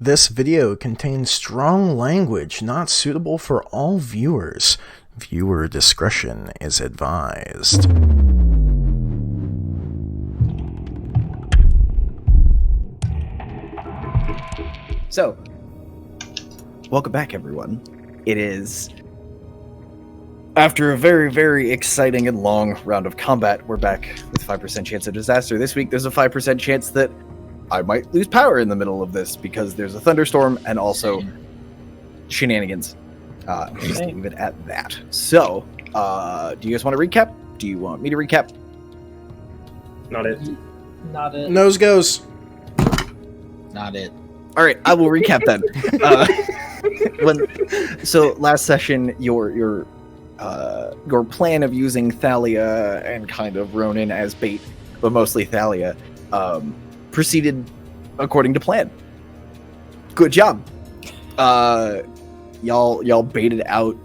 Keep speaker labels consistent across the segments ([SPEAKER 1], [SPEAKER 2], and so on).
[SPEAKER 1] This video contains strong language not suitable for all viewers. Viewer discretion is advised.
[SPEAKER 2] So, welcome back, everyone. It is, after a very, very exciting and long round of combat, we're back with 5% chance of disaster. This week, there's a 5% chance that I might lose power in the middle of this because there's a thunderstorm and also shenanigans. Just leave it at that. So, do you guys want to recap? Do you want me to recap?
[SPEAKER 3] Not it.
[SPEAKER 4] Not it.
[SPEAKER 1] Nose goes.
[SPEAKER 5] Not it.
[SPEAKER 2] All right, I will recap then. So last session, your plan of using Thalia and kind of Ronan as bait, but mostly Thalia, proceeded according to plan. Good job. Y'all baited out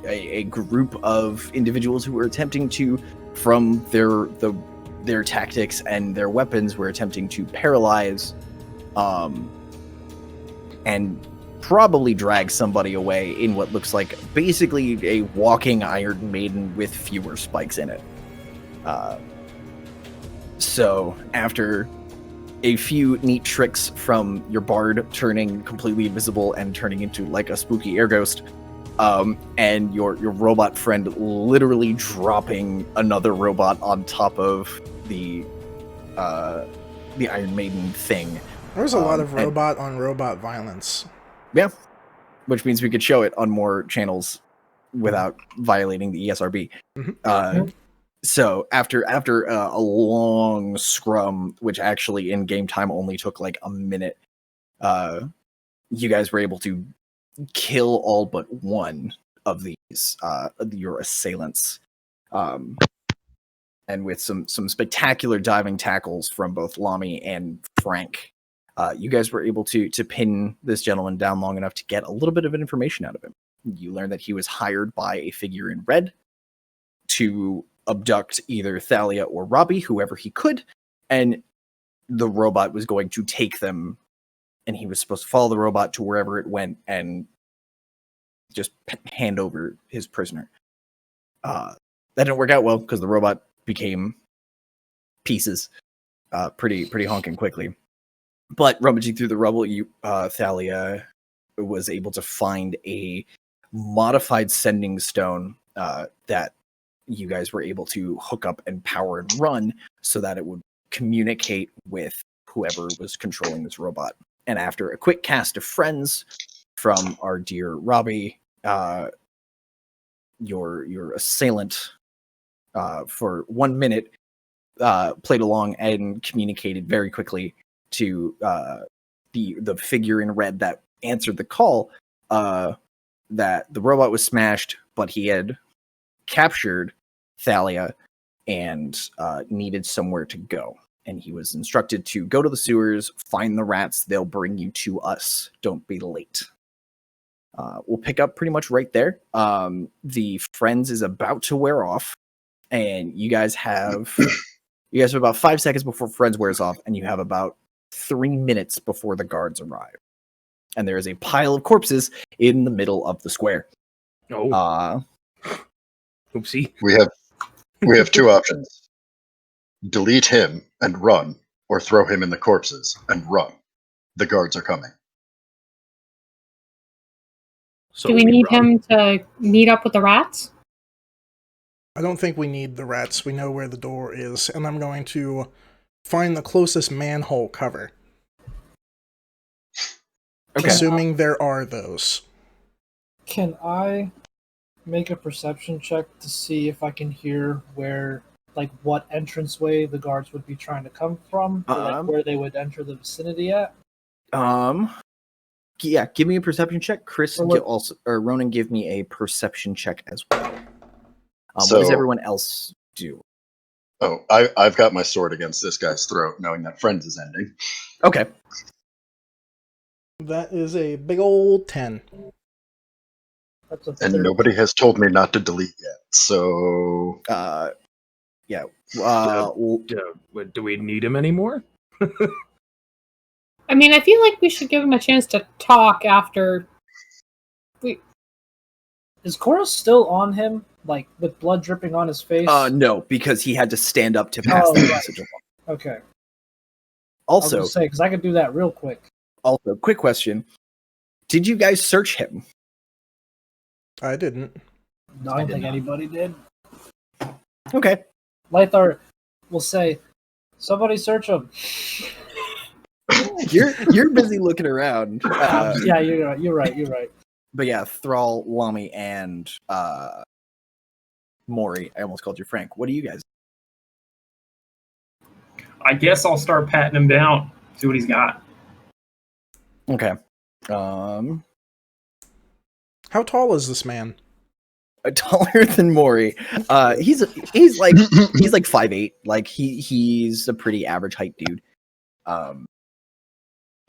[SPEAKER 2] a group of individuals who were attempting to, from their tactics and their weapons, were attempting to paralyze, and probably drag somebody away in what looks like basically a walking Iron Maiden with fewer spikes in it. So after a few neat tricks from your bard turning completely invisible and turning into like a spooky air ghost, and your robot friend literally dropping another robot on top of the Iron Maiden thing.
[SPEAKER 1] There's a lot of robot on robot violence.
[SPEAKER 2] Yeah, which means we could show it on more channels without violating the ESRB.
[SPEAKER 1] Mm-hmm.
[SPEAKER 2] So after a long scrum, which actually in game time only took like a minute, you guys were able to kill all but one of these your assailants, and with some spectacular diving tackles from both Lamy and Frank. You guys were able to pin this gentleman down long enough to get a little bit of information out of him. You learned that he was hired by a figure in red to abduct either Thalia or Robbie, whoever he could, and the robot was going to take them, and he was supposed to follow the robot to wherever it went and just hand over his prisoner. That didn't work out well because the robot became pieces pretty honking quickly. But rummaging through the rubble, Thalia was able to find a modified sending stone that you guys were able to hook up and power and run so that it would communicate with whoever was controlling this robot. And after a quick cast of friends from our dear Robbie, your assailant for 1 minute played along and communicated very quickly to the figure in red that answered the call, that the robot was smashed, but he had captured Thalia and needed somewhere to go. And he was instructed to go to the sewers, find the rats, they'll bring you to us. Don't be late. We'll pick up pretty much right there. The Friends is about to wear off, and you guys have about 5 seconds before Friends wears off, and you have about 3 minutes before the guards arrive. And there is a pile of corpses in the middle of the square.
[SPEAKER 3] Oh. Oopsie.
[SPEAKER 6] We have two options. Delete him and run, or throw him in the corpses and run. The guards are coming.
[SPEAKER 3] So
[SPEAKER 4] Do we need him to meet up with the rats?
[SPEAKER 1] I don't think we need the rats. We know where the door is, and I'm going to find the closest manhole cover.
[SPEAKER 2] Okay.
[SPEAKER 1] Assuming there are those.
[SPEAKER 4] Can I make a perception check to see if I can hear what entranceway the guards would be trying to come from, or where they would enter the vicinity at?
[SPEAKER 2] Yeah, give me a perception check. Chris, or Ronan, give me a perception check as well. What does everyone else do?
[SPEAKER 6] Oh, I've got my sword against this guy's throat, knowing that Friends is ending.
[SPEAKER 2] Okay.
[SPEAKER 1] That is a big old 10.
[SPEAKER 4] That's a
[SPEAKER 6] And
[SPEAKER 4] 30.
[SPEAKER 6] nobody has told me not to delete yet, so...
[SPEAKER 2] Yeah.
[SPEAKER 3] Do we need him anymore?
[SPEAKER 7] I mean, I feel like we should give him a chance to talk after.
[SPEAKER 4] Is Cora still on him, like with blood dripping on his face?
[SPEAKER 2] No, because he had to stand up to pass the message along.
[SPEAKER 4] Okay.
[SPEAKER 2] Also,
[SPEAKER 4] I was gonna say, because I could do that real quick.
[SPEAKER 2] Also, quick question: did you guys search him?
[SPEAKER 1] I didn't.
[SPEAKER 4] No, I don't think anybody did.
[SPEAKER 2] Okay.
[SPEAKER 4] Lythar will say, "Somebody search him."
[SPEAKER 2] You're busy looking around.
[SPEAKER 4] Yeah, you're right.
[SPEAKER 2] But yeah, Thrall, Lami, and Maury. I almost called you Frank. What do you guys?
[SPEAKER 8] I guess I'll start patting him down. See what he's got.
[SPEAKER 2] Okay.
[SPEAKER 1] How tall is this man?
[SPEAKER 2] Taller than Maury. He's like 5'8". Like he's a pretty average height dude.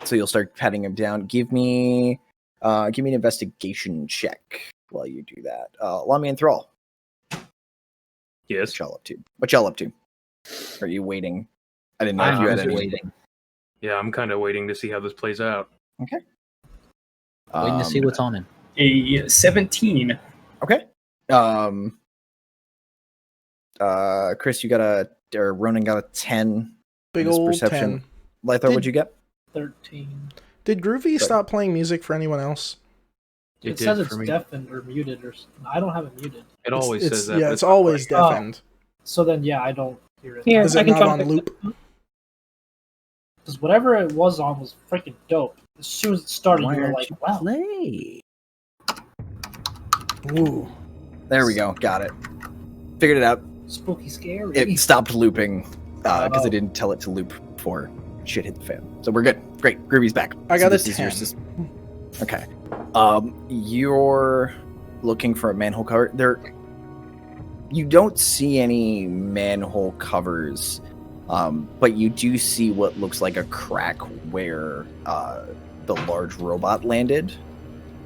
[SPEAKER 2] So you'll start patting him down. Give me an investigation check while you do that. Lami and Thrall.
[SPEAKER 3] Yes.
[SPEAKER 2] What y'all up to? Are you waiting? I didn't know if you had any.
[SPEAKER 5] Waiting.
[SPEAKER 3] Yeah, I'm kind of waiting to see how this plays out.
[SPEAKER 2] Okay.
[SPEAKER 5] Waiting to see what's on him.
[SPEAKER 8] A 17.
[SPEAKER 2] Okay. Chris, Ronan got a 10.
[SPEAKER 1] Big
[SPEAKER 2] in his
[SPEAKER 1] old
[SPEAKER 2] perception.
[SPEAKER 1] 10.
[SPEAKER 2] Lythar, what'd you get?
[SPEAKER 4] 13.
[SPEAKER 1] Did Groovy stop playing music for anyone else?
[SPEAKER 4] It says it's deafened or muted, or I don't have it muted.
[SPEAKER 3] It always says that.
[SPEAKER 1] Yeah, it's always deafened.
[SPEAKER 4] So then, yeah, I don't hear it.
[SPEAKER 7] Here,
[SPEAKER 1] Is
[SPEAKER 7] I
[SPEAKER 1] it
[SPEAKER 7] can
[SPEAKER 1] not
[SPEAKER 7] try
[SPEAKER 1] on
[SPEAKER 7] to fix
[SPEAKER 1] loop?
[SPEAKER 7] it.
[SPEAKER 4] Because whatever it was on was freaking dope. As soon as it started, you were like, wow.
[SPEAKER 2] Play.
[SPEAKER 1] Ooh.
[SPEAKER 2] There we go. Got it. Figured it out.
[SPEAKER 4] Spooky scary.
[SPEAKER 2] It stopped looping because I didn't tell it to loop before shit hit the fan. So we're good. Great. Groovy's back.
[SPEAKER 1] I got
[SPEAKER 2] so
[SPEAKER 1] a 10.
[SPEAKER 2] Okay. You're looking for a manhole cover. You don't see any manhole covers, but you do see what looks like a crack where the large robot landed.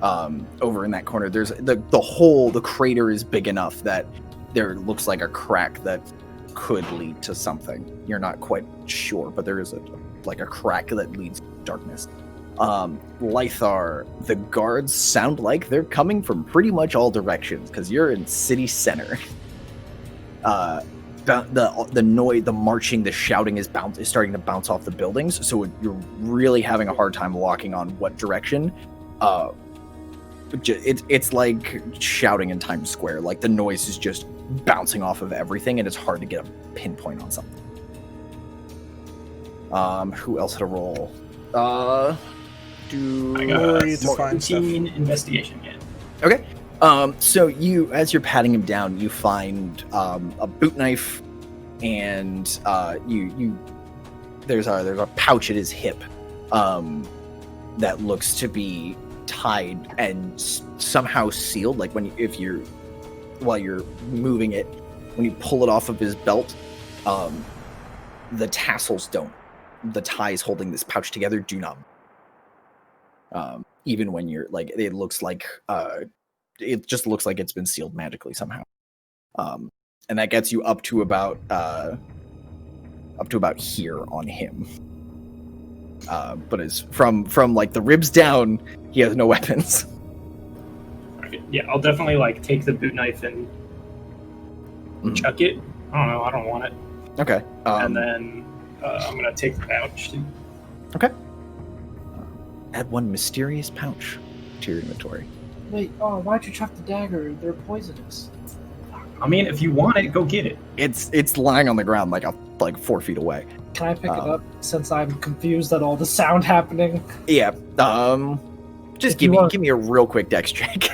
[SPEAKER 2] Over in that corner, there's the crater is big enough that there looks like a crack that could lead to something. You're not quite sure, but there is a crack that leads to darkness. Lythar, the guards sound like they're coming from pretty much all directions because you're in city center. The noise, the marching, the shouting is starting to bounce off the buildings, so you're really having a hard time locking on what direction. It's like shouting in Times Square. Like the noise is just bouncing off of everything, and it's hard to get a pinpoint on something. Who else had a roll?
[SPEAKER 8] I got a 14 investigation yet.
[SPEAKER 2] Okay. So you, as you're patting him down, you find a boot knife, and there's a pouch at his hip that looks to be tied and somehow sealed. Like while you're moving it, when you pull it off of his belt, the tassels don't. The ties holding this pouch together do not. Even when you're like, it looks like it just looks like it's been sealed magically somehow. And that gets you up to about here on him. But is from like the ribs down, he has no weapons.
[SPEAKER 8] Okay. Yeah, I'll definitely take the boot knife and chuck it. I don't know. I don't want it.
[SPEAKER 2] Okay.
[SPEAKER 8] And then I'm gonna take the pouch too.
[SPEAKER 2] Okay. Add one mysterious pouch to your inventory.
[SPEAKER 4] Wait, why'd you chuck the dagger? They're poisonous.
[SPEAKER 8] I mean, if you want it, go get it.
[SPEAKER 2] It's lying on the ground like 4 feet away.
[SPEAKER 4] Can I pick it up since I'm confused at all the sound happening?
[SPEAKER 2] Yeah. Just give me a real quick dex check.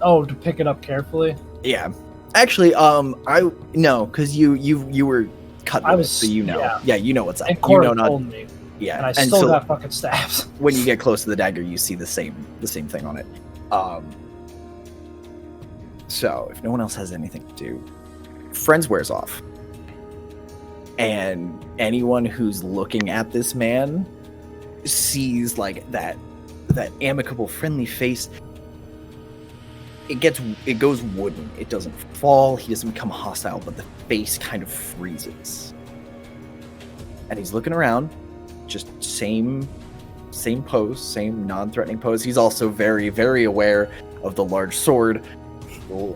[SPEAKER 4] Oh, to pick it up carefully?
[SPEAKER 2] Yeah. Actually, because you were cut. So you know. Yeah, you know what's up.
[SPEAKER 4] And Cora told me.
[SPEAKER 2] Yeah,
[SPEAKER 4] and I still got fucking stabs.
[SPEAKER 2] When you get close to the dagger, you see the same thing on it. So if no one else has anything to do, Friends wears off, and anyone who's looking at this man sees like that amicable, friendly face. It goes wooden. It doesn't fall. He doesn't become hostile, but the face kind of freezes, and he's looking around. just same pose, same non-threatening pose. He's also very, very aware of the large sword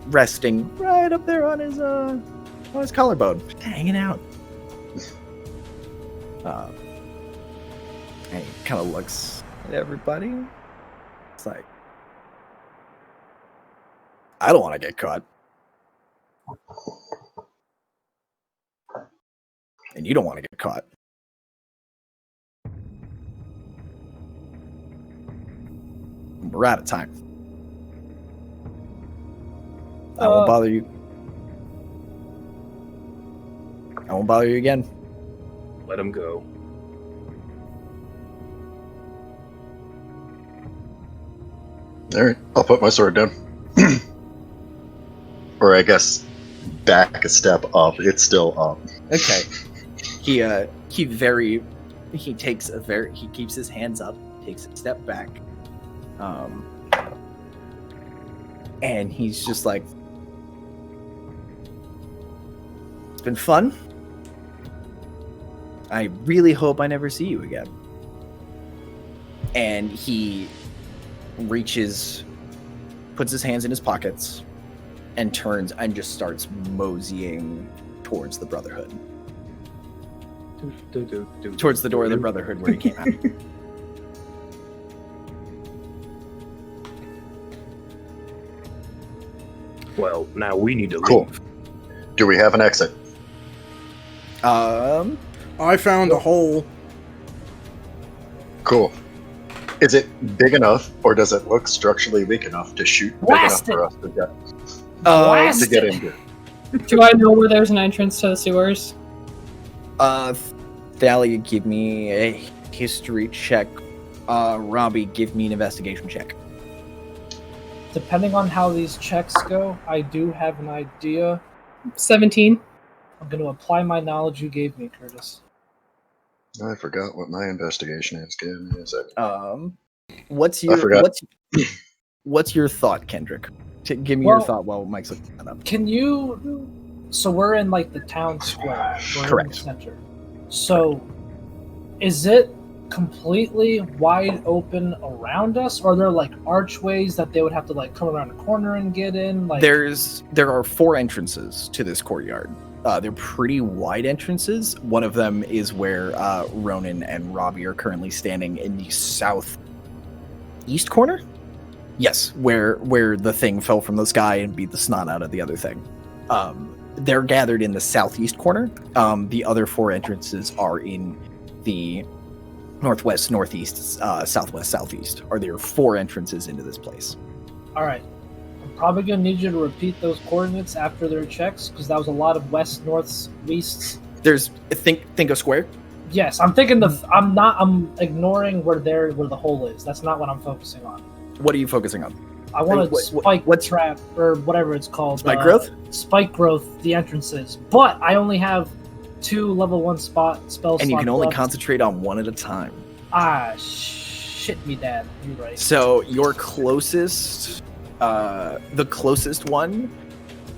[SPEAKER 2] resting right up there on his collarbone, hanging out. And he kind of looks at everybody. It's like, I don't want to get caught. And you don't want to get caught. We're out of time. I won't bother you. I won't bother you again.
[SPEAKER 3] Let him go.
[SPEAKER 6] All right, I'll put my sword down. Or I guess back a step up. It's still up.
[SPEAKER 2] Okay. He keeps his hands up, takes a step back. And he's just like, it's been fun. I really hope I never see you again. And he puts his hands in his pockets, and turns and just starts moseying towards the Brotherhood. Towards the door of the Brotherhood where he came out.
[SPEAKER 3] Well, now we need to
[SPEAKER 6] Cool.
[SPEAKER 3] leave.
[SPEAKER 6] Do we have an exit?
[SPEAKER 1] I found a hole.
[SPEAKER 6] Cool. Is it big enough, or does it look structurally weak enough to shoot big enough for us to get into?
[SPEAKER 7] Do I know where there's an entrance to the sewers?
[SPEAKER 2] Thalia, give me a history check. Robbie, give me an investigation check.
[SPEAKER 4] Depending on how these checks go, I do have an idea.
[SPEAKER 7] 17.
[SPEAKER 4] I'm going to apply my knowledge you gave me, Curtis.
[SPEAKER 6] I forgot what my investigation is. Give me a second.
[SPEAKER 2] What's your thought, Kendrick? Give me your thought while Mike's looking that up.
[SPEAKER 4] Can you... So we're in, like, the town square. We're
[SPEAKER 2] Correct.
[SPEAKER 4] in the center. So, is it completely wide open around us? Or are there, like, archways that they would have to, like, come around a corner and get in? Like,
[SPEAKER 2] there are 4 entrances to this courtyard. They're pretty wide entrances. One of them is where Ronan and Robbie are currently standing in the southeast corner. Yes, where the thing fell from the sky and beat the snot out of the other thing. They're gathered in the southeast corner. The other 4 entrances are in the northwest, northeast, southwest, southeast. There are 4 entrances into this place.
[SPEAKER 4] All right. I'm probably going to need you to repeat those coordinates after their checks, because that was a lot of west, norths, easts.
[SPEAKER 2] There's think a square.
[SPEAKER 4] Yes, I'm thinking I'm ignoring where the hole is. That's not what I'm focusing on.
[SPEAKER 2] What are you focusing on?
[SPEAKER 4] I want to spike trap or whatever it's called.
[SPEAKER 2] Spike growth?
[SPEAKER 4] Spike growth, the entrances. But I only have 2 level 1 spells.
[SPEAKER 2] And you can only concentrate on 1 at a time.
[SPEAKER 4] Shit me, Dad. You're right.
[SPEAKER 2] So your closest, the closest one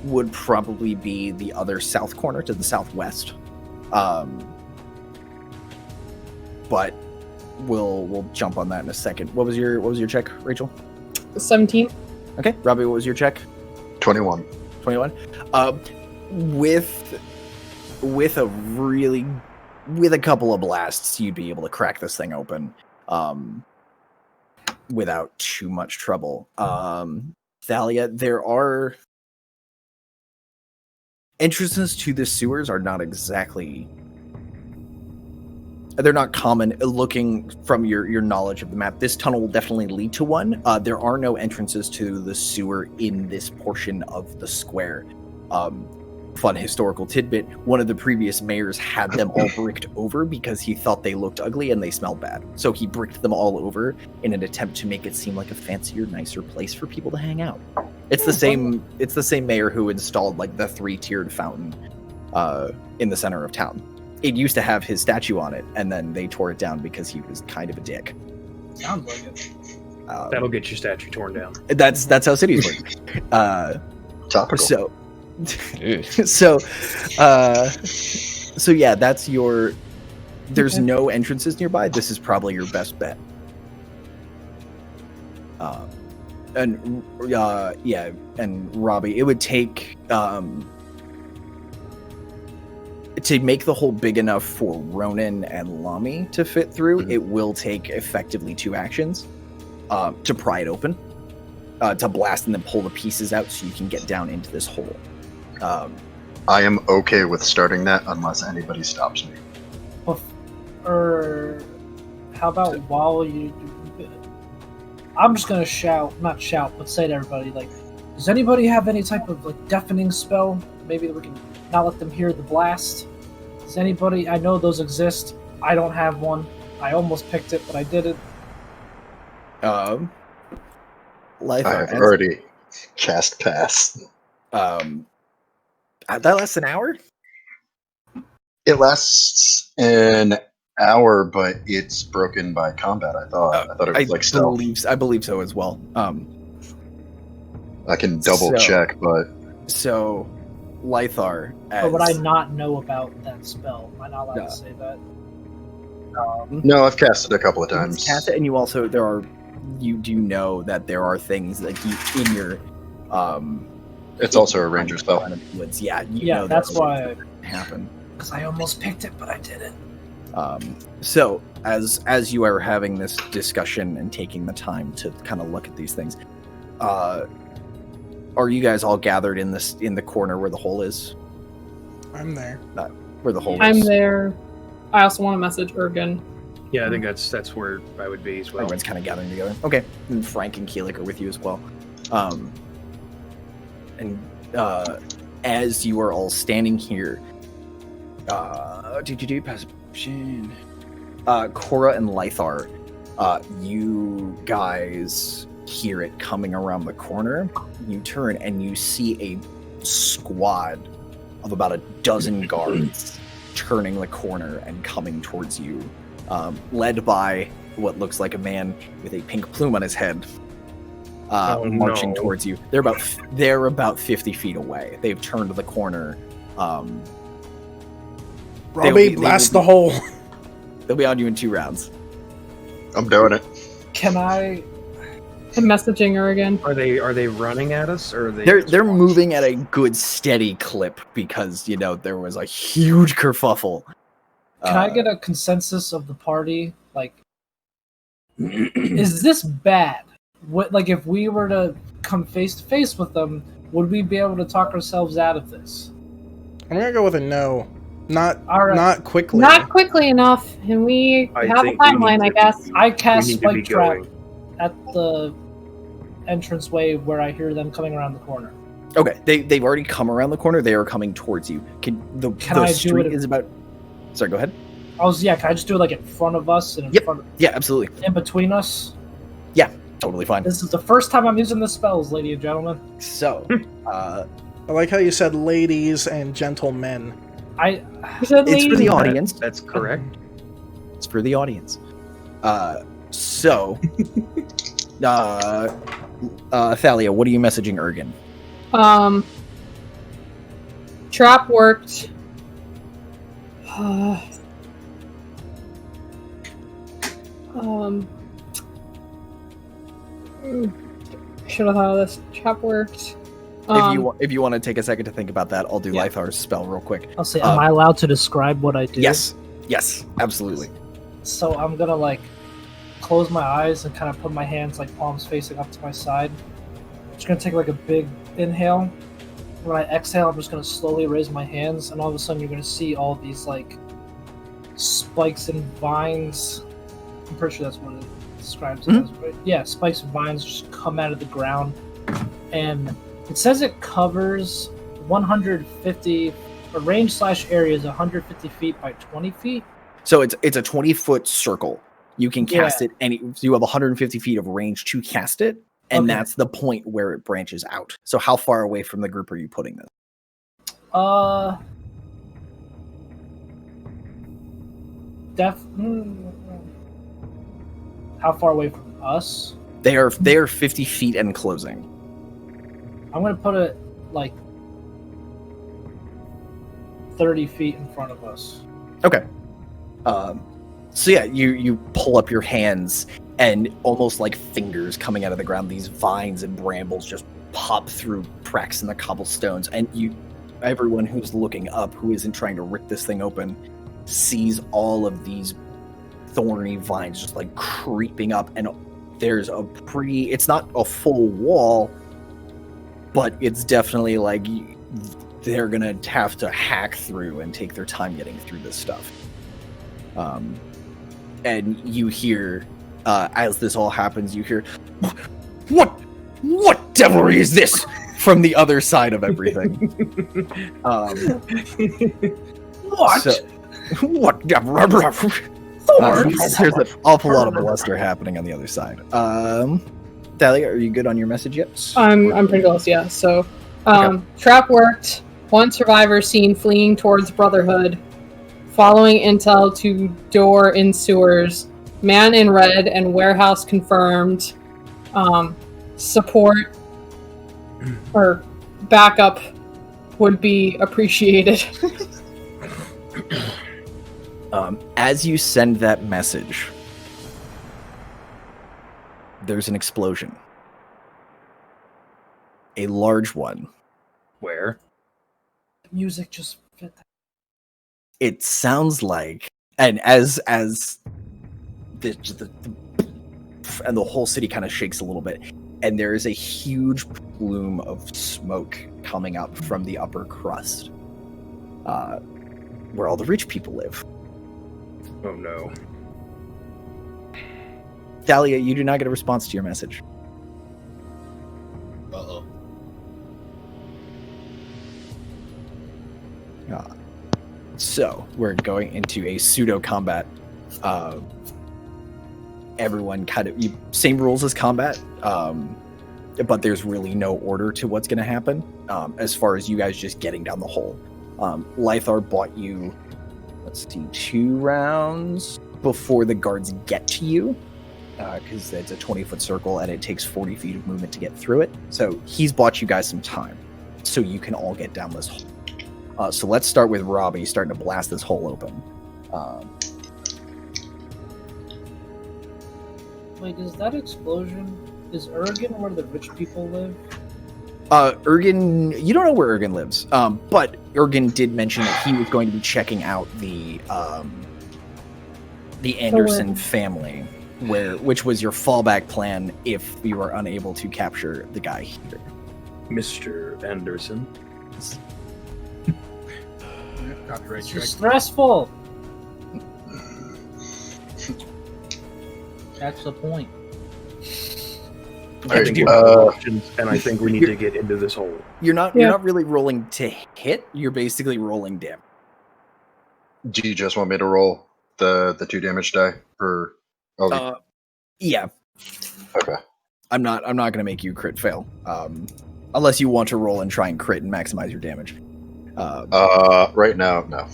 [SPEAKER 2] would probably be the other south corner to the southwest. But we'll jump on that in a second. What was your check, Rachel?
[SPEAKER 7] 17.
[SPEAKER 2] Okay, Robbie, what was your check?
[SPEAKER 6] 21.
[SPEAKER 2] 21. With a couple of blasts, you'd be able to crack this thing open, without too much trouble. Thalia, there are entrances to the sewers are not exactly. They're not common. Looking from your knowledge of the map, this tunnel will definitely lead to one. There are no entrances to the sewer in this portion of the square. Fun historical tidbit, one of the previous mayors had them all bricked over because he thought they looked ugly and they smelled bad. So he bricked them all over in an attempt to make it seem like a fancier, nicer place for people to hang out. It's the same mayor who installed like the 3-tiered fountain in the center of town. It used to have his statue on it, and then they tore it down because he was kind of a dick.
[SPEAKER 4] Sounds like it.
[SPEAKER 3] That'll get your statue torn down.
[SPEAKER 2] That's how cities work.
[SPEAKER 6] Topical.
[SPEAKER 2] So yeah, that's your there's no entrances nearby, this is probably your best bet. And Robbie, it would take to make the hole big enough for Ronan and Lamy to fit through. It will take effectively 2 actions to pry it open, to blast and then pull the pieces out so you can get down into this hole.
[SPEAKER 6] I am okay with starting that unless anybody stops me.
[SPEAKER 4] Or how about while you do, I'm just gonna not shout, but say to everybody, like, does anybody have any type of like deafening spell? Maybe that we can not let them hear the blast. Does anybody? I know those exist. I don't have one. I almost picked it, but I didn't.
[SPEAKER 6] I have already cast pass.
[SPEAKER 2] That lasts an hour?
[SPEAKER 6] It lasts an hour, but it's broken by combat. I thought it was like stealth.
[SPEAKER 2] I believe so as well.
[SPEAKER 6] I can double check, but
[SPEAKER 2] so Lythar.
[SPEAKER 4] But would I not know about that spell? Am I not allowed to say that?
[SPEAKER 6] No, I've cast it a couple of times.
[SPEAKER 2] Cast it, and you also you do know that there are things like in your
[SPEAKER 6] It's also a ranger spell.
[SPEAKER 2] Yeah,
[SPEAKER 4] know that's why it
[SPEAKER 2] happened.
[SPEAKER 4] Because I almost picked it, but I didn't.
[SPEAKER 2] So as you are having this discussion and taking the time to kind of look at these things, are you guys all gathered in the corner where the hole is?
[SPEAKER 1] I'm there.
[SPEAKER 2] Where the hole is.
[SPEAKER 7] I'm there. I also want to message Ergen.
[SPEAKER 3] Yeah, I think that's where I would be as well.
[SPEAKER 2] Everyone's kind of gathering together. Okay, and Frank and Keelik are with you as well. And as you are all standing here, perception. Cora and Lythar, you guys hear it coming around the corner. You turn and you see a squad of about a dozen guards turning the corner and coming towards you, led by what looks like a man with a pink plume on his head, marching towards you. They're about 50 feet away. They've turned the corner.
[SPEAKER 1] Robbie, blast the hole.
[SPEAKER 2] They'll be on you in 2 rounds.
[SPEAKER 6] I'm doing it.
[SPEAKER 4] Can I?
[SPEAKER 7] I'm messaging her again.
[SPEAKER 3] Are they running at us, or are they?
[SPEAKER 2] They're moving at a good steady clip because there was a huge kerfuffle.
[SPEAKER 4] Can I get a consensus of the party? Like, is this bad? Like, if we were to come face to face with them, would we be able to talk ourselves out of this?
[SPEAKER 1] I'm gonna go with a no. Not quickly.
[SPEAKER 7] Not quickly enough, and we have a timeline, I guess.
[SPEAKER 4] I cast Spike Trap at the entranceway where I hear them coming around the corner.
[SPEAKER 2] Okay, they've already come around the corner. They are coming towards you. Can I street do it? Is about. Sorry, go ahead.
[SPEAKER 4] Can I just do it like in front of us and in front of,
[SPEAKER 2] yeah, absolutely.
[SPEAKER 4] In between us?
[SPEAKER 2] Yeah, totally fine.
[SPEAKER 4] This is the first time I'm using the spells, ladies and gentlemen.
[SPEAKER 2] So,
[SPEAKER 1] I like how you said ladies and gentlemen.
[SPEAKER 2] It's for the audience.
[SPEAKER 3] That's correct.
[SPEAKER 2] It's for the audience. So, Thalia, what are you messaging Ergen?
[SPEAKER 7] Trap worked. Should have thought of this. Trap worked.
[SPEAKER 2] If you want to take a second to think about that, I'll do Lythar's spell real quick.
[SPEAKER 4] I'll say, am I allowed to describe what I do?
[SPEAKER 2] Yes, absolutely.
[SPEAKER 4] So I'm gonna close my eyes and kind of put my hands palms facing up to my side. I'm just gonna take a big inhale. When I exhale, I'm just gonna slowly raise my hands, and all of a sudden you're gonna see all these spikes and vines. I'm pretty sure that's what it describes it as, right? Yeah, spikes and vines just come out of the ground, and it says it covers 150. A range/area is 150 feet by 20 feet.
[SPEAKER 2] So it's a 20-foot circle. You can cast it you have 150 feet of range to cast it, and that's the point where it branches out. So how far away from the group are you putting this?
[SPEAKER 4] How far away from us?
[SPEAKER 2] They are 50 feet and closing.
[SPEAKER 4] I'm gonna put it 30 feet in front of us.
[SPEAKER 2] Okay. So yeah, you pull up your hands, and almost like fingers coming out of the ground, these vines and brambles just pop through cracks in the cobblestones, and everyone who's looking up, who isn't trying to rip this thing open, sees all of these thorny vines just like creeping up, and there's it's not a full wall, but it's definitely like they're gonna have to hack through and take their time getting through this stuff. And you hear, as this all happens, you hear, what devilry is this from the other side of everything?
[SPEAKER 4] What?
[SPEAKER 2] What? There's an awful lot of bluster happening on the other side. Thalia, are you good on your message yet?
[SPEAKER 7] I'm pretty close, yeah. So,
[SPEAKER 2] Okay.
[SPEAKER 7] trap worked. One survivor seen fleeing towards Brotherhood. Following intel to door in sewers. Man in red and warehouse confirmed. Support or backup would be appreciated.
[SPEAKER 2] As you send that message, there's an explosion. A large one.
[SPEAKER 3] Where?
[SPEAKER 4] The music just fit that.
[SPEAKER 2] It sounds like, and as the and the whole city kind of shakes a little bit, and there is a huge plume of smoke coming up from the upper crust, where all the rich people live.
[SPEAKER 3] Oh no.
[SPEAKER 2] Thalia, you do not get a response to your message.
[SPEAKER 9] Uh-oh.
[SPEAKER 2] So we're going into a pseudo combat. Everyone kind of same rules as combat, but there's really no order to what's going to happen. As far as you guys just getting down the hole, Lythar bought you, let's see, 2 rounds before the guards get to you, because it's a 20-foot circle and it takes 40 feet of movement to get through it. So he's bought you guys some time, so you can all get down this hole. So let's start with Robbie starting to blast this hole open.
[SPEAKER 4] Wait, is that explosion? Is Urgen where the rich people live?
[SPEAKER 2] Urgen, you don't know where Urgen lives, but Urgen did mention that he was going to be checking out the Anderson family, which was your fallback plan if you were unable to capture the guy here.
[SPEAKER 3] Mr. Anderson.
[SPEAKER 9] Copyright
[SPEAKER 4] It's
[SPEAKER 9] strike.
[SPEAKER 4] just stressful.
[SPEAKER 5] That's the point.
[SPEAKER 3] I think you have options, and I think we need to get into this hole.
[SPEAKER 2] You're not really rolling to hit. You're basically rolling damage.
[SPEAKER 6] Do you just want me to roll the 2 damage die for?
[SPEAKER 2] Yeah.
[SPEAKER 6] Okay.
[SPEAKER 2] I'm not gonna make you crit fail, unless you want to roll and try and crit and maximize your damage.
[SPEAKER 6] Right now, no.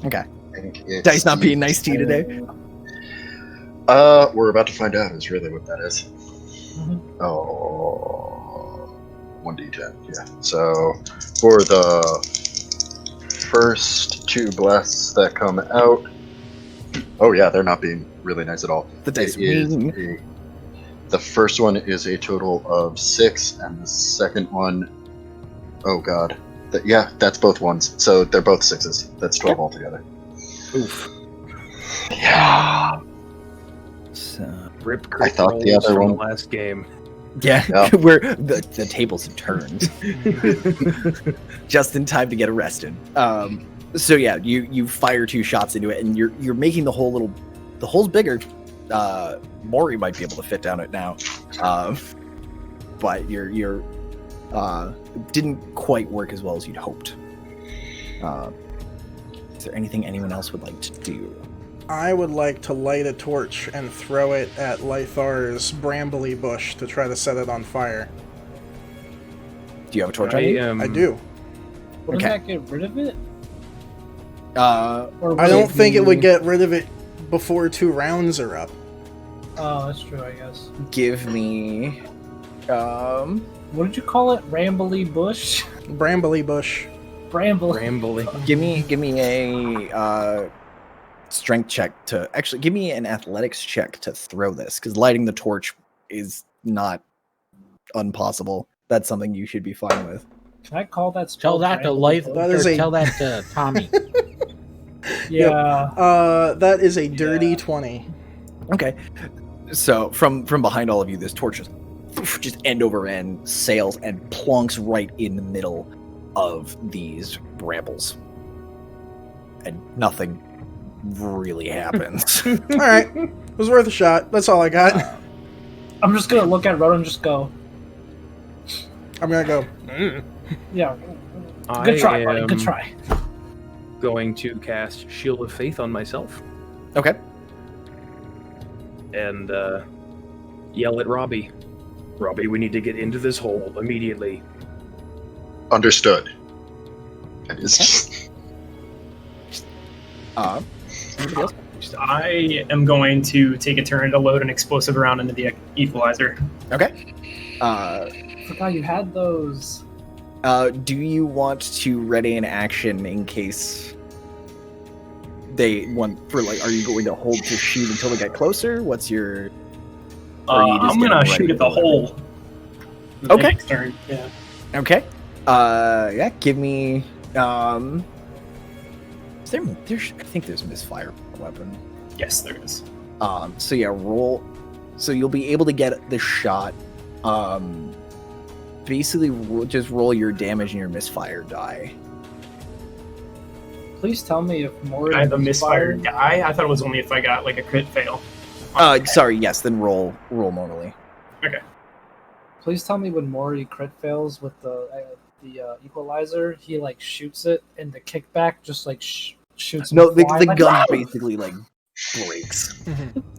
[SPEAKER 2] Okay.
[SPEAKER 6] It's
[SPEAKER 2] Dice not being nice to you today.
[SPEAKER 6] We're about to find out. Is really what that is.
[SPEAKER 4] Mm-hmm.
[SPEAKER 6] Oh, 1d10. Yeah. So for the first 2 blasts that come out, oh yeah, they're not being really nice at all.
[SPEAKER 2] The dice.
[SPEAKER 6] The first one is a total of 6, and the second one, oh god, that's both ones. So they're both 6s. That's 12 altogether.
[SPEAKER 2] Oof.
[SPEAKER 6] Yeah.
[SPEAKER 2] So,
[SPEAKER 3] Rip
[SPEAKER 6] I thought the
[SPEAKER 3] rolls
[SPEAKER 6] other
[SPEAKER 3] from
[SPEAKER 6] one.
[SPEAKER 3] the last game.
[SPEAKER 2] yeah,
[SPEAKER 6] Yeah.
[SPEAKER 2] where the tables have turned just in time to get arrested. So yeah, you fire 2 shots into it, and you're making the hole's bigger. Maury might be able to fit down it now, but you're didn't quite work as well as you'd hoped. Is there anything anyone else would like to do?
[SPEAKER 1] I would like to light a torch and throw it at Lythar's brambly bush to try to set it on fire.
[SPEAKER 2] Do you have a torch on you?
[SPEAKER 1] I do.
[SPEAKER 4] Wouldn't
[SPEAKER 2] Okay.
[SPEAKER 4] that get rid of it?
[SPEAKER 1] I don't think it would get rid of it before 2 rounds are up.
[SPEAKER 4] Oh, that's true, I guess.
[SPEAKER 2] Give me.
[SPEAKER 4] What did you call it? Rambly bush?
[SPEAKER 1] Brambly bush.
[SPEAKER 4] Bramble.
[SPEAKER 3] Rambling.
[SPEAKER 2] Give me strength check to actually give me an athletics check to throw this, because lighting the torch is not impossible. That's something you should be fine with.
[SPEAKER 4] Can I call that spell?
[SPEAKER 5] Tell that to Life. Tell that to Tommy.
[SPEAKER 4] Yeah.
[SPEAKER 1] That is a dirty 20.
[SPEAKER 2] Okay. So from behind all of you, this torch just end over end sails and plonks right in the middle of these brambles. And nothing really happens.
[SPEAKER 1] All right. It was worth a shot. That's all I got.
[SPEAKER 4] I'm just gonna look at Roto and just go.
[SPEAKER 1] I'm gonna go.
[SPEAKER 4] Yeah. Good try, buddy. Good try.
[SPEAKER 3] Going to cast Shield of Faith on myself
[SPEAKER 2] Okay.
[SPEAKER 3] and yell at Robbie. Robbie, we need to get into this hole immediately.
[SPEAKER 6] Understood. And it's
[SPEAKER 2] Anybody else?
[SPEAKER 8] I am going to take a turn to load an explosive round into the equalizer.
[SPEAKER 2] Okay.
[SPEAKER 4] I forgot you had those.
[SPEAKER 2] Do you want to ready an action in case they want for like? Are you going to hold to shoot until they get closer? What's your? Or are you just
[SPEAKER 8] I'm gonna
[SPEAKER 2] getting ready
[SPEAKER 8] shoot at the
[SPEAKER 2] for it?
[SPEAKER 8] hole. The
[SPEAKER 2] Okay.
[SPEAKER 8] next turn. Yeah.
[SPEAKER 2] Okay. Yeah. Give me. Is there? I think there's misfire weapon.
[SPEAKER 8] Yes, there is.
[SPEAKER 2] So yeah, roll. So you'll be able to get the shot. Basically, just roll your damage and your misfire die.
[SPEAKER 4] Please tell me if more.
[SPEAKER 8] I have a misfire die. I thought it was only if I got like a crit fail.
[SPEAKER 2] Sorry. Yes. Then roll normally.
[SPEAKER 8] Okay.
[SPEAKER 4] Please tell me when Mori crit fails with the equalizer, he like shoots it, and the kickback just like shoots.
[SPEAKER 2] No,
[SPEAKER 4] him
[SPEAKER 2] the
[SPEAKER 4] flying, like,
[SPEAKER 2] gun basically like breaks.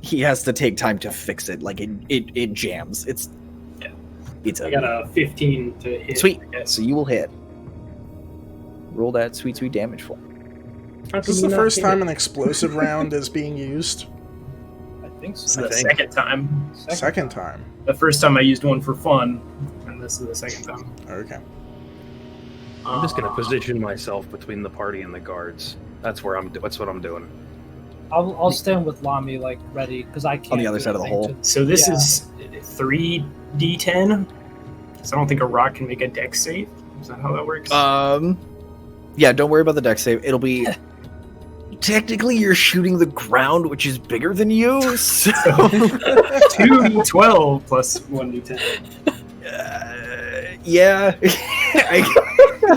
[SPEAKER 2] He has to take time to fix it. Like it jams. It's
[SPEAKER 8] I got a 15 to hit.
[SPEAKER 2] sweet.
[SPEAKER 8] I guess.
[SPEAKER 2] So you will hit. Roll that sweet damage for.
[SPEAKER 1] This is the first time an explosive round is being used.
[SPEAKER 4] I think
[SPEAKER 8] This is
[SPEAKER 4] so.
[SPEAKER 8] the second time.
[SPEAKER 1] Second time.
[SPEAKER 8] The first time I used one for fun, and this is the second time.
[SPEAKER 1] Okay.
[SPEAKER 3] I'm just gonna position myself between the party and the guards. That's what I'm doing.
[SPEAKER 4] I'll stand with Lami like ready because I can't.
[SPEAKER 2] On the other
[SPEAKER 4] do
[SPEAKER 2] side of the
[SPEAKER 4] anything
[SPEAKER 2] hole.
[SPEAKER 8] So this
[SPEAKER 4] Yeah.
[SPEAKER 8] is 3d10. So I don't think a rock can make a dex save. Is that how that works?
[SPEAKER 2] Yeah. Don't worry about the dex save. It'll be. Technically, you're shooting the ground, which is bigger than you. So
[SPEAKER 8] 2d12 plus 1d10.
[SPEAKER 2] yeah.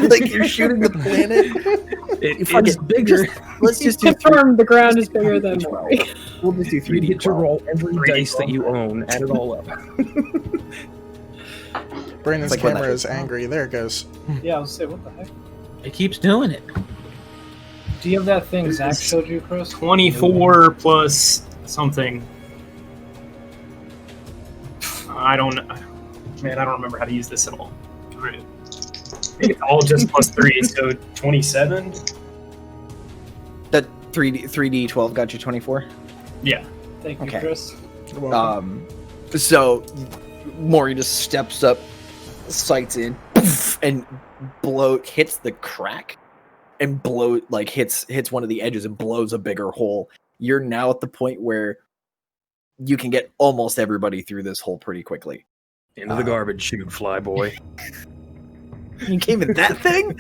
[SPEAKER 2] Like you're shooting the planet.
[SPEAKER 3] It
[SPEAKER 2] Fuck
[SPEAKER 3] is
[SPEAKER 2] it.
[SPEAKER 3] bigger.
[SPEAKER 2] Let's just do
[SPEAKER 7] Confirmed the ground is bigger than
[SPEAKER 2] 3d12.
[SPEAKER 7] Mori.
[SPEAKER 2] We'll just do 3d12.
[SPEAKER 3] You get to roll every
[SPEAKER 8] 3D12.
[SPEAKER 3] dice that you own, add it all up.
[SPEAKER 1] Brandon's
[SPEAKER 2] It's like when
[SPEAKER 1] camera
[SPEAKER 2] that
[SPEAKER 1] is angry. There it goes.
[SPEAKER 4] Yeah, I was say what the heck.
[SPEAKER 5] It keeps doing it.
[SPEAKER 4] Do you have that thing
[SPEAKER 8] This
[SPEAKER 4] Zach
[SPEAKER 8] is
[SPEAKER 4] showed you, Chris?
[SPEAKER 8] 24 plus something. I don't remember how to use this at all. Alright. I think it's all just plus 3, so 27?
[SPEAKER 2] That 3d12 got you 24.
[SPEAKER 8] Yeah.
[SPEAKER 4] Thank you,
[SPEAKER 2] Okay.
[SPEAKER 4] Chris.
[SPEAKER 1] You're welcome.
[SPEAKER 2] So Maury just steps up, sights in, poof, and hits the crack, and hits one of the edges and blows a bigger hole. You're now at the point where you can get almost everybody through this hole pretty quickly.
[SPEAKER 3] Into the garbage chute, fly boy.
[SPEAKER 2] You came in that thing?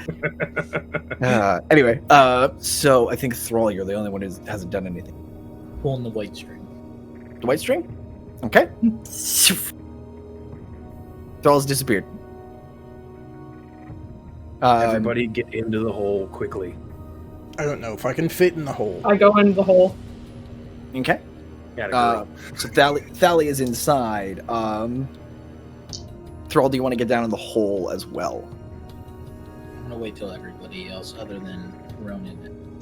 [SPEAKER 2] Anyway, so I think Thrall, you're the only one who hasn't done anything.
[SPEAKER 5] Pulling the white string.
[SPEAKER 2] The white string? Okay. Thrall's disappeared.
[SPEAKER 3] Everybody get into the hole quickly.
[SPEAKER 1] I don't know if I can fit in the hole.
[SPEAKER 7] I go into the hole.
[SPEAKER 2] Okay.
[SPEAKER 3] Gotta go.
[SPEAKER 2] So Thali is inside. Thrall, do you want to get down in the hole as well?
[SPEAKER 5] I'm gonna wait till everybody else other than Ronan.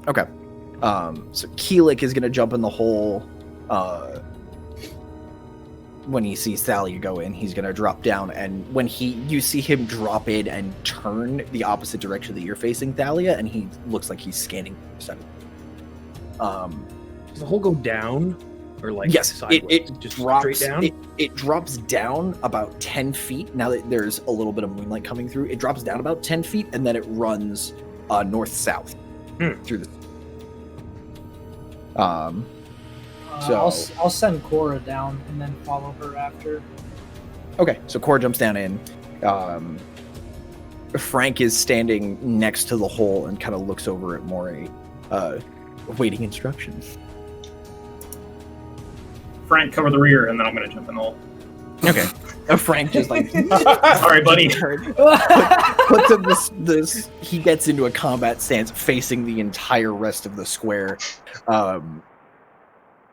[SPEAKER 2] Okay. So Keelik is gonna jump in the hole. When he sees Thali go in, he's gonna drop down, and when you see him drop in and turn the opposite direction that you're facing, Thalia, and he looks like he's scanning.
[SPEAKER 3] Does the hole go down? Or like
[SPEAKER 2] yes,
[SPEAKER 3] sideways?
[SPEAKER 2] it
[SPEAKER 3] Just
[SPEAKER 2] drops.
[SPEAKER 3] straight down?
[SPEAKER 2] It drops down about 10 feet. Now that there's a little bit of moonlight coming through, it drops down about 10 feet, and then it runs north-south through the.
[SPEAKER 4] I'll send Cora down and then follow her after.
[SPEAKER 2] Okay, so Cora jumps down in. Frank is standing next to the hole and kind of looks over at Maury, waiting instructions.
[SPEAKER 8] Frank, cover the rear, and then I'm going to jump in the hole.
[SPEAKER 2] Okay. Frank just like,
[SPEAKER 8] sorry, buddy.
[SPEAKER 2] Puts him this. He gets into a combat stance, facing the entire rest of the square.
[SPEAKER 4] Oh,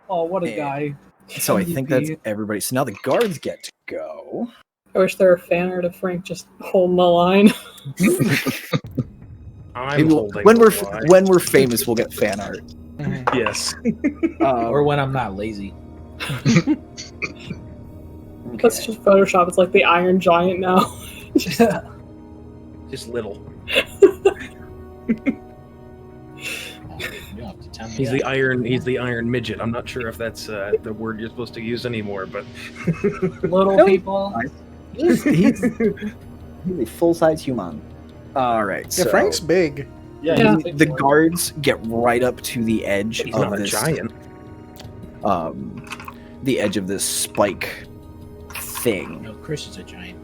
[SPEAKER 4] what a guy!
[SPEAKER 2] So I think that's everybody. So now the guards get to go.
[SPEAKER 7] I wish there were fan art of Frank just holding the line.
[SPEAKER 2] When we're famous, we'll get fan art.
[SPEAKER 3] Yes.
[SPEAKER 5] Or when I'm not lazy.
[SPEAKER 7] Let's just Photoshop. It's like the Iron Giant now.
[SPEAKER 3] Just little. He's the iron midget. I'm not sure if that's the word you're supposed to use anymore, but
[SPEAKER 4] little people.
[SPEAKER 2] He's a full-size human. All right.
[SPEAKER 1] Yeah,
[SPEAKER 2] so
[SPEAKER 1] Frank's big.
[SPEAKER 4] Yeah.
[SPEAKER 2] the guards get right up to the edge
[SPEAKER 3] he's
[SPEAKER 2] of
[SPEAKER 3] not
[SPEAKER 2] this
[SPEAKER 3] a giant.
[SPEAKER 2] The edge of this spike thing.
[SPEAKER 5] No, Chris is a giant.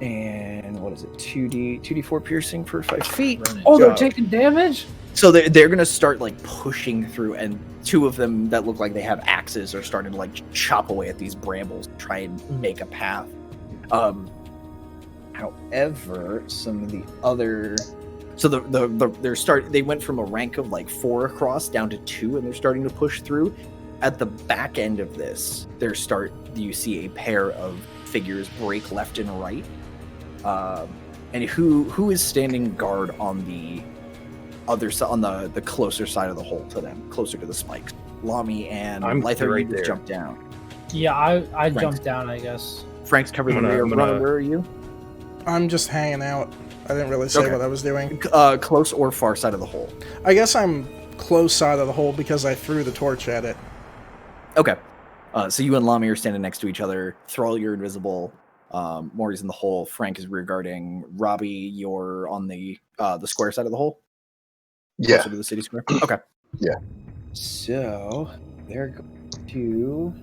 [SPEAKER 2] And what is it? 2d4 piercing for 5 feet.
[SPEAKER 4] Oh, they're taking damage?
[SPEAKER 2] So they're gonna start like pushing through, and two of them that look like they have axes are starting to like chop away at these brambles, try and make a path. However, some of the other, so they went from a rank of like 4 across down to 2, and they're starting to push through. At the back end of this, you see a pair of figures break left and right. And who is standing guard on the other side, on the closer side of the hole to them, closer to the spikes? Lamy and Lyther,
[SPEAKER 3] right
[SPEAKER 2] you just
[SPEAKER 3] there.
[SPEAKER 2] jumped down.
[SPEAKER 4] Yeah, I jumped down, I guess.
[SPEAKER 2] Frank's covering the rear. Runner, where are you?
[SPEAKER 1] I'm just hanging out. I didn't really say
[SPEAKER 2] Okay.
[SPEAKER 1] what I was doing.
[SPEAKER 2] Close or far side of the hole?
[SPEAKER 1] I guess I'm close side of the hole because I threw the torch at it.
[SPEAKER 2] Okay. So you and Lamy are standing next to each other. Thrall, you're invisible. Maury's in the hole. Frank is rear guarding. Robbie, you're on the square side of the hole?
[SPEAKER 6] Yeah.
[SPEAKER 2] Closer to the city square? Okay.
[SPEAKER 6] Yeah.
[SPEAKER 2] So they're going to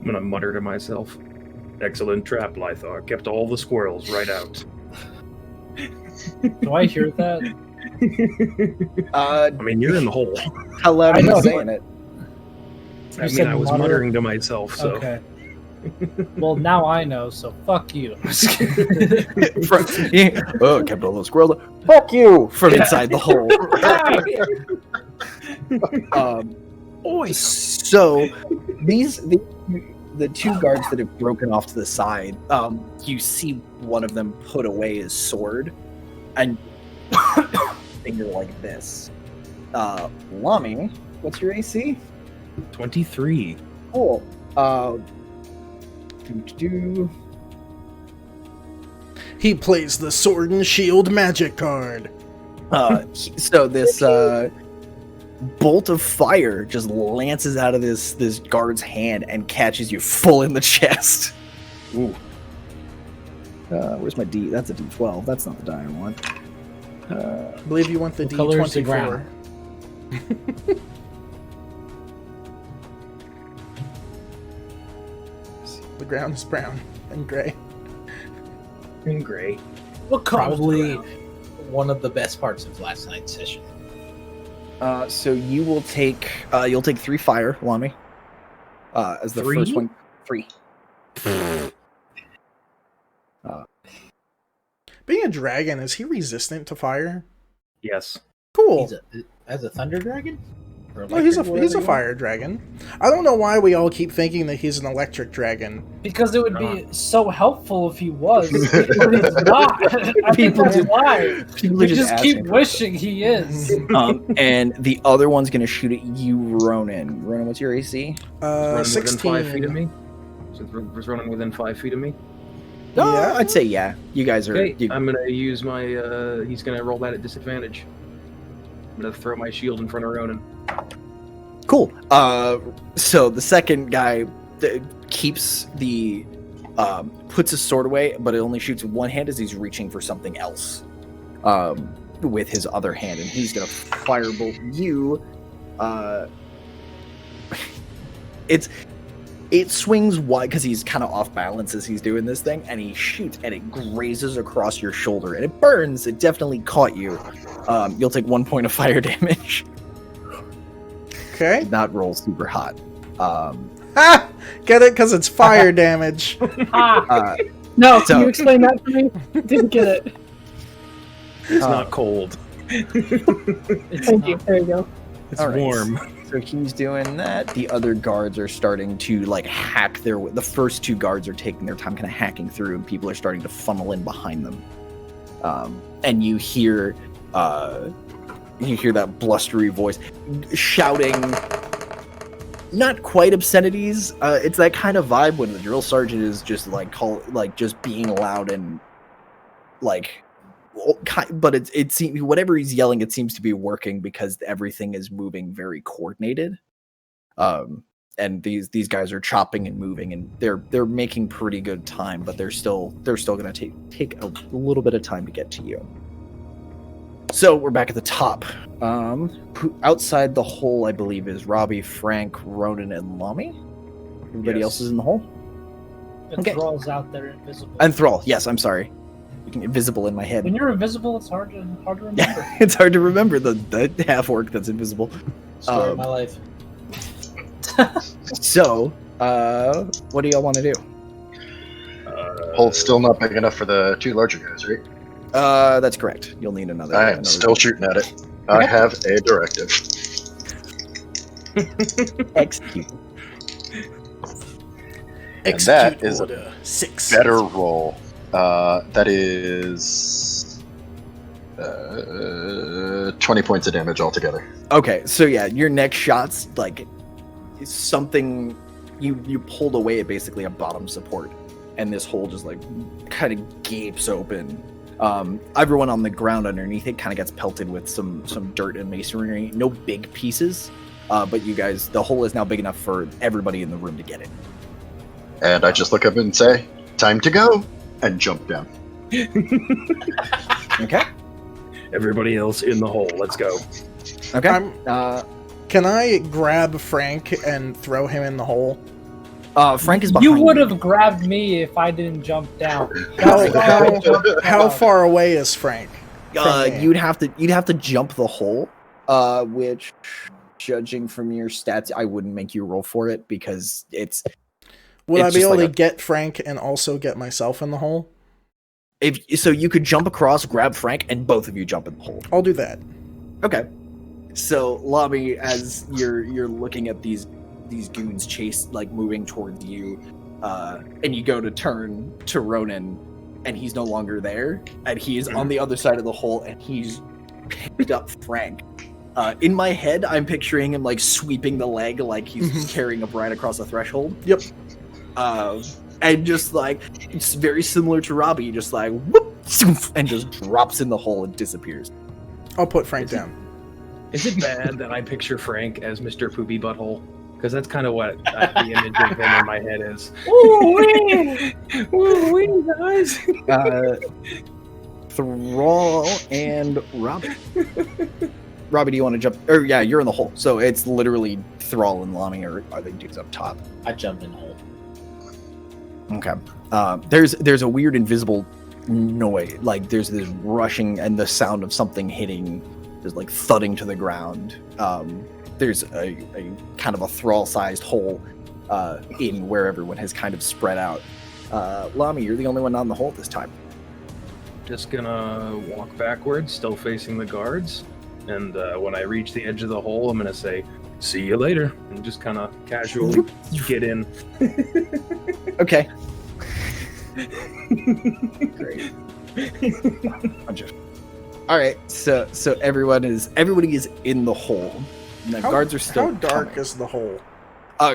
[SPEAKER 3] I'm gonna mutter to myself. Excellent trap, Lythar. Kept all the squirrels right out.
[SPEAKER 4] Do I hear that?
[SPEAKER 3] I mean, you're in the hole.
[SPEAKER 2] How loud are you saying it?
[SPEAKER 3] I
[SPEAKER 4] said
[SPEAKER 3] mean, I was
[SPEAKER 4] mutter?
[SPEAKER 3] muttering to myself, so.
[SPEAKER 4] Okay. Well, now I know, so fuck you.
[SPEAKER 2] Kept all those squirrels. Fuck you! From inside the hole. So the two guards that have broken off to the side, you see one of them put away his sword and finger like this. Lamy, what's your AC?
[SPEAKER 3] 23.
[SPEAKER 2] Cool.
[SPEAKER 1] He plays the sword and shield magic card.
[SPEAKER 2] So this bolt of fire just lances out of this guard's hand and catches you full in the chest. Ooh. Where's my D? That's a D12. That's not the die I want.
[SPEAKER 1] I believe you want the
[SPEAKER 5] What color is the
[SPEAKER 1] D24.
[SPEAKER 5] ground?
[SPEAKER 1] The ground is brown and gray.
[SPEAKER 3] In gray.
[SPEAKER 4] What color?
[SPEAKER 5] Probably one of the best parts of last night's session.
[SPEAKER 2] So you will take you'll take 3 fire, Lamy. As the
[SPEAKER 3] 3?
[SPEAKER 2] first one. 3.
[SPEAKER 1] Being a dragon, is he resistant to fire?
[SPEAKER 3] Yes.
[SPEAKER 1] Cool.
[SPEAKER 5] As a thunder dragon? Or
[SPEAKER 1] No, he's a
[SPEAKER 5] electric, whatever you
[SPEAKER 1] fire dragon. I don't know why we all keep thinking that he's an electric dragon.
[SPEAKER 4] Because it would be so helpful if he was, but he's not. I think that's why.
[SPEAKER 2] People
[SPEAKER 4] We
[SPEAKER 2] are
[SPEAKER 4] just
[SPEAKER 2] asking
[SPEAKER 4] keep
[SPEAKER 2] for
[SPEAKER 4] wishing he is.
[SPEAKER 2] and the other one's gonna shoot at you, Ronan. Ronan, what's your AC?
[SPEAKER 3] Running
[SPEAKER 1] 16.
[SPEAKER 3] within 5 feet of me. So was running within 5 feet of me.
[SPEAKER 2] Yeah, I'd say yeah. You guys are.
[SPEAKER 3] Okay, I'm gonna use my. He's gonna roll that at disadvantage. I'm gonna throw my shield in front of Ronan.
[SPEAKER 2] Cool. So the second guy keeps the puts his sword away, but it only shoots one hand as he's reaching for something else with his other hand, and he's gonna firebolt you. It swings wide because he's kind of off balance as he's doing this thing, and he shoots, and it grazes across your shoulder, and it burns. It definitely caught you. You'll take 1 point of fire damage.
[SPEAKER 1] Okay.
[SPEAKER 2] Did not roll super hot.
[SPEAKER 1] Get it? Because it's fire damage.
[SPEAKER 7] No,
[SPEAKER 2] So-
[SPEAKER 7] can you explain that to me? Didn't get it.
[SPEAKER 3] It's not cold.
[SPEAKER 7] Thank you. There you go.
[SPEAKER 3] It's
[SPEAKER 2] All right.
[SPEAKER 3] warm.
[SPEAKER 2] So he's doing that. The other guards are starting to like hack their. The first 2 guards are taking their time, kind of hacking through, and people are starting to funnel in behind them. And you hear that blustery voice shouting. Not quite obscenities. It's that kind of vibe when the drill sergeant is just just being loud and like. But it seems whatever he's yelling, it seems to be working because everything is moving very coordinated. And these guys are chopping and moving, and they're making pretty good time, but they're still going to take a little bit of time to get to you. So we're back at the top. Outside the hole, I believe, is Robbie, Frank, Ronan, and Lami. Everybody else is in the hole.
[SPEAKER 4] And
[SPEAKER 2] Okay.
[SPEAKER 4] Thrall's out there invisible.
[SPEAKER 2] And Thrall. Yes, I'm sorry. Invisible in my head.
[SPEAKER 4] When you're invisible, it's hard to remember.
[SPEAKER 2] Yeah, it's hard to remember the half orc that's invisible.
[SPEAKER 5] Story of my life.
[SPEAKER 2] So, what do y'all want to do?
[SPEAKER 6] Hole's still not big enough for the 2 larger guys, right?
[SPEAKER 2] That's correct. You'll need another.
[SPEAKER 6] I am still shooting at it. I have a directive.
[SPEAKER 2] Execute.
[SPEAKER 6] And that
[SPEAKER 1] Execute
[SPEAKER 6] is a
[SPEAKER 1] order 6.
[SPEAKER 6] better roll. That is 20 points of damage altogether.
[SPEAKER 2] Okay, so yeah, your next shot's like something you pulled away at basically a bottom support, and this hole just like kind of gapes open. Everyone on the ground underneath it kind of gets pelted with some dirt and masonry. No big pieces, but you guys, the hole is now big enough for everybody in the room to get in.
[SPEAKER 6] And I just look up and say, "Time to go," and jump down.
[SPEAKER 2] Okay.
[SPEAKER 3] Everybody else in the hole. Let's go.
[SPEAKER 2] Okay.
[SPEAKER 1] Can I grab Frank and throw him in the hole?
[SPEAKER 2] Frank is behind
[SPEAKER 4] You would have grabbed me if I didn't jump down.
[SPEAKER 1] How far away is Frank? from me?
[SPEAKER 2] You'd have to jump the hole, which, judging from your stats, I wouldn't make you roll for it because it's.
[SPEAKER 1] Would I
[SPEAKER 2] it's
[SPEAKER 1] be
[SPEAKER 2] just
[SPEAKER 1] able
[SPEAKER 2] like
[SPEAKER 1] to get Frank and also get myself in the hole?
[SPEAKER 2] If so, you could jump across, grab Frank, and both of you jump in the hole.
[SPEAKER 1] I'll do that.
[SPEAKER 2] Okay. So, Lobby, as you're looking at these goons moving towards you, and you go to turn to Ronan, and he's no longer there, and he's on the other side of the hole, and he's picked up Frank. In my head, I'm picturing him sweeping the leg like he's carrying a bride across a threshold.
[SPEAKER 1] Yep.
[SPEAKER 2] And just it's very similar to Robbie, just whoop, and just drops in the hole and disappears.
[SPEAKER 1] I'll put Frank down.
[SPEAKER 3] Is it bad that I picture Frank as Mr. Poopy Butthole? Because that's kind of what the image of him in my head is.
[SPEAKER 2] Ooh, guys. Thrall and Robbie. Robbie, do you want to jump? Or yeah, you're in the hole. So it's literally Thrall and Lami, or are they dudes up top?
[SPEAKER 5] I jumped in the hole.
[SPEAKER 2] Okay. There's a weird invisible noise. There's this rushing and the sound of something hitting, just thudding to the ground. There's a kind of a Thrall-sized hole in where everyone has kind of spread out. Lami, you're the only one on the hole this time.
[SPEAKER 3] Just gonna walk backwards, still facing the guards. And when I reach the edge of the hole, I'm gonna say, "See you later," and just kind of casually get in.
[SPEAKER 2] Okay. Great. All right. So everybody is in the hole. And the guards are still.
[SPEAKER 1] How dark
[SPEAKER 2] coming.
[SPEAKER 1] is the hole?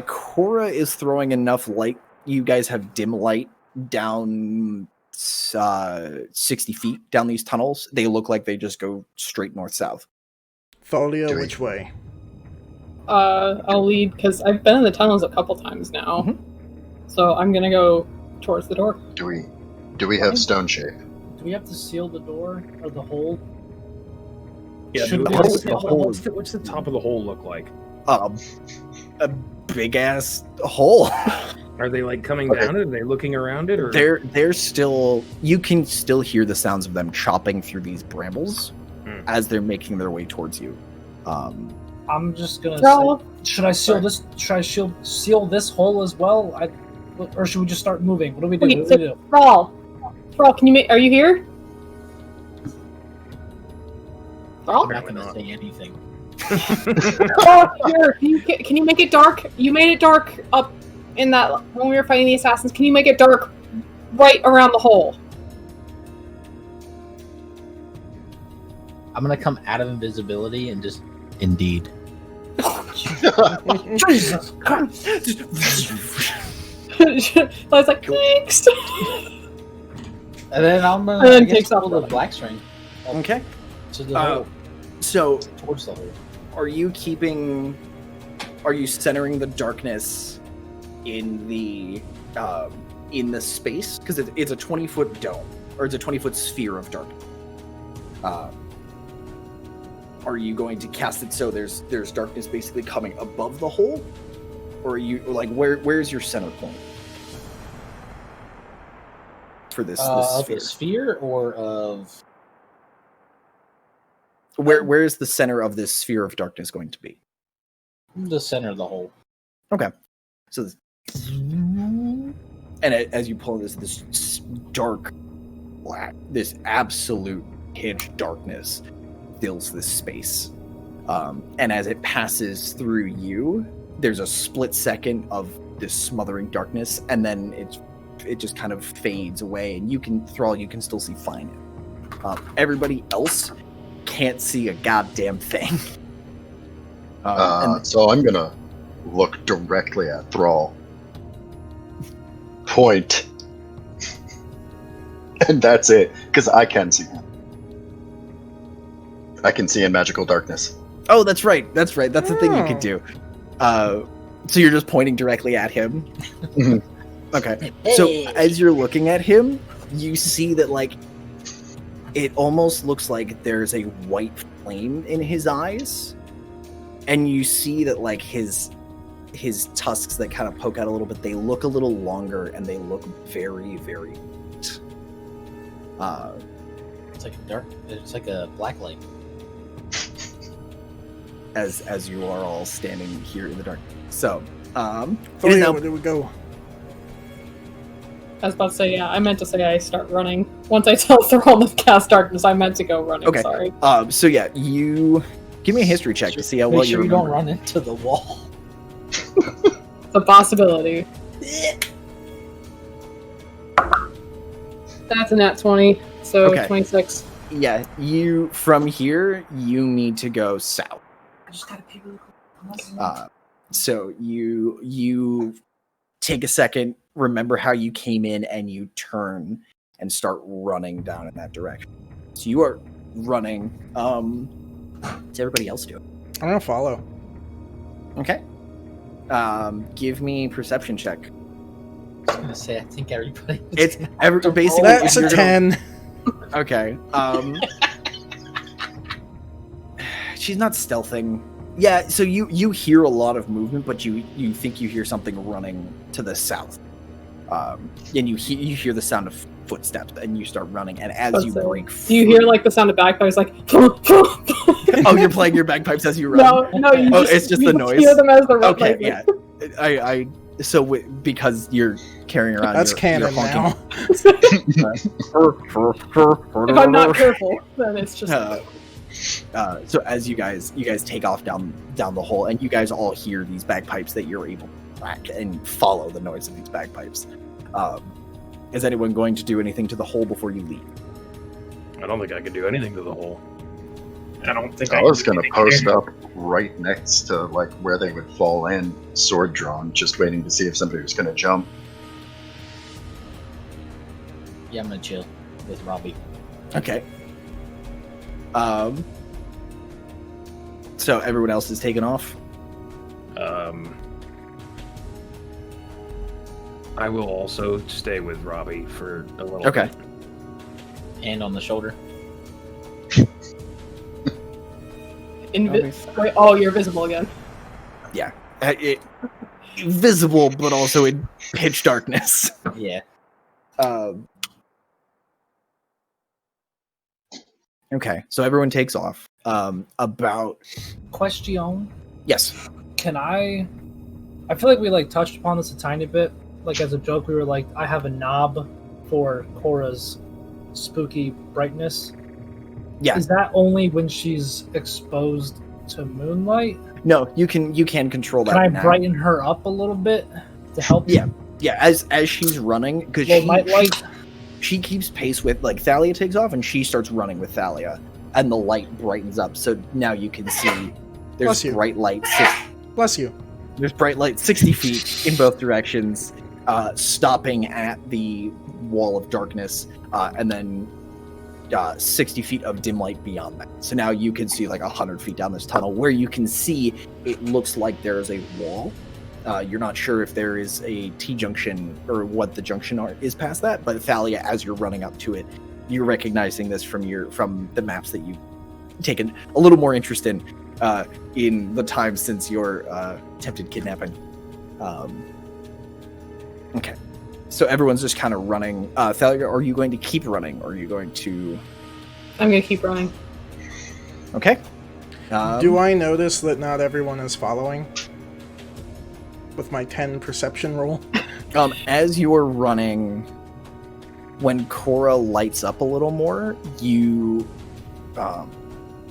[SPEAKER 2] Cora is throwing enough light. You guys have dim light down 60 feet down these tunnels. They look like they just go straight north-south.
[SPEAKER 1] Thalia, which way?
[SPEAKER 7] I'll lead because I've been in the tunnels a couple times now.
[SPEAKER 2] Mhm.
[SPEAKER 7] So I'm gonna go towards the door.
[SPEAKER 6] Do we have stone shape?
[SPEAKER 4] Do we have to seal the door or the hole?
[SPEAKER 3] Yeah,
[SPEAKER 4] Should we
[SPEAKER 3] what's
[SPEAKER 4] seal the hole?
[SPEAKER 3] the top of the hole look like?
[SPEAKER 2] A big ass hole.
[SPEAKER 3] Are they like coming down it? Are they looking around it? Or
[SPEAKER 2] They're still. You can still hear the sounds of them chopping through these brambles as they're making their way towards you.
[SPEAKER 4] I'm just gonna
[SPEAKER 7] Thrall.
[SPEAKER 4] say, should I seal this? Should I seal this hole as well? Or should we just start moving? What do we do?
[SPEAKER 7] Wait,
[SPEAKER 4] What do we do?
[SPEAKER 7] Thrall, can you are you here? Thrall?
[SPEAKER 5] I'm not gonna say anything.
[SPEAKER 7] Oh, here. Can you make it dark? You made it dark up in that when we were fighting the assassins. Can you make it dark right around the hole?
[SPEAKER 5] I'm gonna come out of invisibility and just indeed.
[SPEAKER 4] Jesus Christ!
[SPEAKER 7] I was like, thanks.
[SPEAKER 5] And then I'm gonna
[SPEAKER 7] And then
[SPEAKER 5] I guess,
[SPEAKER 7] takes off
[SPEAKER 5] pull the
[SPEAKER 7] running.
[SPEAKER 5] black string
[SPEAKER 2] Okay.
[SPEAKER 5] to the hole,
[SPEAKER 2] So,
[SPEAKER 5] towards the hole.
[SPEAKER 2] are you centering the darkness in the space? Because it's a 20-foot dome, or it's a 20-foot sphere of darkness. Are you going to cast it so there's darkness basically coming above the hole, or are you like where's your center point for this
[SPEAKER 5] Of
[SPEAKER 2] sphere?
[SPEAKER 5] the sphere or of
[SPEAKER 2] Where is the center of this sphere of darkness going to be?
[SPEAKER 5] the center of the hole?
[SPEAKER 2] So, and as you pull this dark black, this absolute pitch darkness fills this space. And as it passes through you, there's a split second of this smothering darkness, and then it just kind of fades away, and you can still see fine. Everybody else can't see a goddamn thing.
[SPEAKER 6] So I'm gonna look directly at Thrall. Point. And that's it, because I can see him. I can see in magical darkness.
[SPEAKER 2] Oh, that's right. That's the thing you could do. So you're just pointing directly at him. Okay. So as you're looking at him, you see that like it almost looks like there's a white flame in his eyes, and you see that like his tusks that kind of poke out a little bit, they look a little longer, and they look very, very white.
[SPEAKER 5] It's like a black light.
[SPEAKER 2] As you are all standing here in the dark. So, it
[SPEAKER 1] Where
[SPEAKER 2] is now
[SPEAKER 1] do we go?
[SPEAKER 7] I was about to say, yeah, I meant to say I start running. Once I tell Thrall to cast darkness, I meant to go running,
[SPEAKER 2] Okay.
[SPEAKER 7] sorry.
[SPEAKER 2] So yeah, you give me a history check to see how well
[SPEAKER 5] Make sure
[SPEAKER 2] you
[SPEAKER 5] you don't
[SPEAKER 2] remember.
[SPEAKER 5] run into the wall.
[SPEAKER 7] It's a possibility. That's a nat 20, so
[SPEAKER 2] Okay.
[SPEAKER 7] 26.
[SPEAKER 2] Yeah, you from here you need to go south.
[SPEAKER 4] I just gotta pee really quick.
[SPEAKER 2] So you take a second, remember how you came in, and you turn and start running down in that direction. So you are running. What's everybody else doing?
[SPEAKER 1] I'm gonna follow.
[SPEAKER 2] Okay. Give me perception check.
[SPEAKER 5] I was gonna say, I think everybody.
[SPEAKER 2] It's basically
[SPEAKER 1] That's
[SPEAKER 2] if
[SPEAKER 1] a
[SPEAKER 2] you're gonna-
[SPEAKER 1] 10.
[SPEAKER 2] Okay. She's not stealthing. Yeah, so you hear a lot of movement, but you think you hear something running to the south. And you hear the sound of footsteps, and you start running. And as you break
[SPEAKER 7] Do you hear like the sound of bagpipes, like?
[SPEAKER 2] Oh, you're playing your bagpipes as you run.
[SPEAKER 7] No, you
[SPEAKER 2] Oh, it's just
[SPEAKER 7] you
[SPEAKER 2] the noise?
[SPEAKER 7] Hear them as they're
[SPEAKER 2] Okay,
[SPEAKER 7] running.
[SPEAKER 2] yeah. Because you're carrying around.
[SPEAKER 1] That's
[SPEAKER 2] your
[SPEAKER 1] canon
[SPEAKER 2] honking-
[SPEAKER 1] now.
[SPEAKER 7] If I'm not careful, then it's just.
[SPEAKER 2] So as you guys take off down the hole, and you guys all hear these bagpipes that you're able to track and follow the noise of these bagpipes. Is anyone going to do anything to the hole before you leave?
[SPEAKER 3] I don't think I could do anything to the hole.
[SPEAKER 8] I don't think
[SPEAKER 6] I was gonna
[SPEAKER 8] can
[SPEAKER 6] post up right next to like where they would fall in, sword drawn, just waiting to see if somebody was gonna jump.
[SPEAKER 5] Yeah, I'm gonna chill with Robbie.
[SPEAKER 2] Okay. So everyone else is taken off.
[SPEAKER 3] I will also stay with Robbie for a little
[SPEAKER 2] Okay.
[SPEAKER 3] bit.
[SPEAKER 5] Hand on the shoulder.
[SPEAKER 7] Wait, oh, you're visible again.
[SPEAKER 2] Visible, but also in pitch darkness.
[SPEAKER 5] Yeah.
[SPEAKER 2] Okay, so everyone takes off. About
[SPEAKER 4] Question.
[SPEAKER 2] yes.
[SPEAKER 4] Can I feel like we like touched upon this a tiny bit. Like as a joke, we were like, I have a knob for Cora's spooky brightness.
[SPEAKER 2] Yeah.
[SPEAKER 4] Is that only when she's exposed to moonlight?
[SPEAKER 2] No, you can control that.
[SPEAKER 4] Can I
[SPEAKER 2] now.
[SPEAKER 4] brighten her up a little bit to help?
[SPEAKER 2] Yeah. Yeah, as she's running, because she keeps pace with, like, Thalia takes off and she starts running with Thalia, and the light brightens up. So now you can see there's bright light.
[SPEAKER 1] Bless you.
[SPEAKER 2] There's bright light 60 feet in both directions, stopping at the wall of darkness, and then 60 feet of dim light beyond that. So now you can see like 100 feet down this tunnel, where you can see it looks like there is a wall. You're not sure if there is a T-junction or what the junction is past that, but Thalia, as you're running up to it, you're recognizing this from the maps that you've taken a little more interest in the time since your attempted kidnapping. Okay. So everyone's just kind of running. Thalia, are you going to keep running, or are you going to...
[SPEAKER 7] I'm going to keep running.
[SPEAKER 2] Okay.
[SPEAKER 1] Do I notice that not everyone is following? With my 10 perception roll?
[SPEAKER 2] As you're running, when Cora lights up a little more, you...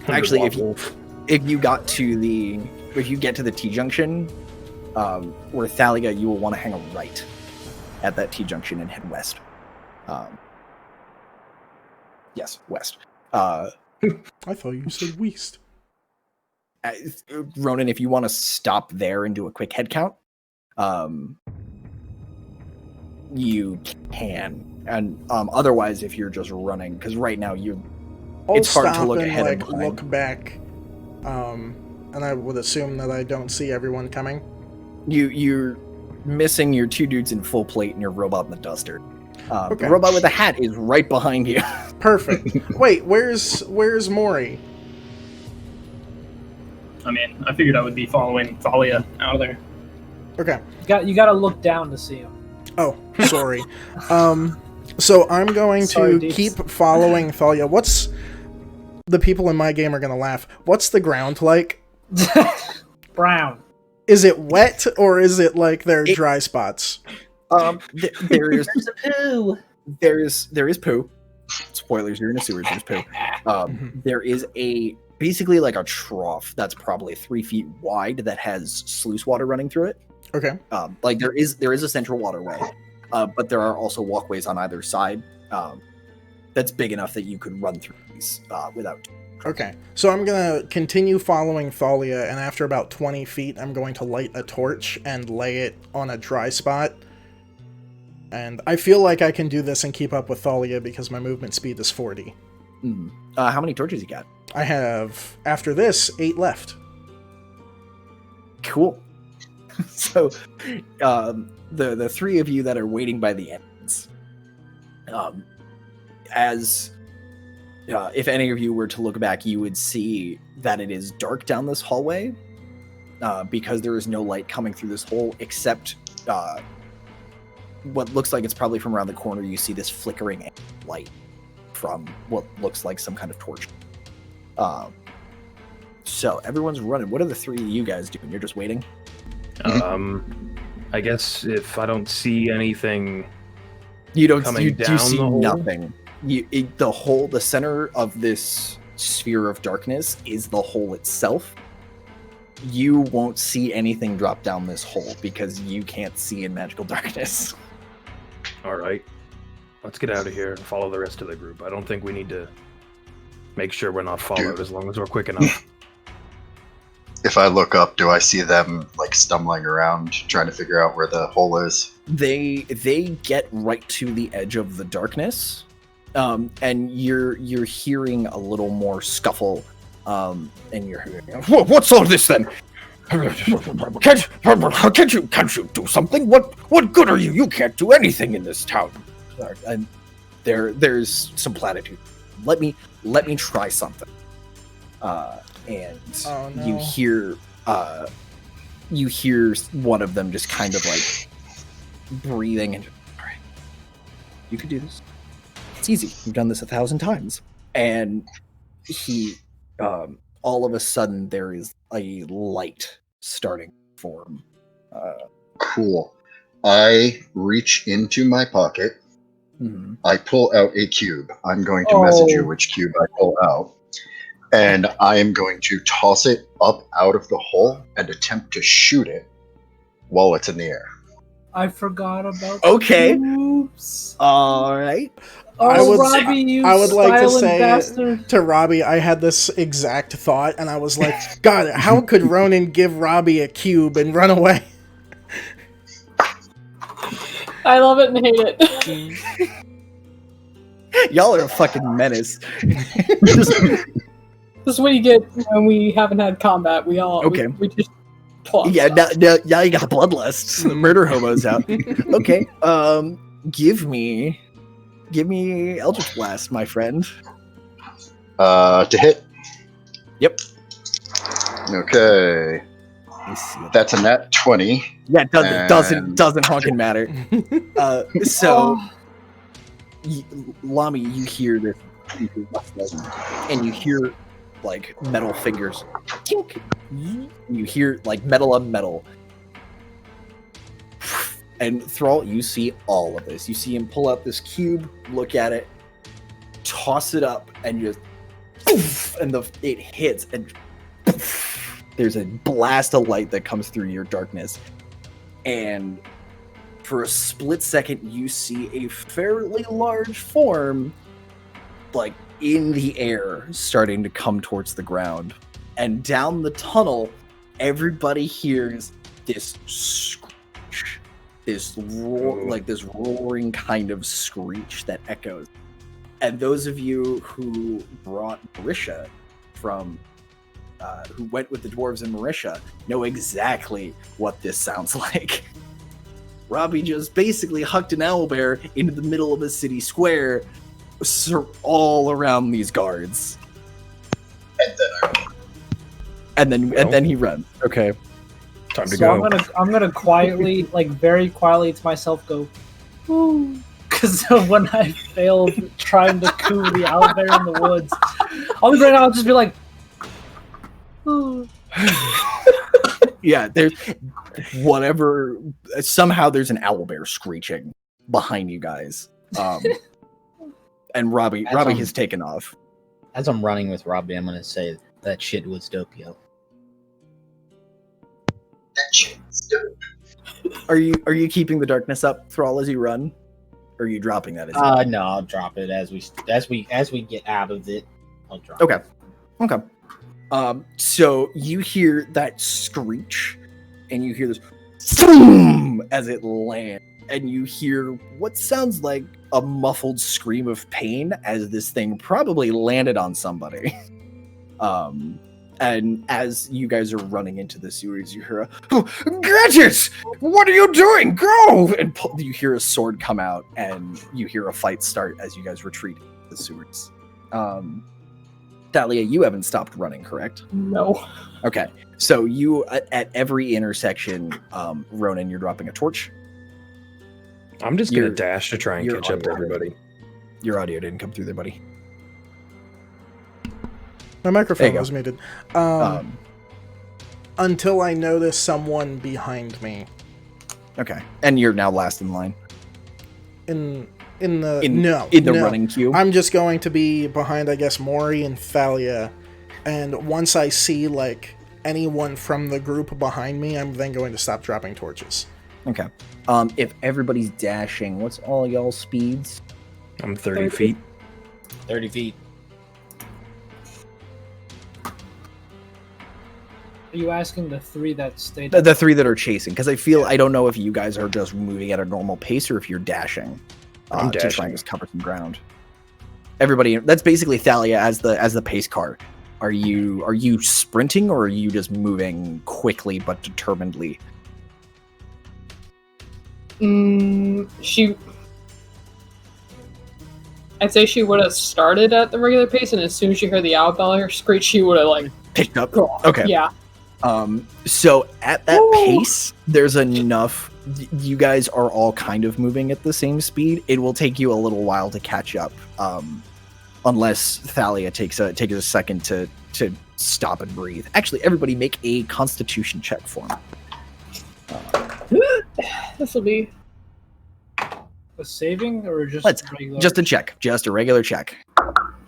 [SPEAKER 2] actually, if you get to the T-junction, where Thalia, you will want to hang a right at that T-junction and head west. Yes, west.
[SPEAKER 1] I thought you said west.
[SPEAKER 2] Ronan, if you want to stop there and do a quick head count, you can. And otherwise, if you're just running, because right now it's hard to look ahead and
[SPEAKER 1] look back, and I would assume that I don't see everyone coming.
[SPEAKER 2] You're missing your two dudes in full plate and your robot in the duster.
[SPEAKER 1] Okay.
[SPEAKER 2] The robot with the hat is right behind you.
[SPEAKER 1] Perfect. Wait, where's Maury?
[SPEAKER 8] I mean, I figured I would be following Thalia out of there.
[SPEAKER 1] Okay.
[SPEAKER 4] You got to look down to see him.
[SPEAKER 1] Oh, sorry. So I'm going to keep following Thalia. The people in my game are going to laugh. What's the ground like?
[SPEAKER 4] Brown.
[SPEAKER 1] Is it wet, or is it like there are dry spots?
[SPEAKER 2] There is poo. There is poo. Spoilers, you're in a sewers, there's poo. There is basically like a trough that's probably 3 feet wide that has sluice water running through it.
[SPEAKER 1] Okay.
[SPEAKER 2] Like there is a central waterway, but there are also walkways on either side that's big enough that you could run through these without.
[SPEAKER 1] Okay, so I'm gonna continue following Thalia, and after about 20 feet, I'm going to light a torch and lay it on a dry spot. And I feel like I can do this and keep up with Thalia because my movement speed is 40.
[SPEAKER 2] How many torches you got?
[SPEAKER 1] I have, after this, 8 left.
[SPEAKER 2] Cool. So, the three of you that are waiting by the entrance, if any of you were to look back, you would see that it is dark down this hallway, because there is no light coming through this hole except what looks like it's probably from around the corner. You see this flickering light from what looks like some kind of torch. So everyone's running. What are the three of you guys doing? You're just waiting?
[SPEAKER 3] I guess if I don't see anything,
[SPEAKER 2] you see
[SPEAKER 3] the
[SPEAKER 2] nothing. The center of this sphere of darkness is the hole itself. You won't see anything drop down this hole because you can't see in magical darkness.
[SPEAKER 3] All right, let's get out of here and follow the rest of the group. I don't think we need to make sure we're not followed as long as we're quick enough.
[SPEAKER 6] If I look up, do I see them like stumbling around trying to figure out where the hole is?
[SPEAKER 2] They get right to the edge of the darkness, and you're hearing a little more scuffle, and you're hearing, what's all this then? Can't you do something? What good are you? You can't do anything in this town. And there's some platitude. Let me try something. And
[SPEAKER 1] Oh, no.
[SPEAKER 2] you hear one of them just kind of like breathing and all right, you can do this. It's easy. You've done this 1,000 times. And he all of a sudden there is a light starting to form.
[SPEAKER 6] Cool. I reach into my pocket.
[SPEAKER 2] Mhm.
[SPEAKER 6] I pull out a cube. I'm going to message you which cube I pull out. And I am going to toss it up out of the hole and attempt to shoot it while it's in the air.
[SPEAKER 4] I forgot about
[SPEAKER 2] Okay.
[SPEAKER 4] Oops.
[SPEAKER 2] All right.
[SPEAKER 4] Oh, Robbie, you
[SPEAKER 1] I would like to
[SPEAKER 4] silent
[SPEAKER 1] say
[SPEAKER 4] bastard.
[SPEAKER 1] to Robbie, I had this exact thought, and I was like, God, how could Ronan give Robbie a cube and run away?
[SPEAKER 7] I love it and hate it.
[SPEAKER 2] Y'all are a fucking menace.
[SPEAKER 7] This is what you get when we haven't had combat. We all
[SPEAKER 2] Okay.
[SPEAKER 7] we just plot
[SPEAKER 2] Yeah,
[SPEAKER 7] stuff.
[SPEAKER 2] now you got the bloodlust. The murder hobos out. Okay. Give me Eldritch Blast, my friend.
[SPEAKER 6] To hit.
[SPEAKER 2] Yep.
[SPEAKER 6] Okay. That's a nat 20.
[SPEAKER 2] Yeah, it doesn't
[SPEAKER 6] And-
[SPEAKER 2] honking matter. So, Lami, you hear this, and you hear like metal fingers. Tink. You hear like metal on metal. And Thrall, you see all of this. You see him pull out this cube, look at it, toss it up, and just poof, and it hits, and poof, there's a blast of light that comes through your darkness. And for a split second, you see a fairly large form, like in the air, starting to come towards the ground. And down the tunnel, everybody hears this screech. This roar, like this roaring kind of screech that echoes. And those of you who brought Marisha from, who went with the dwarves in Marisha, know exactly what this sounds like. Robbie just basically hucked an owlbear into the middle of a city square, all around these guards. And then he runs. Okay.
[SPEAKER 3] Time to
[SPEAKER 4] So
[SPEAKER 3] go.
[SPEAKER 4] I'm gonna quietly, like very quietly to myself, go, because when I failed trying to coo the owlbear in the woods, I'll be right now. I'll just be like, "Ooh."
[SPEAKER 2] Yeah, there's whatever. Somehow there's an owlbear screeching behind you guys. And Robbie has taken off.
[SPEAKER 5] As I'm running with Robbie, I'm gonna say that shit was dope, yo.
[SPEAKER 2] Are you keeping the darkness up, Thrall, as you run? Or are you dropping that? As you run?
[SPEAKER 5] No, I'll drop it as we get out of it. I'll drop.
[SPEAKER 2] Okay. Okay. So you hear that screech, and you hear this boom as it lands, and you hear what sounds like a muffled scream of pain as this thing probably landed on somebody. And as you guys are running into the sewers, you hear Gadget! What are you doing? Go! And you hear a sword come out, and you hear a fight start as you guys retreat into the sewers. Thalia, you haven't stopped running, correct?
[SPEAKER 7] No.
[SPEAKER 2] Okay, so you, at every intersection, Ronan, you're dropping a torch.
[SPEAKER 3] I'm just gonna
[SPEAKER 2] You're-
[SPEAKER 3] dash to try and
[SPEAKER 2] you're
[SPEAKER 3] catch up to
[SPEAKER 2] on fire.
[SPEAKER 3] everybody.
[SPEAKER 2] Your audio didn't come through there, buddy.
[SPEAKER 1] My
[SPEAKER 2] There
[SPEAKER 1] microphone
[SPEAKER 2] you
[SPEAKER 1] was muted.
[SPEAKER 2] Um,
[SPEAKER 1] Until I notice someone behind me.
[SPEAKER 2] okay, and you're now last in line.
[SPEAKER 1] In the
[SPEAKER 2] In the running queue.
[SPEAKER 1] I'm just going to be behind, I guess, Maury and Thalia, and once I see like anyone from the group behind me, I'm then going to stop dropping torches.
[SPEAKER 2] Okay. If everybody's dashing, what's all y'all speeds?
[SPEAKER 3] I'm 30 feet.
[SPEAKER 5] 30 feet.
[SPEAKER 4] Are you asking the three that stayed?
[SPEAKER 2] The three that are chasing, because I don't know if you guys are just moving at a normal pace or if you're dashing.
[SPEAKER 3] I'm
[SPEAKER 2] To try
[SPEAKER 3] dashing.
[SPEAKER 2] and just cover some ground. Everybody, that's basically Thalia as the pace car. Are you sprinting, or are you just moving quickly but determinedly?
[SPEAKER 7] I'd say she would have started at the regular pace, and as soon as she heard the owlbear screech, she would have
[SPEAKER 2] picked up.
[SPEAKER 7] Gone.
[SPEAKER 2] Okay.
[SPEAKER 7] Yeah.
[SPEAKER 2] So at that pace, there's enough. You guys are all kind of moving at the same speed. It will take you a little while to catch up, unless Thalia takes a second to stop and breathe. Actually, everybody make a Constitution check for me.
[SPEAKER 7] This will be
[SPEAKER 4] a saving or just regular?
[SPEAKER 2] Just a check, just a regular check.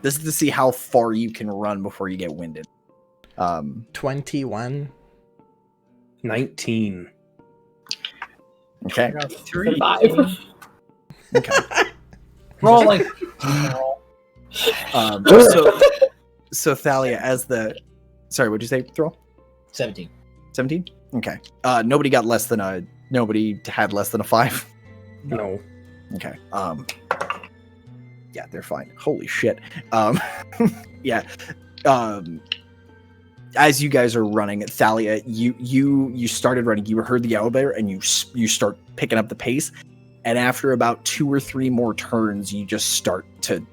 [SPEAKER 2] This is to see how far you can run before you get winded.
[SPEAKER 1] 21.
[SPEAKER 3] 19.
[SPEAKER 2] Okay.
[SPEAKER 4] 3.
[SPEAKER 7] 5.
[SPEAKER 2] Okay.
[SPEAKER 4] Roll
[SPEAKER 2] So Thalia, as the sorry, what'd you say? Throw
[SPEAKER 5] 17.
[SPEAKER 2] 17. Okay. Nobody had less than a 5.
[SPEAKER 3] No.
[SPEAKER 2] Okay. Yeah, they're fine. Holy shit. Yeah. As you guys are running, Thalia, you started running. You heard the owlbear, and you start picking up the pace. And after about 2 or 3 more turns, you just start to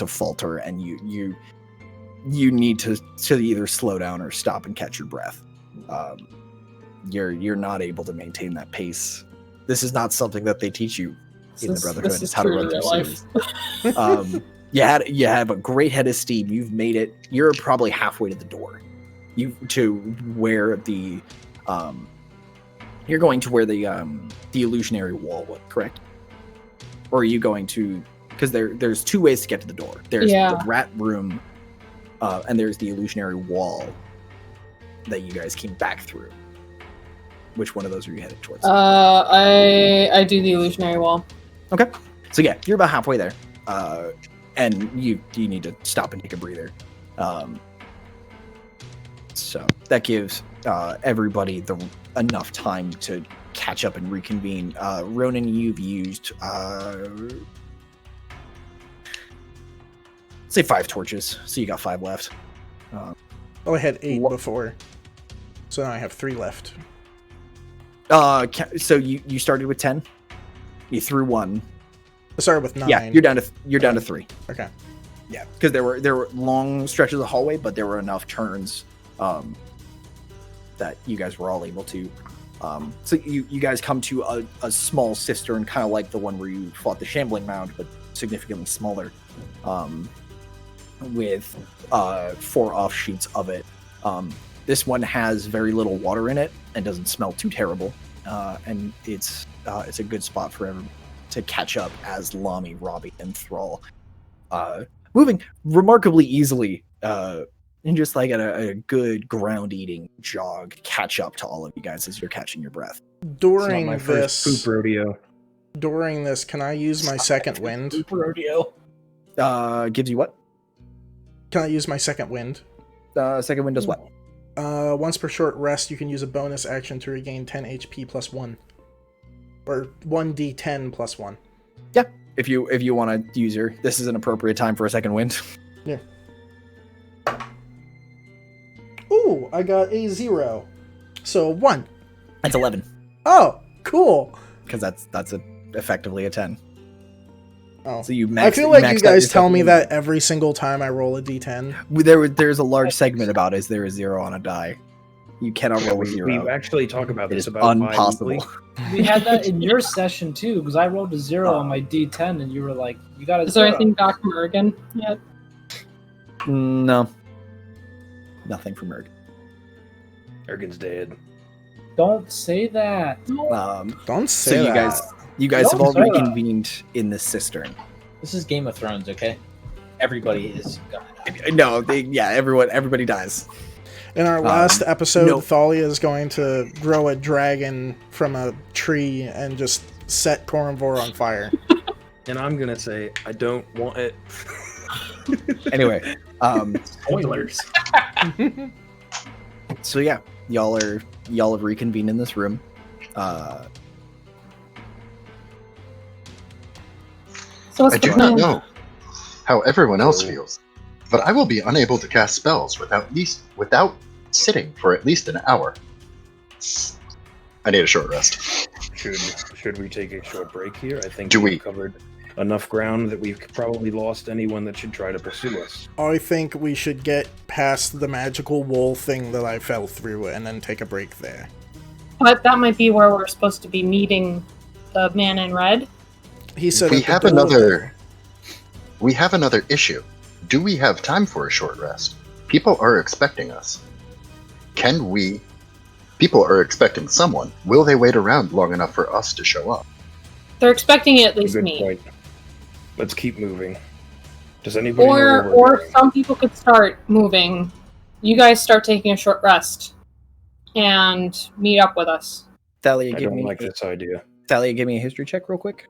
[SPEAKER 2] falter, and you need to either slow down or stop and catch your breath. You're not able to maintain that pace. This is not something that they teach you in the Brotherhood.
[SPEAKER 7] This is
[SPEAKER 2] how to
[SPEAKER 7] true
[SPEAKER 2] run
[SPEAKER 7] to
[SPEAKER 2] through
[SPEAKER 7] real
[SPEAKER 2] series.
[SPEAKER 7] life.
[SPEAKER 2] You have a great head of steam. You've made it. You're probably halfway to the door. To where the you're going to where the illusionary wall was, correct? Or are you going to, because there's 2 ways to get to the door. There's the rat room, and there's the illusionary wall that you guys came back through. Which one of those are you headed towards?
[SPEAKER 7] I do the illusionary wall.
[SPEAKER 2] Okay. So yeah, you're about halfway there. And you need to stop and take a breather. So that gives everybody enough time to catch up and reconvene. Ronan, you've used say 5 torches, so you got 5 left.
[SPEAKER 1] Oh, I had 8 before, so now I have 3 left.
[SPEAKER 2] So you started with 10. You threw 1.
[SPEAKER 1] I started with 9.
[SPEAKER 2] Yeah, you're down to 3.
[SPEAKER 1] Okay.
[SPEAKER 2] Yeah, because there were long stretches of hallway, but there were enough turns that you guys were all able to. So you guys come to a small cistern, kind of like the one where you fought the shambling mound, but significantly smaller, with 4 offshoots of it. This one has very little water in it and doesn't smell too terrible, and it's a good spot for everyone to catch up as Lami, Robbie, and Thrall moving remarkably easily, and just like a good ground-eating jog, catch up to all of you guys as you're catching your breath.
[SPEAKER 1] During
[SPEAKER 3] my
[SPEAKER 1] this
[SPEAKER 3] first poop rodeo.
[SPEAKER 1] During this, can I use my second wind?
[SPEAKER 5] Poop rodeo.
[SPEAKER 2] Gives you what?
[SPEAKER 1] Can I use my second wind?
[SPEAKER 2] Second wind does what?
[SPEAKER 1] Once per short rest, you can use a bonus action to regain 10 HP plus 1. Or 1d10 plus 1.
[SPEAKER 2] Yeah, if you want to use her, this is an appropriate time for a second wind.
[SPEAKER 1] Yeah. Ooh, I got a 0. So 1.
[SPEAKER 2] That's 11.
[SPEAKER 1] Oh, cool.
[SPEAKER 2] Because that's effectively a 10.
[SPEAKER 1] Oh.
[SPEAKER 2] So you
[SPEAKER 1] I feel like you guys tell me that every single time I roll a d10.
[SPEAKER 2] There's a large segment about is there a 0 on a die. You cannot roll a 0.
[SPEAKER 3] We actually talk about
[SPEAKER 2] It
[SPEAKER 3] this
[SPEAKER 2] is
[SPEAKER 3] about
[SPEAKER 2] impossible.
[SPEAKER 4] We had that in your session too, because I rolled a 0 on my D10, and you were like, "You got a 0."
[SPEAKER 7] Is there anything Doc Mergen yet?
[SPEAKER 2] No. Nothing from Merg.
[SPEAKER 3] Ergin's dead.
[SPEAKER 4] Don't say that.
[SPEAKER 1] Don't say
[SPEAKER 2] So
[SPEAKER 1] that.
[SPEAKER 2] you guys have all
[SPEAKER 4] Don't say that.
[SPEAKER 2] reconvened in this cistern.
[SPEAKER 5] This is Game of Thrones, okay? Everybody is gonna die.
[SPEAKER 2] No, everybody dies.
[SPEAKER 1] In our last episode,
[SPEAKER 2] no.
[SPEAKER 1] Thalia is going to grow a dragon from a tree and just set Koromvor on fire.
[SPEAKER 3] And I'm gonna say I don't want it.
[SPEAKER 2] Anyway,
[SPEAKER 8] Spoilers.
[SPEAKER 2] so yeah, y'all have reconvened in this room.
[SPEAKER 7] So what's
[SPEAKER 6] I
[SPEAKER 7] the
[SPEAKER 6] do
[SPEAKER 7] plan?
[SPEAKER 6] not know how everyone else feels. but I will be unable to cast spells without sitting for at least an hour. I need a short rest.
[SPEAKER 3] Should we take a short break here? I think
[SPEAKER 6] Do
[SPEAKER 3] we've
[SPEAKER 6] we?
[SPEAKER 3] covered enough ground that we've probably lost anyone that should try to pursue us.
[SPEAKER 1] I think we should get past the magical wall thing that I fell through and then take a break there.
[SPEAKER 7] But that might be where we're supposed to be meeting the man in red.
[SPEAKER 1] He said
[SPEAKER 6] We
[SPEAKER 1] at the
[SPEAKER 6] have
[SPEAKER 1] door
[SPEAKER 6] another. We have another issue. Do we have time for a short rest? People are expecting us. Can we? People are expecting someone. Will they wait around long enough for us to show up?
[SPEAKER 7] They're expecting at least
[SPEAKER 3] Good
[SPEAKER 7] me.
[SPEAKER 3] point. Let's keep moving. Does anybody know where we're
[SPEAKER 7] Or
[SPEAKER 3] going?
[SPEAKER 7] some people could start moving. You guys start taking a short rest and meet up with us.
[SPEAKER 2] Thalia,
[SPEAKER 3] I
[SPEAKER 2] give
[SPEAKER 3] don't
[SPEAKER 2] me
[SPEAKER 3] like this idea.
[SPEAKER 2] Thalia, give me a history check real quick.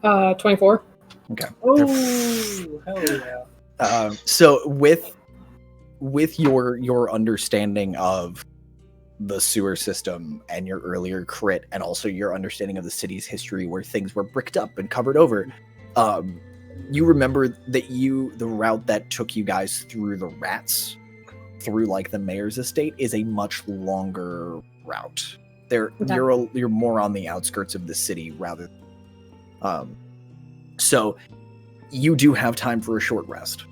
[SPEAKER 7] Uh, 24.
[SPEAKER 2] Okay.
[SPEAKER 4] Oh, hell yeah.
[SPEAKER 2] So with your understanding of the sewer system and your earlier crit, and also your understanding of the city's history where things were bricked up and covered over, you remember that the route that took you guys through the rats, through like the mayor's estate, is a much longer route.
[SPEAKER 7] Okay.
[SPEAKER 2] You're more on the outskirts of the city rather. So you do have time for a short rest.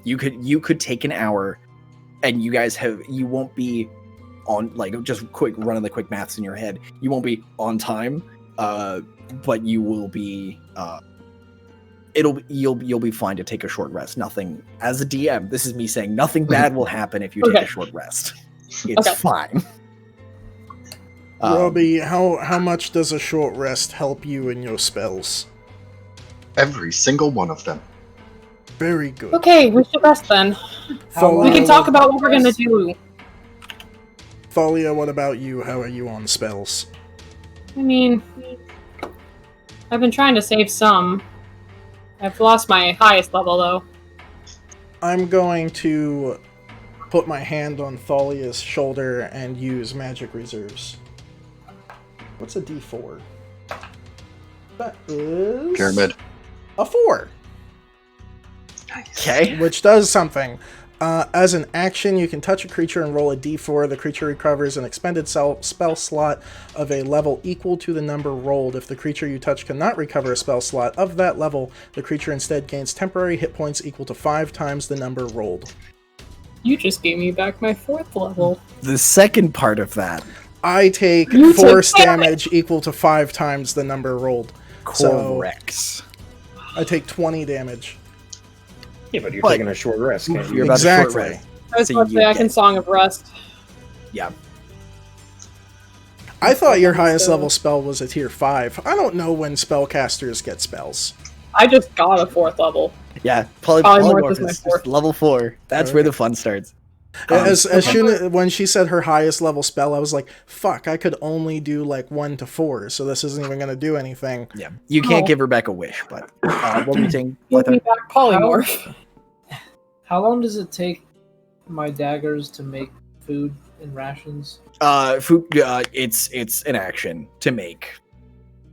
[SPEAKER 2] You could take an hour, and you won't be on, like, just running the quick maths in your head. You won't be on time, but you will be. You'll be fine to take a short rest. Nothing, as a DM, this is me saying, nothing bad will happen if you take a short rest. It's fine.
[SPEAKER 1] Robbie, how much does a short rest help you in your spells?
[SPEAKER 6] Every single one of them.
[SPEAKER 1] Very good.
[SPEAKER 7] Okay, we should rest then. We can talk about what we're gonna do.
[SPEAKER 1] Thalia, what about you? How are you on spells?
[SPEAKER 7] I mean, I've been trying to save some. I've lost my highest level, though.
[SPEAKER 1] I'm going to put my hand on Thalia's shoulder and use magic reserves. What's a D4? That is...
[SPEAKER 6] Pyramid.
[SPEAKER 1] A 4!
[SPEAKER 2] Okay.
[SPEAKER 1] Which does something. As an action, you can touch a creature and roll a d4. The creature recovers an expended spell slot of a level equal to the number rolled. If the creature you touch cannot recover a spell slot of that level, the creature instead gains temporary hit points equal to 5 times the number rolled.
[SPEAKER 7] You just gave me back my 4th level.
[SPEAKER 2] The second part of that.
[SPEAKER 1] I take
[SPEAKER 7] You
[SPEAKER 1] force
[SPEAKER 7] took
[SPEAKER 1] damage equal to 5 times the number rolled.
[SPEAKER 2] Correct.
[SPEAKER 1] I take 20 damage.
[SPEAKER 3] Yeah, but you're taking a short rest, can't you?
[SPEAKER 2] You're about to short
[SPEAKER 1] Exactly.
[SPEAKER 2] rest.
[SPEAKER 7] I was
[SPEAKER 2] So
[SPEAKER 7] about to
[SPEAKER 2] you
[SPEAKER 7] say I
[SPEAKER 2] get-
[SPEAKER 7] can Song of Rest.
[SPEAKER 2] Yeah.
[SPEAKER 1] I thought your highest
[SPEAKER 7] So-
[SPEAKER 1] level spell was a tier 5. I don't know when spellcasters get spells.
[SPEAKER 7] I just got a 4th level.
[SPEAKER 2] Yeah.
[SPEAKER 7] Polymorph is my
[SPEAKER 2] is
[SPEAKER 7] fourth.
[SPEAKER 2] level 4. That's where the fun starts.
[SPEAKER 1] As soon when she said her highest level spell, I was like, "Fuck! I could only do like 1 to 4, so this isn't even going to do anything."
[SPEAKER 2] Yeah. You can't
[SPEAKER 7] Oh.
[SPEAKER 2] give her back a wish, but what were you saying?
[SPEAKER 7] Give me back Polymorph.
[SPEAKER 4] How long does it take my daggers to make food and rations?
[SPEAKER 2] Food. It's an action to make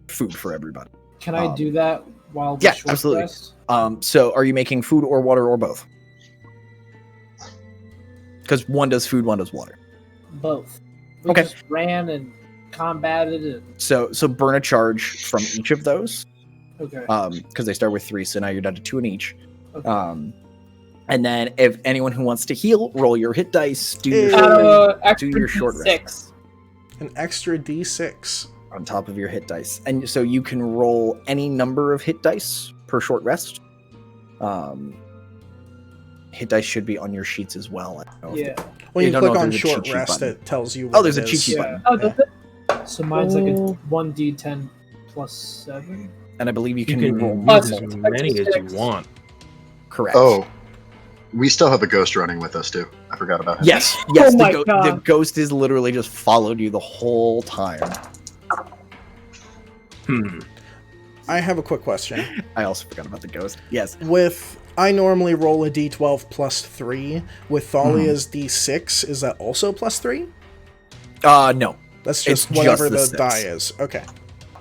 [SPEAKER 2] food for everybody.
[SPEAKER 4] Can I do that while the
[SPEAKER 2] yeah,
[SPEAKER 4] short
[SPEAKER 2] absolutely.
[SPEAKER 4] rest?
[SPEAKER 2] So are you making food or water or both? Because one does food, one does water.
[SPEAKER 4] Both. We
[SPEAKER 2] Okay.
[SPEAKER 4] just ran and combated and
[SPEAKER 2] So burn a charge from each of those.
[SPEAKER 4] okay.
[SPEAKER 2] Because they start with 3, so now you're down to 2 in each.
[SPEAKER 4] Okay.
[SPEAKER 2] And then if anyone who wants to heal, roll your hit dice, do your short rest
[SPEAKER 7] Extra
[SPEAKER 2] your short rest.
[SPEAKER 7] D6.
[SPEAKER 1] An extra d6.
[SPEAKER 2] on top of your hit dice. And so you can roll any number of hit dice per short rest. Hit dice should be on your sheets as well. I don't know if
[SPEAKER 4] Yeah.
[SPEAKER 1] When you
[SPEAKER 2] don't
[SPEAKER 1] click
[SPEAKER 2] know if
[SPEAKER 1] on
[SPEAKER 2] there's a
[SPEAKER 1] short
[SPEAKER 2] cheat sheet
[SPEAKER 1] rest,
[SPEAKER 2] button.
[SPEAKER 1] it tells you.
[SPEAKER 2] Oh,
[SPEAKER 1] What
[SPEAKER 2] there's
[SPEAKER 1] it
[SPEAKER 2] a cheat
[SPEAKER 1] is.
[SPEAKER 2] sheet
[SPEAKER 4] Yeah.
[SPEAKER 2] button.
[SPEAKER 7] Oh, does it?
[SPEAKER 4] So mine's like a
[SPEAKER 7] Oh.
[SPEAKER 4] 1d10 plus 7.
[SPEAKER 2] And I believe you
[SPEAKER 3] You
[SPEAKER 2] can,
[SPEAKER 3] can
[SPEAKER 2] roll
[SPEAKER 7] Plus-
[SPEAKER 3] use as
[SPEAKER 2] multiple.
[SPEAKER 3] many as you want.
[SPEAKER 2] Correct.
[SPEAKER 6] Oh, we still have a ghost running with us too. I forgot about him.
[SPEAKER 2] Yes, yes.
[SPEAKER 7] Oh my
[SPEAKER 2] the
[SPEAKER 7] God.
[SPEAKER 2] ghost has literally just followed you the whole time.
[SPEAKER 1] I have a quick question.
[SPEAKER 2] I also forgot about the ghost. Yes.
[SPEAKER 1] I normally roll a d12 plus 3. With Thalia's d6, is that also plus 3?
[SPEAKER 2] No.
[SPEAKER 1] That's
[SPEAKER 2] It's
[SPEAKER 1] just whatever
[SPEAKER 2] just the
[SPEAKER 1] the
[SPEAKER 2] 6.
[SPEAKER 1] die is. Okay.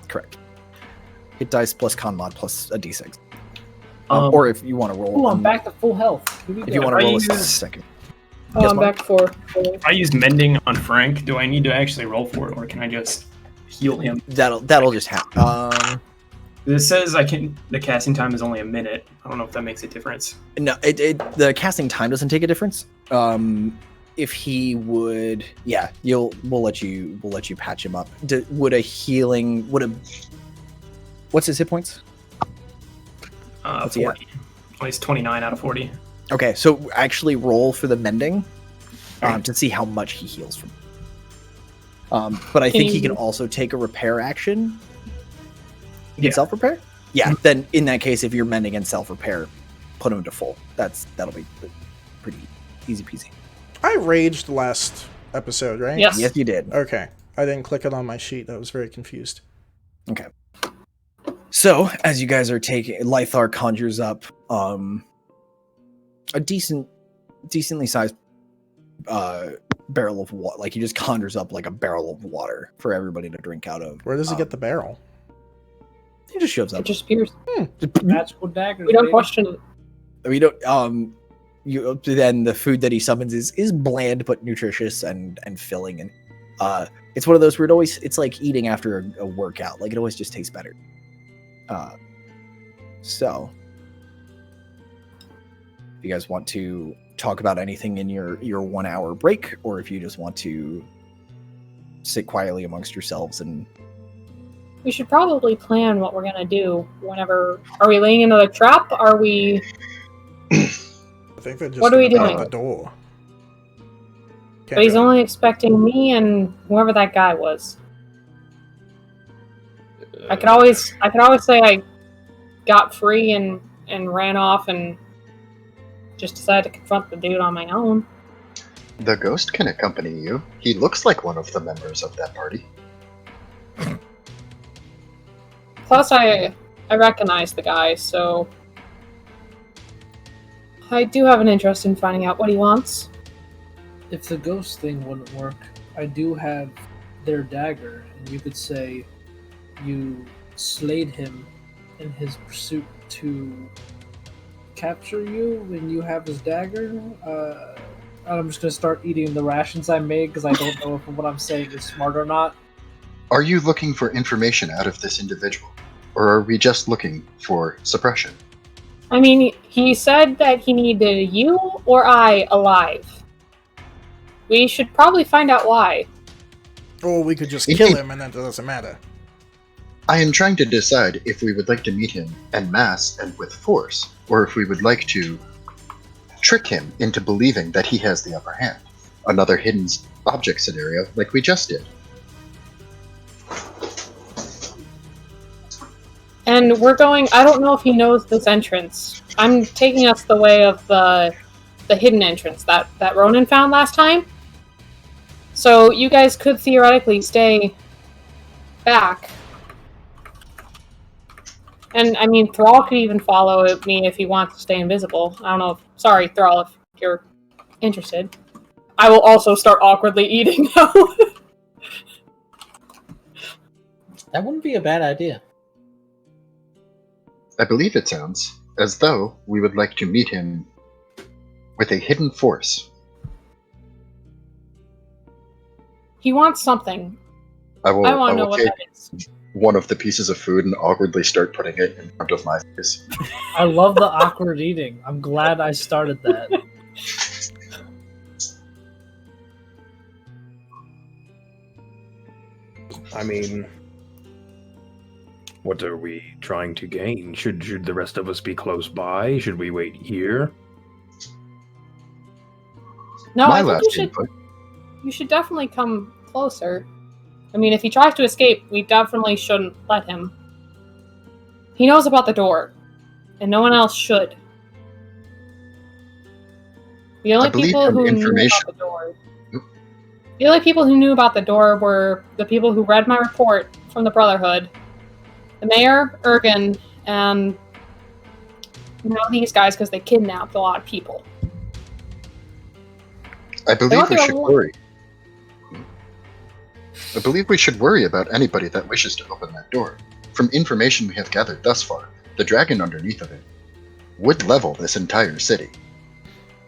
[SPEAKER 2] Correct. Hit dice plus con mod plus a d6. Or if you want to roll.
[SPEAKER 4] I'm back to full health.
[SPEAKER 2] If you want to roll a second.
[SPEAKER 7] Oh,
[SPEAKER 2] Yes,
[SPEAKER 7] I'm
[SPEAKER 2] Mark?
[SPEAKER 7] back 4.
[SPEAKER 8] If I used mending on Frank, do I need to actually roll for it, or can I just heal him?
[SPEAKER 2] That'll just happen.
[SPEAKER 8] This says the casting time is only a minute. I don't know if that makes a difference.
[SPEAKER 2] No, the casting time doesn't take a difference. If he would, yeah, we'll let you patch him up. What's his hit points? What's he
[SPEAKER 8] 40. Well, he's 29 out of 40.
[SPEAKER 2] Okay, so actually roll for the mending to see how much he heals from. But I think he can also take a repair action. He can self-repair? Yeah, then in that case, if you're mending and self-repair, put him to full. That'll be pretty easy peasy.
[SPEAKER 1] I raged last episode, right?
[SPEAKER 7] Yes.
[SPEAKER 2] Yes, you did.
[SPEAKER 1] Okay. I didn't click it on my sheet. I was very confused.
[SPEAKER 2] Okay. So, as you guys are taking, Lythar conjures up a decently sized barrel of water. Like, he just conjures up like a barrel of water for everybody to drink out of.
[SPEAKER 1] Where does he get the barrel?
[SPEAKER 2] He just shows up.
[SPEAKER 7] It just appears.
[SPEAKER 4] Magical daggers.
[SPEAKER 7] We don't
[SPEAKER 4] baby.
[SPEAKER 7] question it.
[SPEAKER 2] We don't. Then the food that he summons is bland but nutritious and filling, and it's one of those where it's like eating after a workout. Like, it always just tastes better. So, if you guys want to talk about anything in your 1 hour break, or if you just want to sit quietly amongst yourselves and.
[SPEAKER 7] We should probably plan what we're gonna do whenever. Are we laying another trap? Are we?
[SPEAKER 1] I think they're just
[SPEAKER 7] What are we
[SPEAKER 1] gonna
[SPEAKER 7] doing?
[SPEAKER 1] open the door.
[SPEAKER 7] But he's only expecting me and whoever that guy was. I could always say I got free and ran off and just decided to confront the dude on my own.
[SPEAKER 6] The ghost can accompany you. He looks like one of the members of that party.
[SPEAKER 7] Plus, I recognize the guy, so I do have an interest in finding out what he wants.
[SPEAKER 4] If the ghost thing wouldn't work, I do have their dagger, and you could say you slayed him in his pursuit to capture you, and you have his dagger. I'm just gonna start eating the rations I made because I don't know if what I'm saying is smart or not.
[SPEAKER 6] Are you looking for information out of this individual? Or are we just looking for suppression?
[SPEAKER 7] I mean, he said that he needed you or I alive. We should probably find out why.
[SPEAKER 1] Or we could just kill him and then it doesn't matter.
[SPEAKER 6] I am trying to decide if we would like to meet him en masse and with force, or if we would like to trick him into believing that he has the upper hand. Another hidden object scenario like we just did.
[SPEAKER 7] And we're going. I don't know if he knows this entrance. I'm taking us the way of the hidden entrance that Ronan found last time. So you guys could theoretically stay back. And I mean, Thrall could even follow me if he wants to stay invisible. I don't know. Sorry, Thrall, if you're interested. I will also start awkwardly eating now.
[SPEAKER 5] That wouldn't be a bad idea.
[SPEAKER 6] I believe it sounds as though we would like to meet him with a hidden force.
[SPEAKER 7] He wants something.
[SPEAKER 6] I
[SPEAKER 7] I want to know
[SPEAKER 6] will
[SPEAKER 7] what
[SPEAKER 6] take
[SPEAKER 7] that is.
[SPEAKER 6] one of the pieces of food and awkwardly start putting it in front of my face.
[SPEAKER 4] I love the awkward eating. I'm glad I started that.
[SPEAKER 3] I mean, what are we trying to gain? Should the rest of us be close by? Should we wait here?
[SPEAKER 7] No,
[SPEAKER 6] My
[SPEAKER 7] I think
[SPEAKER 6] last input.
[SPEAKER 7] you should definitely come closer. I mean, if he tries to escape, we definitely shouldn't let him. He knows about the door, and no one else should. The only
[SPEAKER 6] I believe
[SPEAKER 7] people
[SPEAKER 6] from
[SPEAKER 7] who knew
[SPEAKER 6] information-
[SPEAKER 7] about the door. The only people who knew about the door were the people who read my report from the Brotherhood. The mayor, Ergen, and these guys because they kidnapped a lot of people.
[SPEAKER 6] I believe we
[SPEAKER 7] there
[SPEAKER 6] should
[SPEAKER 7] alone.
[SPEAKER 6] worry. I believe we should worry about anybody that wishes to open that door. from information we have gathered thus far, the dragon underneath of it would level this entire city.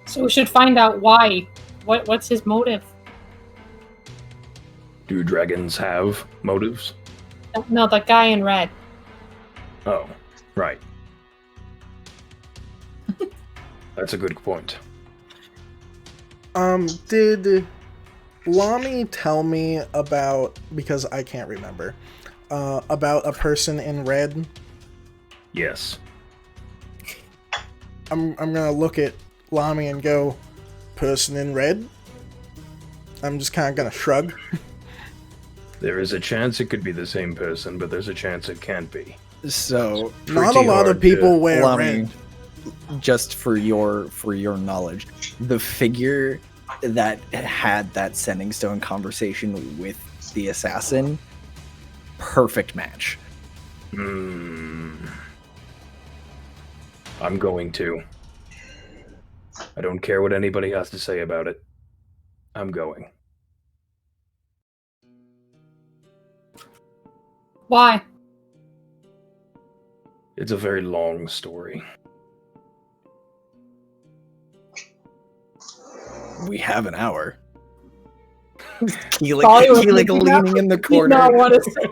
[SPEAKER 7] So we should find out why. What's his motive?
[SPEAKER 3] Do dragons have motives?
[SPEAKER 7] No, the guy in red.
[SPEAKER 3] Oh, right. That's a good point.
[SPEAKER 1] Did Lami tell me about, because I can't remember, about a person in red?
[SPEAKER 3] Yes.
[SPEAKER 1] I'm gonna look at Lami and go, person in red? I'm just kind of gonna shrug.
[SPEAKER 3] There is a chance it could be the same person, but there's a chance it can't be.
[SPEAKER 2] So
[SPEAKER 1] Not a lot of people wear
[SPEAKER 2] Lami,
[SPEAKER 1] red.
[SPEAKER 2] just for your knowledge, the figure that had that sending stone conversation with the assassin, perfect match.
[SPEAKER 3] I'm going to. I don't care what anybody has to say about it. I'm going.
[SPEAKER 7] Why?
[SPEAKER 3] It's a very long story.
[SPEAKER 2] We have an hour. Keelik leaning in the
[SPEAKER 7] Did
[SPEAKER 2] corner.
[SPEAKER 7] not want to say.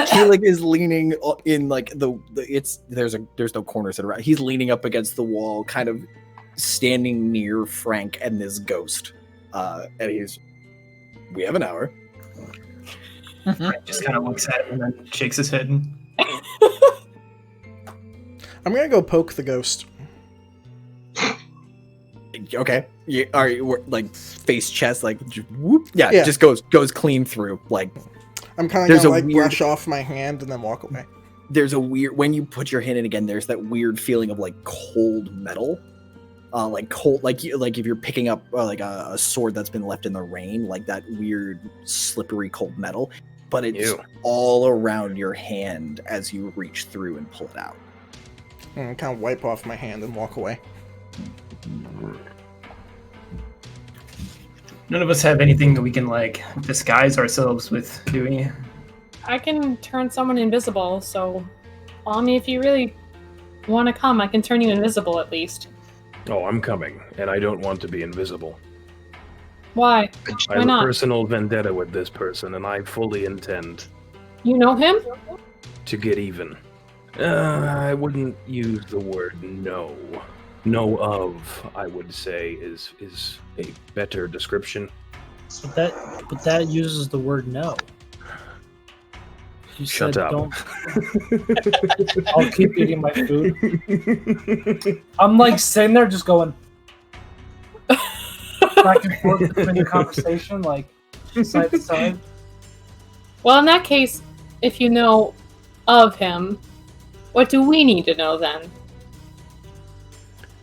[SPEAKER 2] Keelik is leaning in like there's no corners that are right. He's leaning up against the wall, kind of standing near Frank and this ghost. And we have an hour.
[SPEAKER 8] Frank just kind of looks at him and then shakes his head.
[SPEAKER 1] I'm gonna go poke the ghost.
[SPEAKER 2] Okay. Are you like face chest like whoop? Yeah, it just goes clean through. Like
[SPEAKER 1] I'm kind of gonna like brush off my hand and then walk away.
[SPEAKER 2] There's a weird, when you put your hand in again, there's that weird feeling of like cold metal. Like cold, like if you're picking up like a sword that's been left in the rain, like that weird slippery cold metal, but it's all around your hand as you reach through and pull it out.
[SPEAKER 1] And kind of wipe off my hand and walk away.
[SPEAKER 8] None of us have anything that we can like disguise ourselves with, do we?
[SPEAKER 7] I can turn someone invisible, so Lami, if you really want to come, I can turn you invisible at least.
[SPEAKER 3] Oh, I'm coming, and I don't want to be invisible.
[SPEAKER 7] Why?
[SPEAKER 3] I have a personal vendetta with this person, and I fully intend...
[SPEAKER 7] You know him?
[SPEAKER 3] ...to get even. I wouldn't use the word know. Know of, I would say, is a better description.
[SPEAKER 5] But that uses the word no. You
[SPEAKER 3] Shut
[SPEAKER 5] said
[SPEAKER 3] up.
[SPEAKER 5] Don't.
[SPEAKER 4] I'll keep eating my food. I'm like sitting there just going back and forth between the conversation, like side to side.
[SPEAKER 7] Well, in that case, if you know of him, what do we need to know then?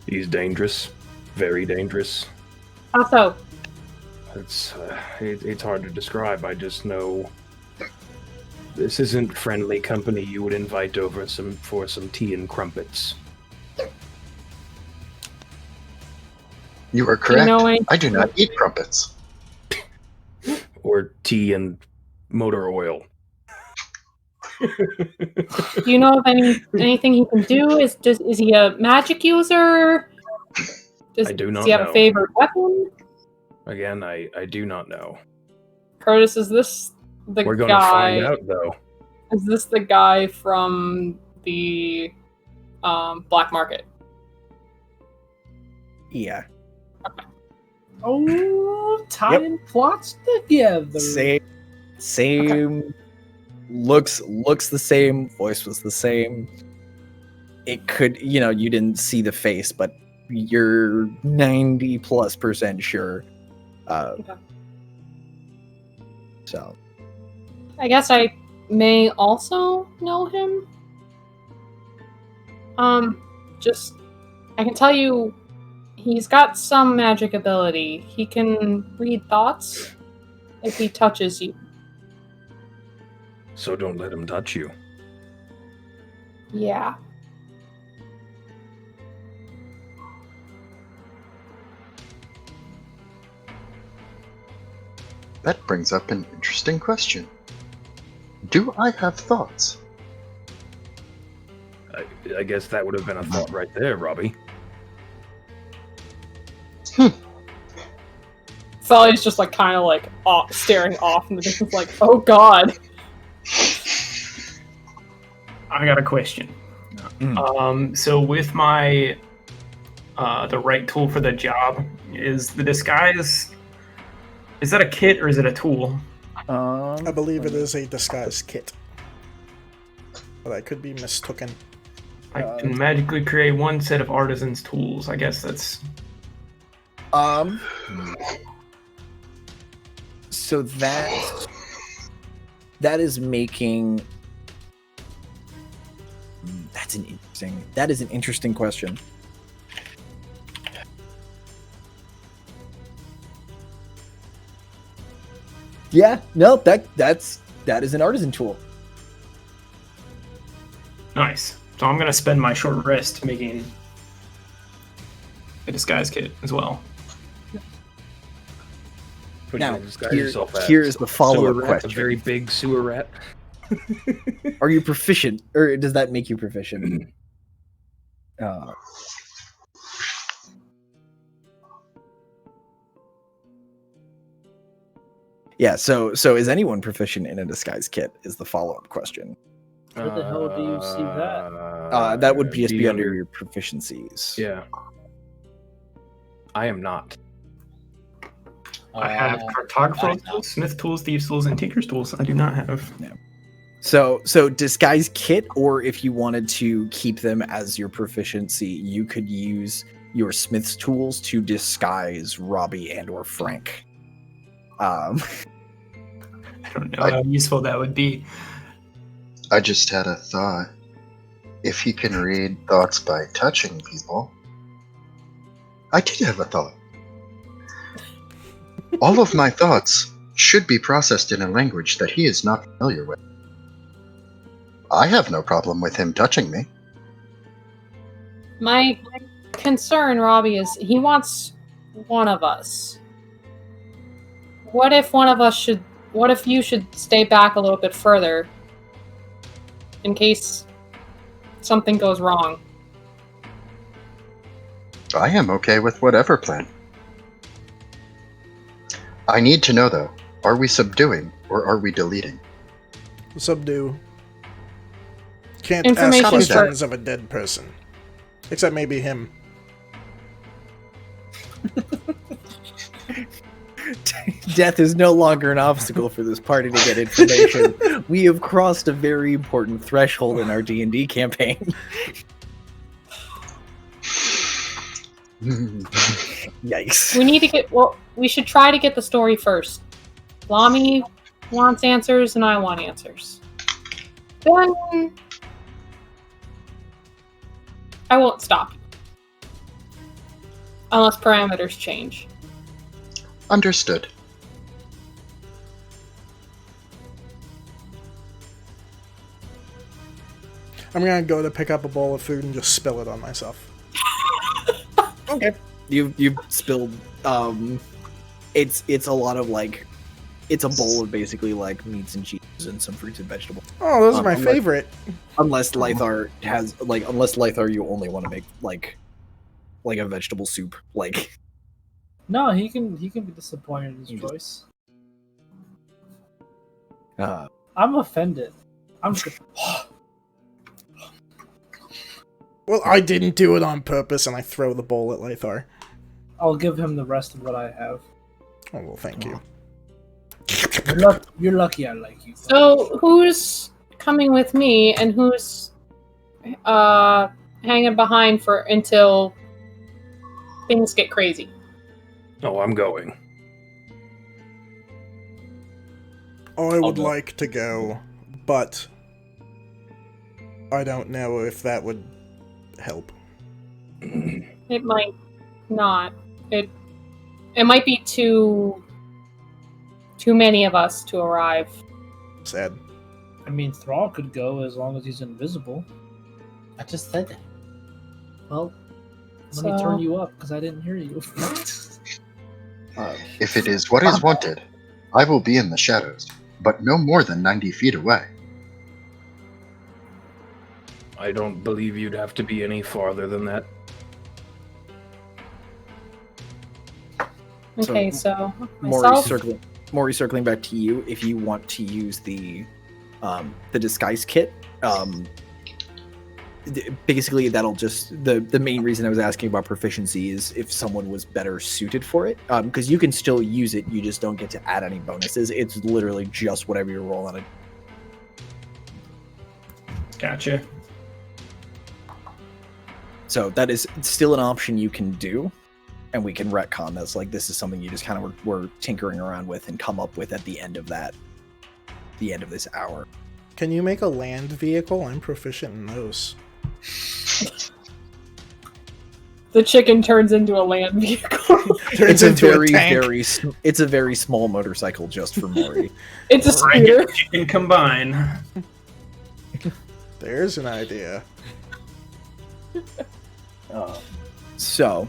[SPEAKER 3] He's dangerous. Very dangerous.
[SPEAKER 7] How so?
[SPEAKER 3] It's hard to describe. I just know this isn't friendly company you would invite over for some tea and crumpets.
[SPEAKER 6] You are correct.
[SPEAKER 7] You know
[SPEAKER 6] I do not eat crumpets.
[SPEAKER 3] Or tea and motor oil.
[SPEAKER 7] Do you know of anything he can do? Is he a magic user?
[SPEAKER 3] I do not
[SPEAKER 7] Does he have
[SPEAKER 3] know.
[SPEAKER 7] a favorite weapon?
[SPEAKER 3] Again, I do not know.
[SPEAKER 7] Curtis, is this the
[SPEAKER 3] We're
[SPEAKER 7] guy?
[SPEAKER 3] gonna find out, though.
[SPEAKER 7] Is this the guy from the black market?
[SPEAKER 2] Yeah.
[SPEAKER 4] Oh, tying plots together.
[SPEAKER 2] Same. Okay. Looks the same. Voice was the same. It could, you didn't see the face, but you're 90+% sure.
[SPEAKER 7] Okay.
[SPEAKER 2] So.
[SPEAKER 7] I guess I may also know him. I can tell you, he's got some magic ability. He can read thoughts if he touches you.
[SPEAKER 3] So don't let him touch you.
[SPEAKER 7] Yeah.
[SPEAKER 6] That brings up an interesting question. Do I have thoughts?
[SPEAKER 3] I guess that would have been a thought right there, Robbie.
[SPEAKER 7] Thalia's just like kind of like staring off in the distance, like, oh god.
[SPEAKER 8] I got a question. So with my the right tool for the job, is the disguise, is that a kit or is it a tool?
[SPEAKER 1] I believe it is a disguise kit, but I could be mistaken.
[SPEAKER 8] I can magically create one set of artisan's tools. I guess that's.
[SPEAKER 2] So that is making. That is an interesting question. Yeah, no, that is an artisan tool.
[SPEAKER 8] Nice. So I'm gonna spend my short rest making a disguise kit as well.
[SPEAKER 2] Now,
[SPEAKER 3] Disguise
[SPEAKER 2] here
[SPEAKER 3] yourself as
[SPEAKER 2] is the follow-up
[SPEAKER 3] sewer rat,
[SPEAKER 2] question.
[SPEAKER 3] a very big sewer rat.
[SPEAKER 2] Are you proficient, or does that make you proficient? Yeah, so is anyone proficient in a disguise kit is the follow-up question.
[SPEAKER 4] Where the hell do you see that?
[SPEAKER 2] That would just be under your proficiencies.
[SPEAKER 3] Yeah. I am not.
[SPEAKER 8] I have cartographer tools, smith tools, thieves tools, and tinker's tools. I do not have.
[SPEAKER 2] Yeah. So disguise kit, or if you wanted to keep them as your proficiency, you could use your smith's tools to disguise Robbie and or Frank.
[SPEAKER 8] I don't know how useful that would be.
[SPEAKER 6] I just had a thought. If he can read thoughts by touching people, I did have a thought. All of my thoughts should be processed in a language that he is not familiar with. I have no problem with him touching me.
[SPEAKER 7] My concern, Robbie, is he wants one of us. What if you should stay back a little bit further in case something goes wrong?
[SPEAKER 6] I am okay with whatever plan. I need to know, though, are we subduing or are we deleting?
[SPEAKER 1] Subdue. Can't
[SPEAKER 7] Information
[SPEAKER 1] ask
[SPEAKER 6] short.
[SPEAKER 1] questions of a dead person. Except maybe him.
[SPEAKER 2] Death is no longer an obstacle for this party to get information. We have crossed a very important threshold in our D&D campaign. Yikes.
[SPEAKER 7] We should try to get the story first. Lami wants answers and I want answers. Then I won't stop. Unless parameters change.
[SPEAKER 6] Understood.
[SPEAKER 1] I'm gonna go to pick up a bowl of food and just spill it on myself.
[SPEAKER 2] Okay. You've spilled it's a lot of like it's a bowl of basically like meats and cheeses and some fruits and vegetables.
[SPEAKER 1] Oh, those are my favorite.
[SPEAKER 2] Unless Lythar you only want to make like a vegetable soup. Like
[SPEAKER 4] No, he can be disappointed in his choice. I'm offended. I'm just
[SPEAKER 1] Well, I didn't do it on purpose, and I throw the bowl at Lythar.
[SPEAKER 4] I'll give him the rest of what I have.
[SPEAKER 1] Oh, well, thank you.
[SPEAKER 4] You're lucky I like you.
[SPEAKER 7] So who's coming with me and who's hanging behind until things get crazy?
[SPEAKER 3] Oh, I'm going.
[SPEAKER 1] I would like to go, but I don't know if that would help.
[SPEAKER 7] It might not. It might be too many of us to arrive.
[SPEAKER 1] Sad.
[SPEAKER 4] I mean, Thrall could go as long as he's invisible.
[SPEAKER 5] I just said that.
[SPEAKER 4] Well, let me turn you up because I didn't hear you.
[SPEAKER 6] If it is what is wanted, I will be in the shadows, but no more than 90 feet away.
[SPEAKER 3] I don't believe you'd have to be any farther than that.
[SPEAKER 7] Okay, so
[SPEAKER 2] Maury circling back to you. If you want to use the disguise kit, basically that'll just the main reason I was asking about proficiency is if someone was better suited for it, because you can still use it, you just don't get to add any bonuses. It's literally just whatever you roll on it.
[SPEAKER 8] Gotcha.
[SPEAKER 2] So that is still an option you can do, and we can retcon this. Like, this is something you just kind of were tinkering around with and come up with at the end of this hour.
[SPEAKER 1] Can you make a land vehicle? I'm proficient in those.
[SPEAKER 7] The chicken turns into a land vehicle.
[SPEAKER 1] Turns into a tank.
[SPEAKER 2] It's a very small motorcycle just for Maury.
[SPEAKER 7] It's a scooter.
[SPEAKER 8] You can combine.
[SPEAKER 1] There's an idea.
[SPEAKER 2] So,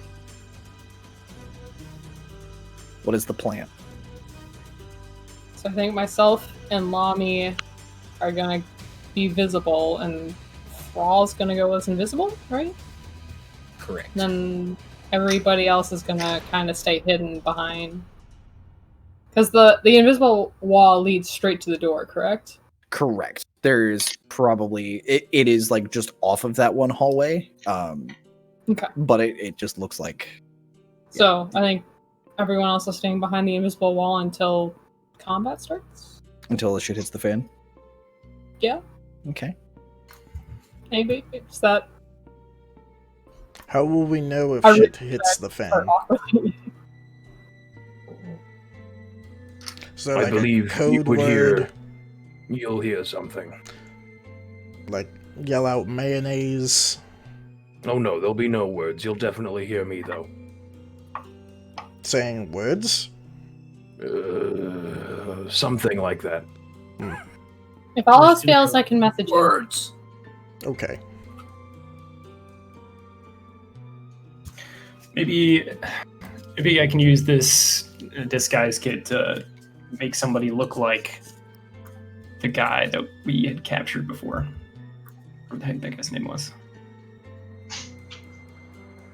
[SPEAKER 2] what is the plan?
[SPEAKER 7] So I think myself and Lami are gonna be visible, and Thrall's gonna go as invisible, right?
[SPEAKER 5] Correct.
[SPEAKER 7] Then everybody else is gonna kind of stay hidden behind, because the invisible wall leads straight to the door, correct?
[SPEAKER 2] Correct. There's probably it is like just off of that one hallway.
[SPEAKER 7] Okay.
[SPEAKER 2] But it just looks like.
[SPEAKER 7] So I think everyone else is staying behind the invisible wall until combat starts.
[SPEAKER 2] Until the shit hits the fan.
[SPEAKER 7] Yeah.
[SPEAKER 2] Okay.
[SPEAKER 7] Maybe it's that.
[SPEAKER 1] How will we know if
[SPEAKER 7] I
[SPEAKER 1] shit hits the fan? So
[SPEAKER 3] I
[SPEAKER 1] like
[SPEAKER 3] believe
[SPEAKER 1] a code
[SPEAKER 3] you would
[SPEAKER 1] word,
[SPEAKER 3] you'll hear something.
[SPEAKER 1] like yell out mayonnaise.
[SPEAKER 3] Oh no, there'll be no words. You'll definitely hear me, though.
[SPEAKER 1] Saying words?
[SPEAKER 3] Something like that.
[SPEAKER 7] If all else fails, I can message you.
[SPEAKER 5] Words.
[SPEAKER 1] Okay.
[SPEAKER 8] Maybe I can use this disguise kit to make somebody look like the guy that we had captured before. What the heck that guy's name was?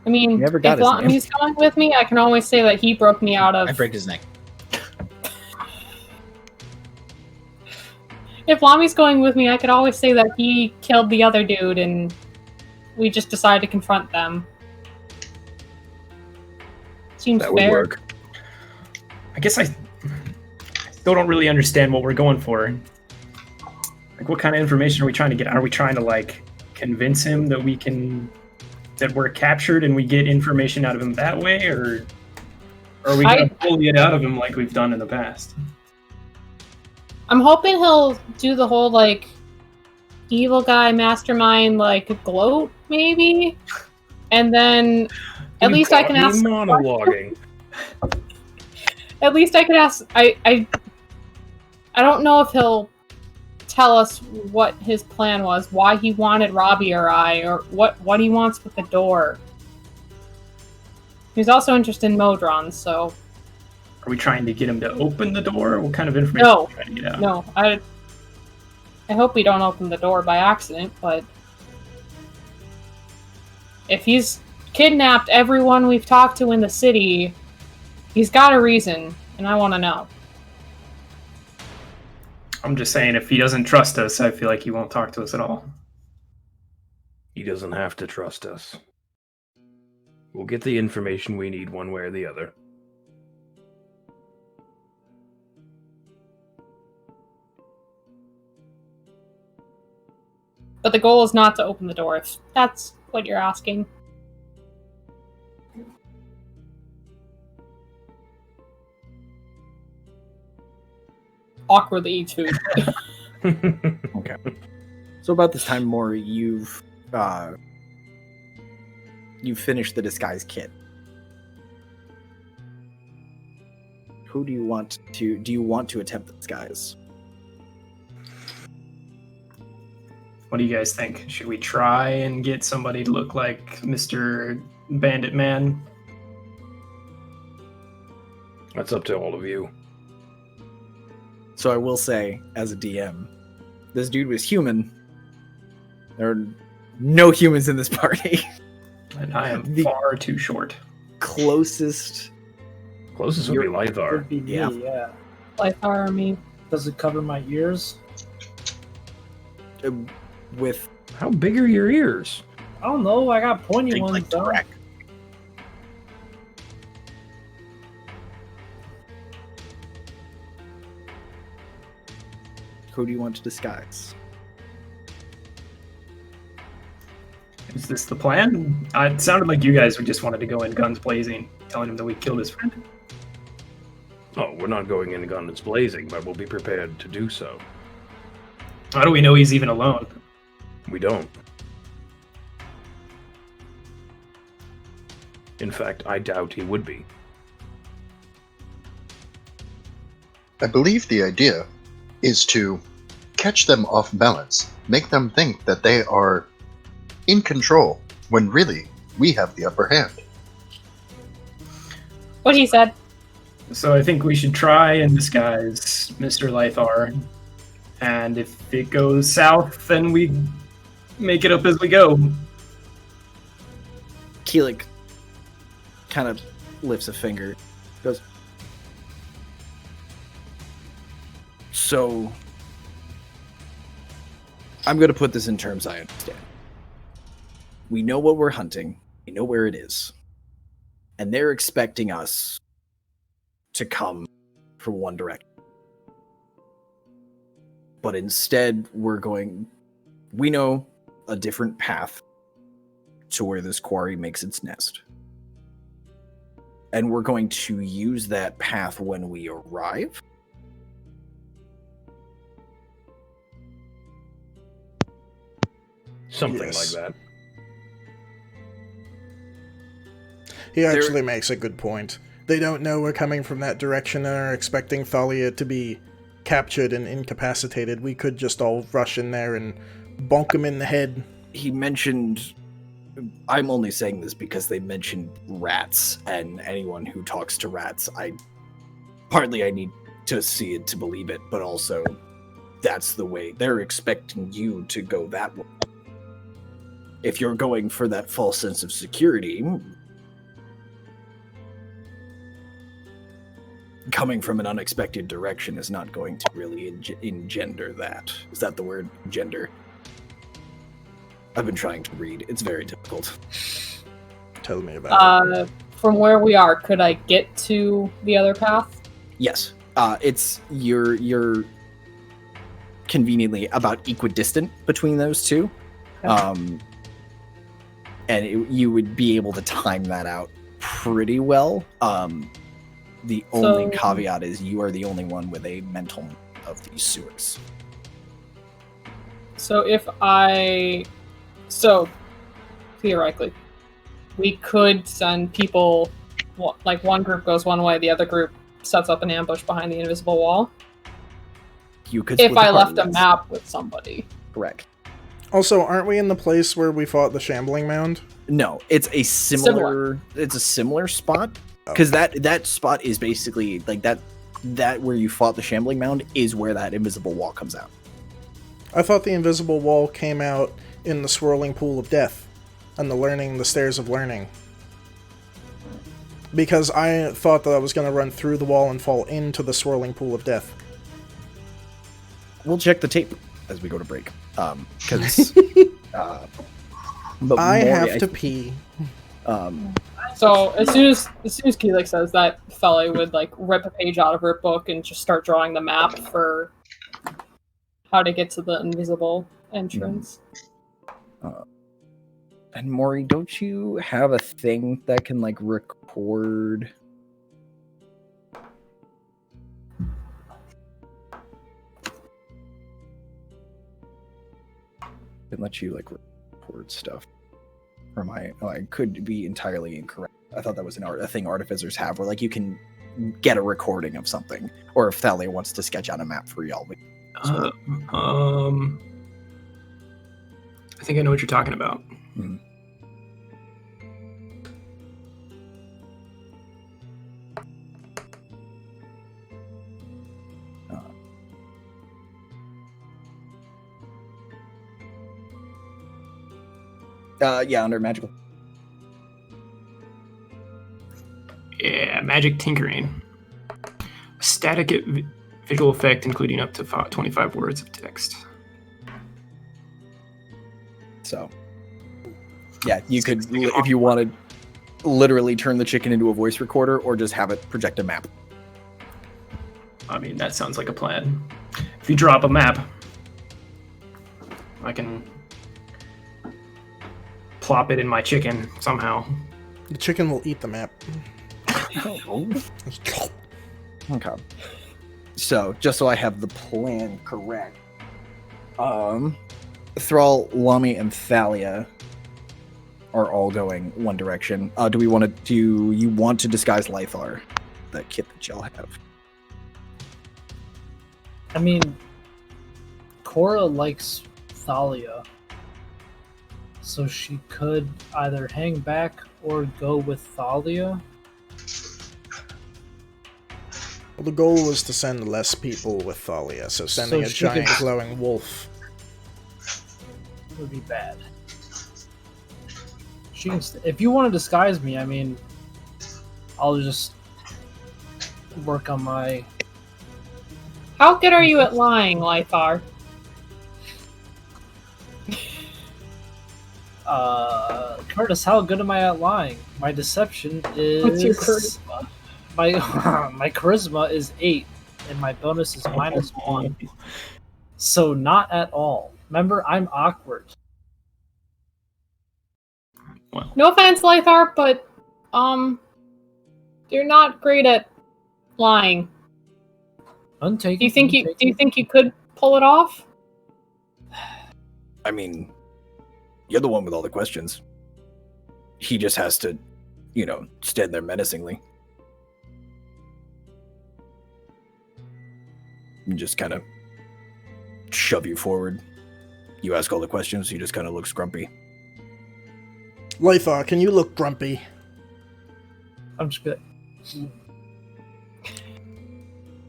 [SPEAKER 7] I mean,
[SPEAKER 2] Never got
[SPEAKER 7] if
[SPEAKER 2] his name.
[SPEAKER 7] Lami's going with me, I can always say that he broke me out of.
[SPEAKER 5] I break his neck.
[SPEAKER 7] If Lami's going with me, I could always say that he killed the other dude, and we just decided to confront them. Seems
[SPEAKER 3] That would
[SPEAKER 7] fair.
[SPEAKER 3] work.
[SPEAKER 8] I guess I still don't really understand what we're going for. Like, what kind of information are we trying to get? Are we trying to, like, convince him that that we're captured and we get information out of him that way, or are we going to bully it out of him like we've done in the past?
[SPEAKER 7] I'm hoping he'll do the whole, like, evil guy mastermind, like, gloat, maybe? And then at least I can ask...
[SPEAKER 3] monologuing.
[SPEAKER 7] At least I can ask... I don't know if he'll tell us what his plan was, why he wanted Robbie or I, or what he wants with the door. He's also interested in Modron, so...
[SPEAKER 8] Are we trying to get him to open the door? What kind of information are we trying to get out?
[SPEAKER 7] No, I hope we don't open the door by accident, but... If he's kidnapped everyone we've talked to in the city, he's got a reason, and I want to know.
[SPEAKER 8] I'm just saying, if he doesn't trust us, I feel like he won't talk to us at all.
[SPEAKER 3] He doesn't have to trust us. We'll get the information we need one way or the other.
[SPEAKER 7] But the goal is not to open the door, if that's what you're asking. Awkwardly eats food.
[SPEAKER 2] Okay. So about this time, Maury, you've finished the disguise kit. Who do you want to attempt the disguise?
[SPEAKER 8] What do you guys think? Should we try and get somebody to look like Mr. Bandit Man?
[SPEAKER 3] That's up to all of you.
[SPEAKER 2] So I will say, as a DM, this dude was human. There no humans in this party.
[SPEAKER 8] And I am
[SPEAKER 2] The-
[SPEAKER 8] far too short.
[SPEAKER 2] Closest
[SPEAKER 3] Closest would be Lythar.
[SPEAKER 4] Would be me,
[SPEAKER 2] Yeah.
[SPEAKER 4] yeah.
[SPEAKER 7] Like are me.
[SPEAKER 4] Does it cover my ears?
[SPEAKER 2] with
[SPEAKER 3] How big are your ears?
[SPEAKER 4] I don't know. I got pointy
[SPEAKER 2] things
[SPEAKER 4] ones
[SPEAKER 2] like
[SPEAKER 4] though.
[SPEAKER 2] Drek. Who do you want to disguise?
[SPEAKER 8] Is this the plan? It sounded like you guys just wanted to go in guns blazing, telling him that we killed his friend.
[SPEAKER 3] Oh, we're not going in guns blazing, but we'll be prepared to do so.
[SPEAKER 8] How do we know he's even alone?
[SPEAKER 3] We don't. In fact, I doubt he would be.
[SPEAKER 6] I believe the idea is to catch them off balance, make them think that they are in control, when really we have the upper hand.
[SPEAKER 7] What he said.
[SPEAKER 8] So I think we should try and disguise Mr. Lythar. And if it goes south, then we make it up as we go.
[SPEAKER 2] Keelik kind of lifts a finger, goes, so I'm going to put this in terms I understand. We know what we're hunting. We know where it is. And they're expecting us to come from one direction. But instead, we know a different path to where this quarry makes its nest. And we're going to use that path when we arrive.
[SPEAKER 3] Something
[SPEAKER 1] Yes.
[SPEAKER 3] like that.
[SPEAKER 1] He actually makes a good point. They don't know we're coming from that direction and are expecting Thalia to be captured and incapacitated. We could just all rush in there and bonk him in the head.
[SPEAKER 2] He mentioned, I'm only saying this because they mentioned rats, and anyone who talks to rats, partly I need to see it to believe it, but also that's the way they're expecting you to go that way. If you're going for that false sense of security, coming from an unexpected direction is not going to really engender that. Is that the word? Gender. I've been trying to read. It's very difficult.
[SPEAKER 1] Tell me about it.
[SPEAKER 7] From where we are, could I get to the other path?
[SPEAKER 2] Yes. It's you're conveniently about equidistant between those two.
[SPEAKER 7] Okay.
[SPEAKER 2] You would be able to time that out pretty well. The only caveat is you are the only one with a mental of these sewers.
[SPEAKER 7] So theoretically, we could send people, like one group goes one way, the other group sets up an ambush behind the invisible wall.
[SPEAKER 2] You could
[SPEAKER 7] If
[SPEAKER 2] split
[SPEAKER 7] I
[SPEAKER 2] the party,
[SPEAKER 7] left a
[SPEAKER 2] yes.
[SPEAKER 7] map with somebody.
[SPEAKER 2] Correct.
[SPEAKER 1] Also, aren't we in the place where we fought the Shambling Mound?
[SPEAKER 2] No, it's a similar. It's a similar spot because that spot is basically like that where you fought the Shambling Mound is where that invisible wall comes out.
[SPEAKER 1] I thought the invisible wall came out in the swirling pool of death and the stairs of learning. Because I thought that I was going to run through the wall and fall into the swirling pool of death.
[SPEAKER 2] We'll check the tape as we go to break. Because
[SPEAKER 1] I have to pee.
[SPEAKER 7] So as soon as Keelik says that, Feli would like rip a page out of her book and just start drawing the map for how to get to the invisible entrance.
[SPEAKER 2] And Maury, don't you have a thing that can like record? Can let you like record stuff. Or I could be entirely incorrect. I thought that was a thing artificers have, where like you can get a recording of something, or if Thalia wants to sketch out a map for y'all.
[SPEAKER 8] I think I know what you're talking about.
[SPEAKER 2] Mm-hmm. Yeah, under magical.
[SPEAKER 8] Yeah, magic tinkering. Static visual effect, including up to 25 words of text.
[SPEAKER 2] So, yeah, you could, if you wanted, literally turn the chicken into a voice recorder or just have it project a map.
[SPEAKER 8] I mean, that sounds like a plan. If you drop a map, I can plop it in my chicken somehow.
[SPEAKER 1] The chicken will eat the map.
[SPEAKER 2] Okay. So, just so I have the plan correct, Thrall, Lami, and Thalia are all going one direction. Do you want to disguise Lythar, the kit that y'all have?
[SPEAKER 4] I mean, Cora likes Thalia, so she could either hang back or go with Thalia.
[SPEAKER 1] Well, the goal was to send less people with Thalia, so sending a giant glowing wolf
[SPEAKER 4] would be bad. She can if you want to disguise me, I mean, I'll just work on my...
[SPEAKER 7] How good are you at lying, Lythar?
[SPEAKER 4] Curtis, how good am I at lying? My deception is...
[SPEAKER 7] What's your charisma?
[SPEAKER 4] My charisma is 8, and my bonus is -1. So not at all. Remember, I'm awkward.
[SPEAKER 8] Well,
[SPEAKER 7] No offense, Lythar, but you're not great at lying.
[SPEAKER 4] Untaken.
[SPEAKER 7] Do you think you could pull it off?
[SPEAKER 2] I mean, you're the one with all the questions. He just has to, stand there menacingly. And just kind of shove you forward. You ask all the questions, he just kind of looks grumpy.
[SPEAKER 1] Lythar, can you look grumpy?
[SPEAKER 4] I'm just good.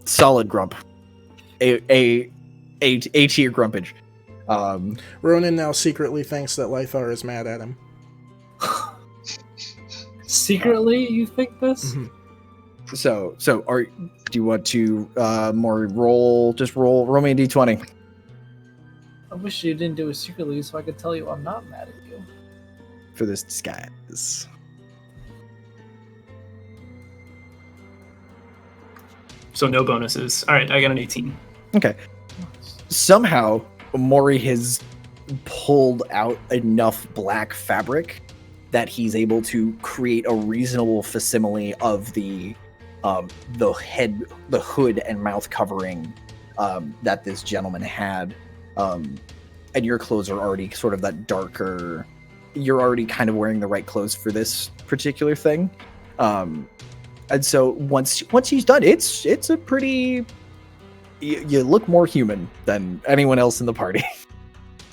[SPEAKER 2] Solid grump. A tier grumpage.
[SPEAKER 1] Ronan now secretly thinks that Lythar is mad at him.
[SPEAKER 4] Secretly, you think this?
[SPEAKER 1] Mm-hmm.
[SPEAKER 2] So do you want to more roll me a d20?
[SPEAKER 4] I wish you didn't do it secretly so I could tell you I'm not mad at you.
[SPEAKER 2] For this disguise.
[SPEAKER 8] So no bonuses. All right, I got an 18.
[SPEAKER 2] Okay. Somehow, Maury has pulled out enough black fabric that he's able to create a reasonable facsimile of the hood and mouth covering that this gentleman had. And your clothes are already sort of that darker. You're already kind of wearing the right clothes for this particular thing. And so once he's done, it's a pretty. You look more human than anyone else in the party.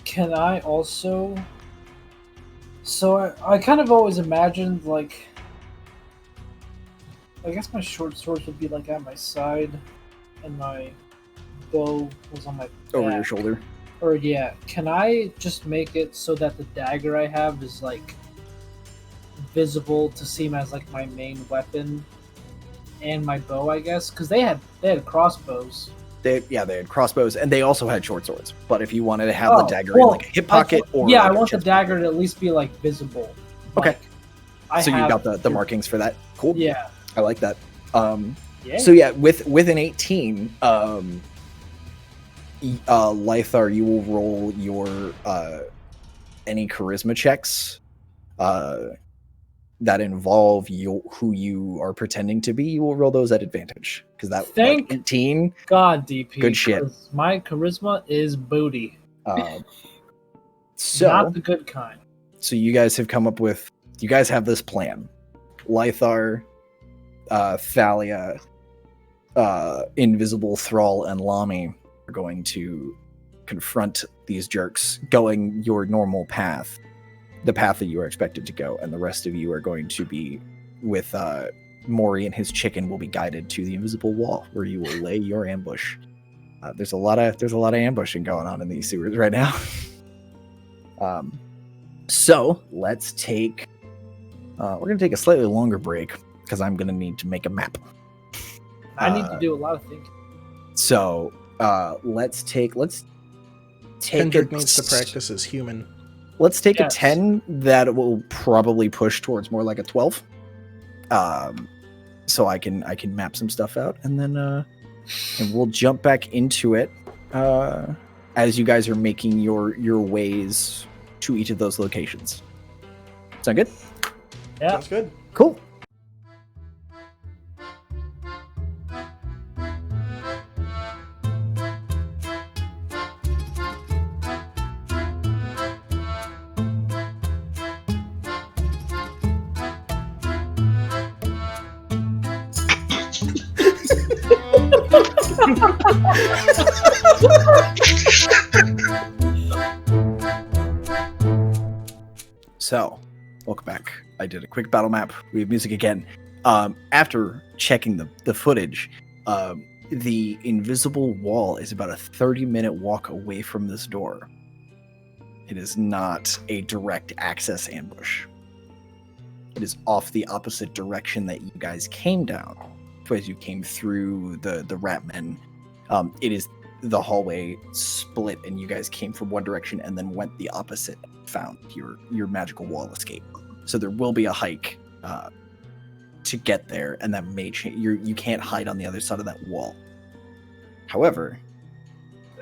[SPEAKER 4] Can I also... So I kind of always imagined, like... I guess my short swords would be, like, at my side, and my bow was on my back.
[SPEAKER 2] Over your shoulder.
[SPEAKER 4] Or, yeah. Can I just make it so that the dagger I have is, like, visible to seem as, like, my main weapon? And my bow, I guess? Because they had crossbows.
[SPEAKER 2] They had crossbows, and they also had short swords. But if you wanted to have the dagger in like a hip pocket,
[SPEAKER 4] I want the dagger to at least be like visible.
[SPEAKER 2] Okay.
[SPEAKER 4] Like,
[SPEAKER 2] so you got the markings for that. Cool.
[SPEAKER 4] Yeah.
[SPEAKER 2] I like that.
[SPEAKER 4] Yeah.
[SPEAKER 2] So yeah, with an 18, Lythar, you will roll your any charisma checks that involve who you are pretending to be. You will roll those at advantage because that
[SPEAKER 4] Thank
[SPEAKER 2] 18.
[SPEAKER 4] God, DP.
[SPEAKER 2] Good shit.
[SPEAKER 4] My charisma is booty.
[SPEAKER 2] So
[SPEAKER 4] not the good kind.
[SPEAKER 2] So you guys have come up with. You guys have this plan. Lythar, Thalia, Invisible Thrall, and Lami are going to confront these jerks going your normal path, the path that you are expected to go, and the rest of you are going to be with Maury and his chicken will be guided to the invisible wall where you will lay your ambush. There's a lot of ambushing going on in these sewers right now. So let's take. We're gonna take a slightly longer break because I'm gonna need to make a map.
[SPEAKER 4] I need to do a lot of things.
[SPEAKER 2] So let's take
[SPEAKER 1] Kendrick needs to practice as human.
[SPEAKER 2] Let's take
[SPEAKER 4] Yes.
[SPEAKER 2] a 10 that will probably push towards more like a 12. So I can map some stuff out, and then and we'll jump back into it as you guys are making your ways to each of those locations. Sound good?
[SPEAKER 4] Yeah.
[SPEAKER 1] Sounds good.
[SPEAKER 2] Cool. So, welcome back. I did a quick battle map. We have music again. After checking the footage, the invisible wall is about a 30-minute walk away from this door. It is not a direct access ambush. It is off the opposite direction that you guys came down. As you came through the rat men, it is the hallway split, and you guys came from one direction and then went the opposite. Found your magical wall escape. So there will be a hike to get there, and that may change. You can't hide on the other side of that wall. However,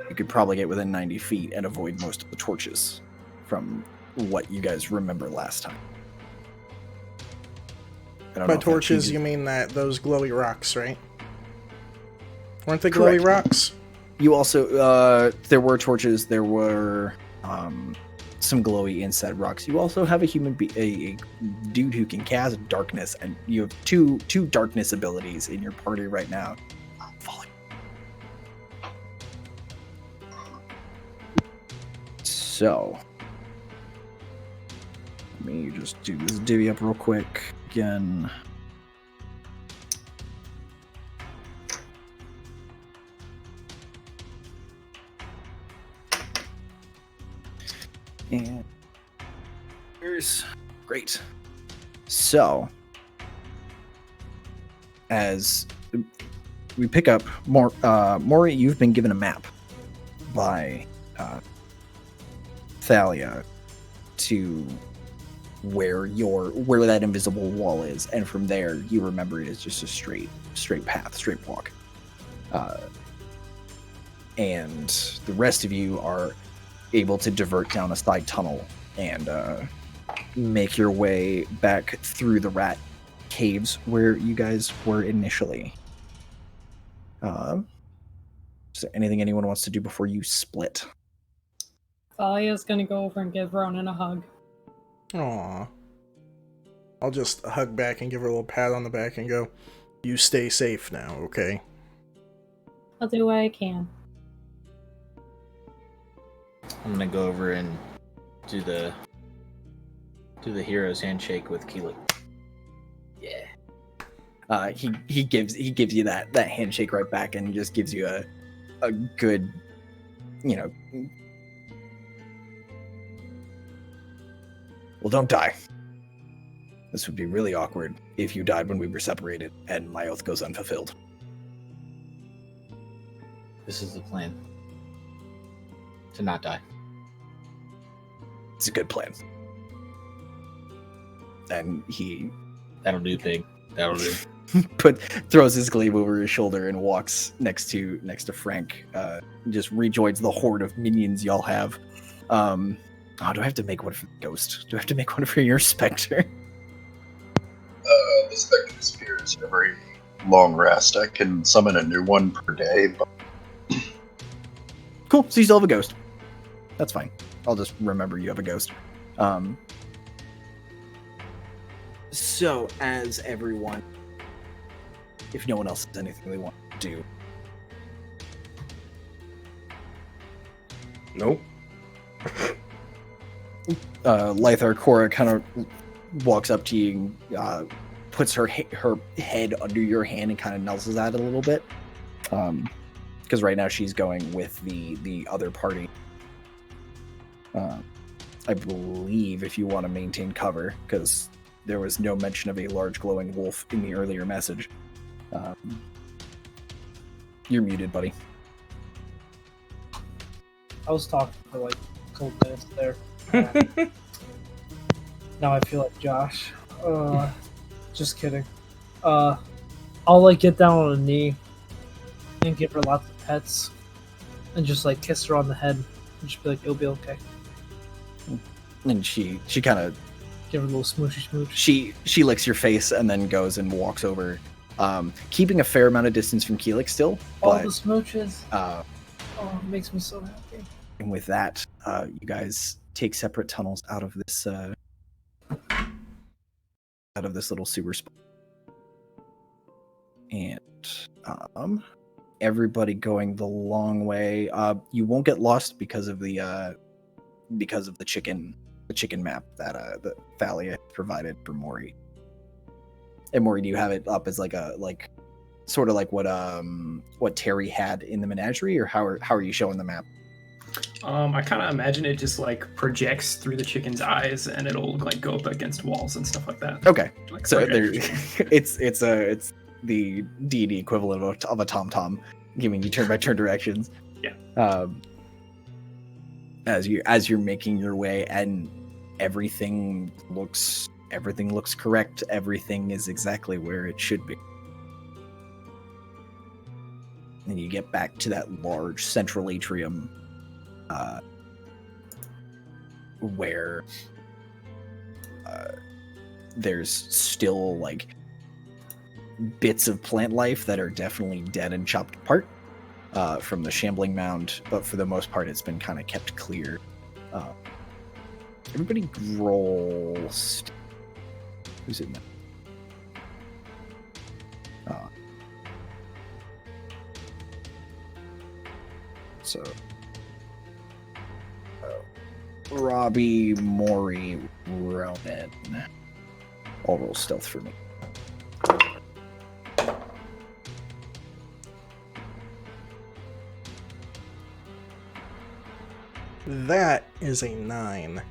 [SPEAKER 2] you could probably get within 90 feet and avoid most of the torches from what you guys remember last time.
[SPEAKER 1] By torches, you mean those glowy rocks, right? Weren't they
[SPEAKER 2] Correct.
[SPEAKER 1] glowy rocks?
[SPEAKER 2] You also, there were torches, there were some glowy inside rocks. You also have a a dude who can cast darkness, and you have two darkness abilities in your party right now. Falling. So, let me just do this divvy up real quick again. And here's great. So, as we pick up Maury, you've been given a map by Thalia to where that invisible wall is, and from there you remember it is just a straight path, straight walk. And the rest of you are able to divert down a side tunnel and make your way back through the rat caves where you guys were initially. Is there anything anyone wants to do before you split?
[SPEAKER 7] Thalia's gonna go over and give Ronan a hug.
[SPEAKER 1] Aww. I'll just hug back and give her a little pat on the back and go, "You stay safe now, okay?"
[SPEAKER 7] I'll do what I can.
[SPEAKER 5] I'm gonna go over and do the hero's handshake with Keely. Yeah.
[SPEAKER 2] He gives you that handshake right back, and just gives you a good, well, don't die. This would be really awkward if you died when we were separated and my oath goes unfulfilled.
[SPEAKER 5] This is the plan. To not die.
[SPEAKER 2] It's a good plan. And he
[SPEAKER 5] That'll do, pig. That'll do.
[SPEAKER 2] throws his glaive over his shoulder and walks next to Frank. Just rejoins the horde of minions y'all have. Do I have to make one for the ghost? Do I have to make one for your specter?
[SPEAKER 6] The spectre disappears every long rest. I can summon a new one per day, but
[SPEAKER 2] Cool, so you still have a ghost. That's fine. I'll just remember you have a ghost. So, as everyone, if no one else has anything they want to do.
[SPEAKER 3] Nope.
[SPEAKER 2] Lythar Cora kind of walks up to you and puts her head under your hand and kind of nuzzles at it a little bit. Because right now she's going with the other party. I believe, if you want to maintain cover, because there was no mention of a large glowing wolf in the earlier message. You're muted, buddy.
[SPEAKER 4] I was talking for like a couple minutes there. Now I feel like Josh. Just kidding. I'll like get down on a knee and give her lots of pets and just like kiss her on the head and just be like, it'll be okay.
[SPEAKER 2] And she kind of
[SPEAKER 4] give her a little smoochy smooch.
[SPEAKER 2] She licks your face and then goes and walks over, keeping a fair amount of distance from Keelix still.
[SPEAKER 4] All
[SPEAKER 2] but,
[SPEAKER 4] the smooches. It makes me so happy.
[SPEAKER 2] And with that, you guys take separate tunnels out of this little sewer spot. And everybody going the long way. You won't get lost because of the chicken map that Thalia provided for Maury. And Maury, do you have it up as like sort of like what Terry had in the menagerie, or how are you showing the map?
[SPEAKER 8] I kind of imagine it just like projects through the chicken's eyes, and it'll like go up against walls and stuff like that.
[SPEAKER 2] Okay,
[SPEAKER 8] like,
[SPEAKER 2] so there, it's the D&D equivalent of a TomTom, giving you turn-by-turn directions.
[SPEAKER 8] Yeah.
[SPEAKER 2] As you're making your way, and everything looks correct. Everything is exactly where it should be. And you get back to that large central atrium, where there's still like bits of plant life that are definitely dead and chopped apart from the shambling mound, but for the most part it's been kind of kept clear. Everybody roll. Who's in there? So Robbie, Maury, Ronan. All roll stealth for me.
[SPEAKER 1] That is a 9.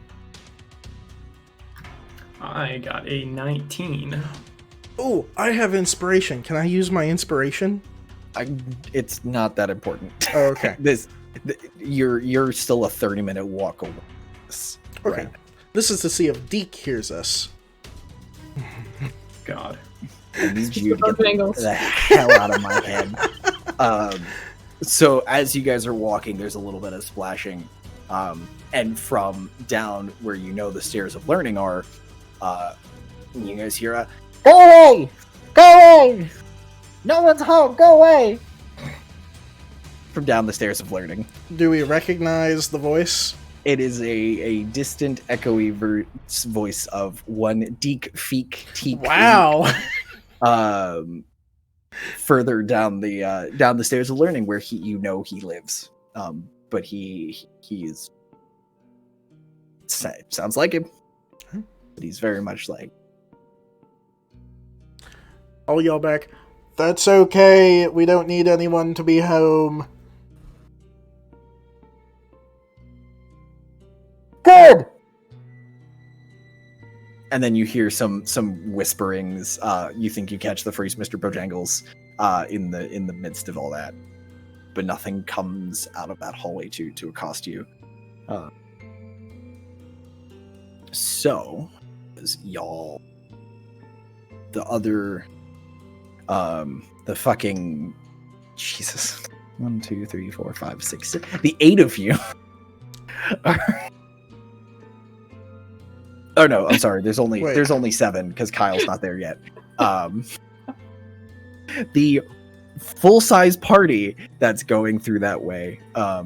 [SPEAKER 8] I got a 19.
[SPEAKER 1] Oh, I have inspiration. Can I use my inspiration?
[SPEAKER 2] It's not that important.
[SPEAKER 1] Oh, okay.
[SPEAKER 2] You're still a 30-minute walk away.
[SPEAKER 1] Okay. Right. This is to see if Deke hears us.
[SPEAKER 8] God.
[SPEAKER 2] I need you to get the hell out of my head. So as you guys are walking, there's a little bit of splashing. And from down where you know the stairs of learning are, you guys hear a, "Go away! Go away! No one's home! Go away!" From down the stairs of learning.
[SPEAKER 1] Do we recognize the voice?
[SPEAKER 2] It is a distant, echoey voice of one Deke Feek Teek.
[SPEAKER 1] Wow!
[SPEAKER 2] Further down the stairs of learning, where he lives. But he's sounds like him. But he's very much like.
[SPEAKER 1] I'll yell back, "That's okay. We don't need anyone to be home."
[SPEAKER 2] Good. And then you hear some whisperings. You think you catch the phrase "Mr. Bojangles" in the midst of all that, but nothing comes out of that hallway to accost you. So, as y'all, the other, the fucking Jesus, 1, 2, 3, 4, 5, 6, 7, the 8 of you. Oh no, I'm sorry. There's only 7 because Kyle's not there yet. The full-size party that's going through that way are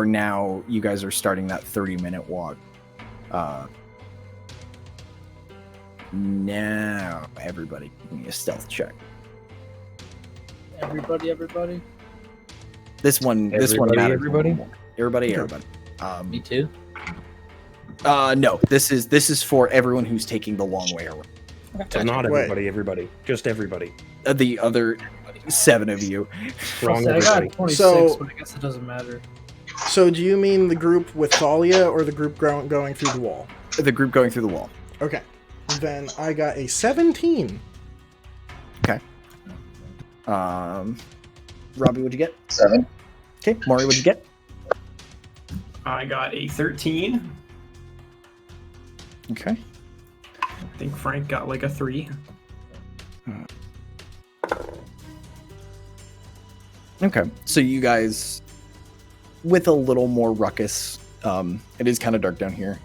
[SPEAKER 2] now. You guys are starting that 30-minute walk. Now, everybody, give me a stealth check.
[SPEAKER 4] Everybody.
[SPEAKER 2] This one.
[SPEAKER 3] Everybody.
[SPEAKER 5] Me too.
[SPEAKER 2] No. This is for everyone who's taking the long way around.
[SPEAKER 3] So not everybody. Just everybody.
[SPEAKER 2] The other 7 of you.
[SPEAKER 3] Wrong.
[SPEAKER 4] I got 26, but I guess it doesn't matter.
[SPEAKER 1] So do you mean the group with Thalia or the group going through the wall?
[SPEAKER 2] The group going through the wall.
[SPEAKER 1] Okay. Then I got a 17.
[SPEAKER 2] Okay. Robbie, what'd you get?
[SPEAKER 6] 7.
[SPEAKER 2] Okay. Maury, what'd you get?
[SPEAKER 8] I got a 13.
[SPEAKER 2] Okay.
[SPEAKER 8] I think Frank got like a 3.
[SPEAKER 2] Okay. So you guys, with a little more ruckus, it is kind of dark down here.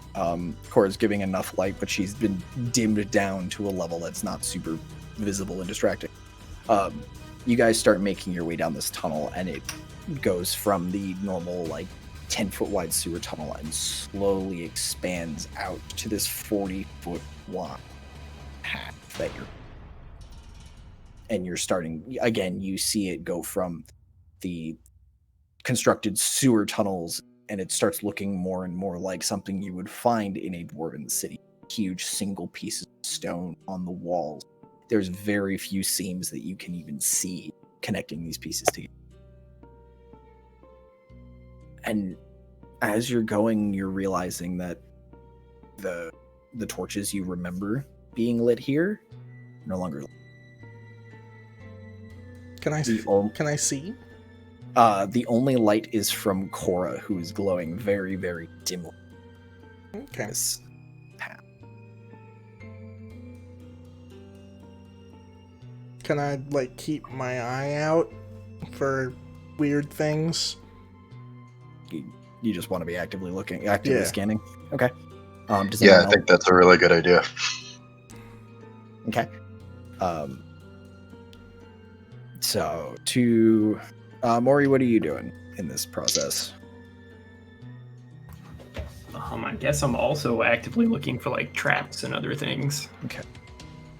[SPEAKER 2] Cora's giving enough light, but she's been dimmed down to a level that's not super visible and distracting. You guys start making your way down this tunnel, and it goes from the normal, like, 10-foot wide sewer tunnel and slowly expands out to this 40-foot wide path that you're starting. Again, you see it go from the constructed sewer tunnels, and it starts looking more and more like something you would find in a dwarven city. Huge single pieces of stone on the walls. There's very few seams that you can even see connecting these pieces together. And as you're going, you're realizing that the torches you remember being lit here are no longer lit.
[SPEAKER 1] Can I see?
[SPEAKER 2] The only light is from Cora, who is glowing very, very dimly.
[SPEAKER 1] Okay.
[SPEAKER 2] This path.
[SPEAKER 1] Can I, like, keep my eye out for weird things?
[SPEAKER 2] You just want to be actively scanning? Okay. Does
[SPEAKER 6] Yeah,
[SPEAKER 2] anyone
[SPEAKER 6] I
[SPEAKER 2] else-
[SPEAKER 6] think that's a really good idea.
[SPEAKER 2] Okay. So, to... Maury, what are you doing in this process?
[SPEAKER 8] I guess I'm also actively looking for, like, traps and other things.
[SPEAKER 2] Okay.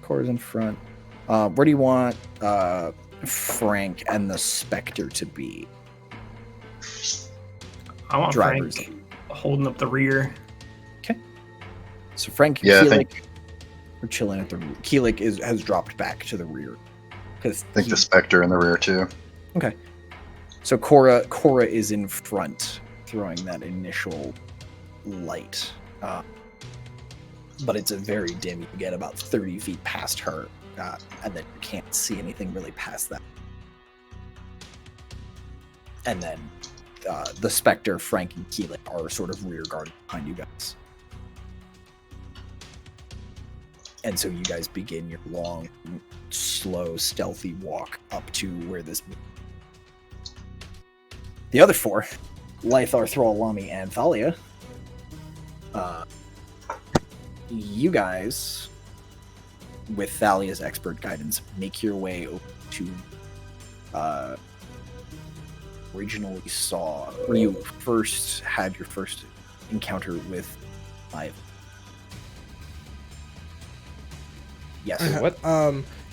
[SPEAKER 2] Cora's in front. Where do you want Frank and the Spectre to be?
[SPEAKER 8] I want
[SPEAKER 2] Drivers.
[SPEAKER 8] Frank holding up the rear.
[SPEAKER 2] So Frank and
[SPEAKER 6] Yeah, I
[SPEAKER 2] Keelik
[SPEAKER 6] think-
[SPEAKER 2] are chilling at the rear. Keelik has dropped back to the rear.
[SPEAKER 6] I think the Spectre in the rear, too.
[SPEAKER 2] Okay. So Cora is in front, throwing that initial light. But it's a very dim. You get about 30 feet past her, and then you can't see anything really past that. And then the Spectre, Frank, and Keelik are sort of rear guarded behind you guys. And so you guys begin your long, slow, stealthy walk up to where this... The other four, Lythar, Thrall, Lami, and Thalia, you guys, with Thalia's expert guidance, make your way over to originally saw where you first had your first encounter with Ivan. Yes.
[SPEAKER 3] What?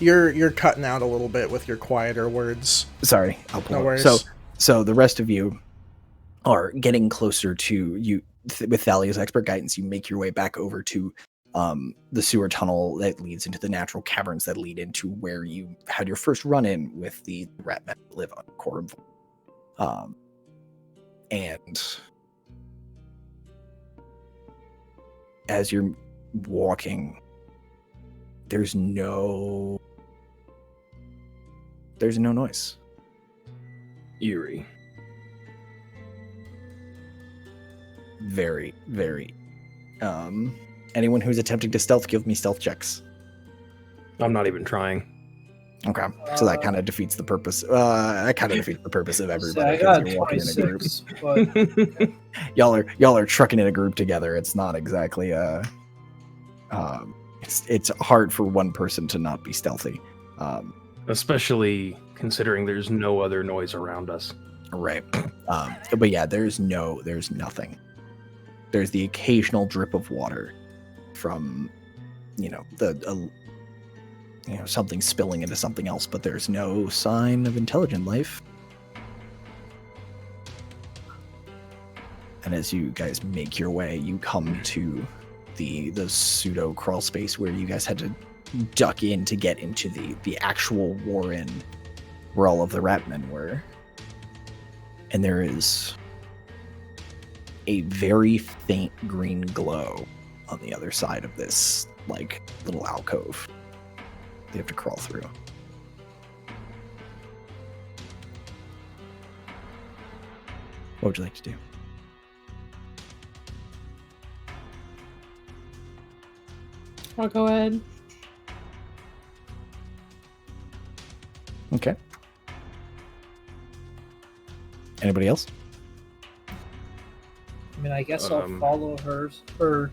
[SPEAKER 1] You're cutting out a little bit with your quieter words.
[SPEAKER 2] Sorry, I'll pull
[SPEAKER 1] No
[SPEAKER 2] up.
[SPEAKER 1] worries.
[SPEAKER 2] So the rest of you are getting closer to you with Thalia's expert guidance. You make your way back over to the sewer tunnel that leads into the natural caverns that lead into where you had your first run-in with the rat men that live on Corum. And as you're walking, there's no noise.
[SPEAKER 3] Eerie.
[SPEAKER 2] Very, very. Anyone who's attempting to stealth, give me stealth checks.
[SPEAKER 3] I'm not even trying.
[SPEAKER 2] Okay, so that kind of defeats the purpose. That kind of defeats the purpose of
[SPEAKER 4] So
[SPEAKER 2] everybody.
[SPEAKER 4] I
[SPEAKER 2] 'Cause
[SPEAKER 4] got
[SPEAKER 2] you're walking in a group.
[SPEAKER 4] 26, but
[SPEAKER 2] Y'all are trucking in a group together. It's not exactly it's hard for one person to not be stealthy.
[SPEAKER 3] Especially considering there's no other noise around us.
[SPEAKER 2] Right. But yeah, there's nothing. There's the occasional drip of water from, something spilling into something else, but there's no sign of intelligent life. And as you guys make your way, you come to the pseudo crawl space where you guys had to duck in to get into the actual warren where all of the rat men were. And there is a very faint green glow on the other side of this, like, little alcove they have to crawl through. What would you like to do?
[SPEAKER 7] I'll go ahead.
[SPEAKER 2] Okay. Anybody else?
[SPEAKER 4] I mean, I guess I'll follow hers. Or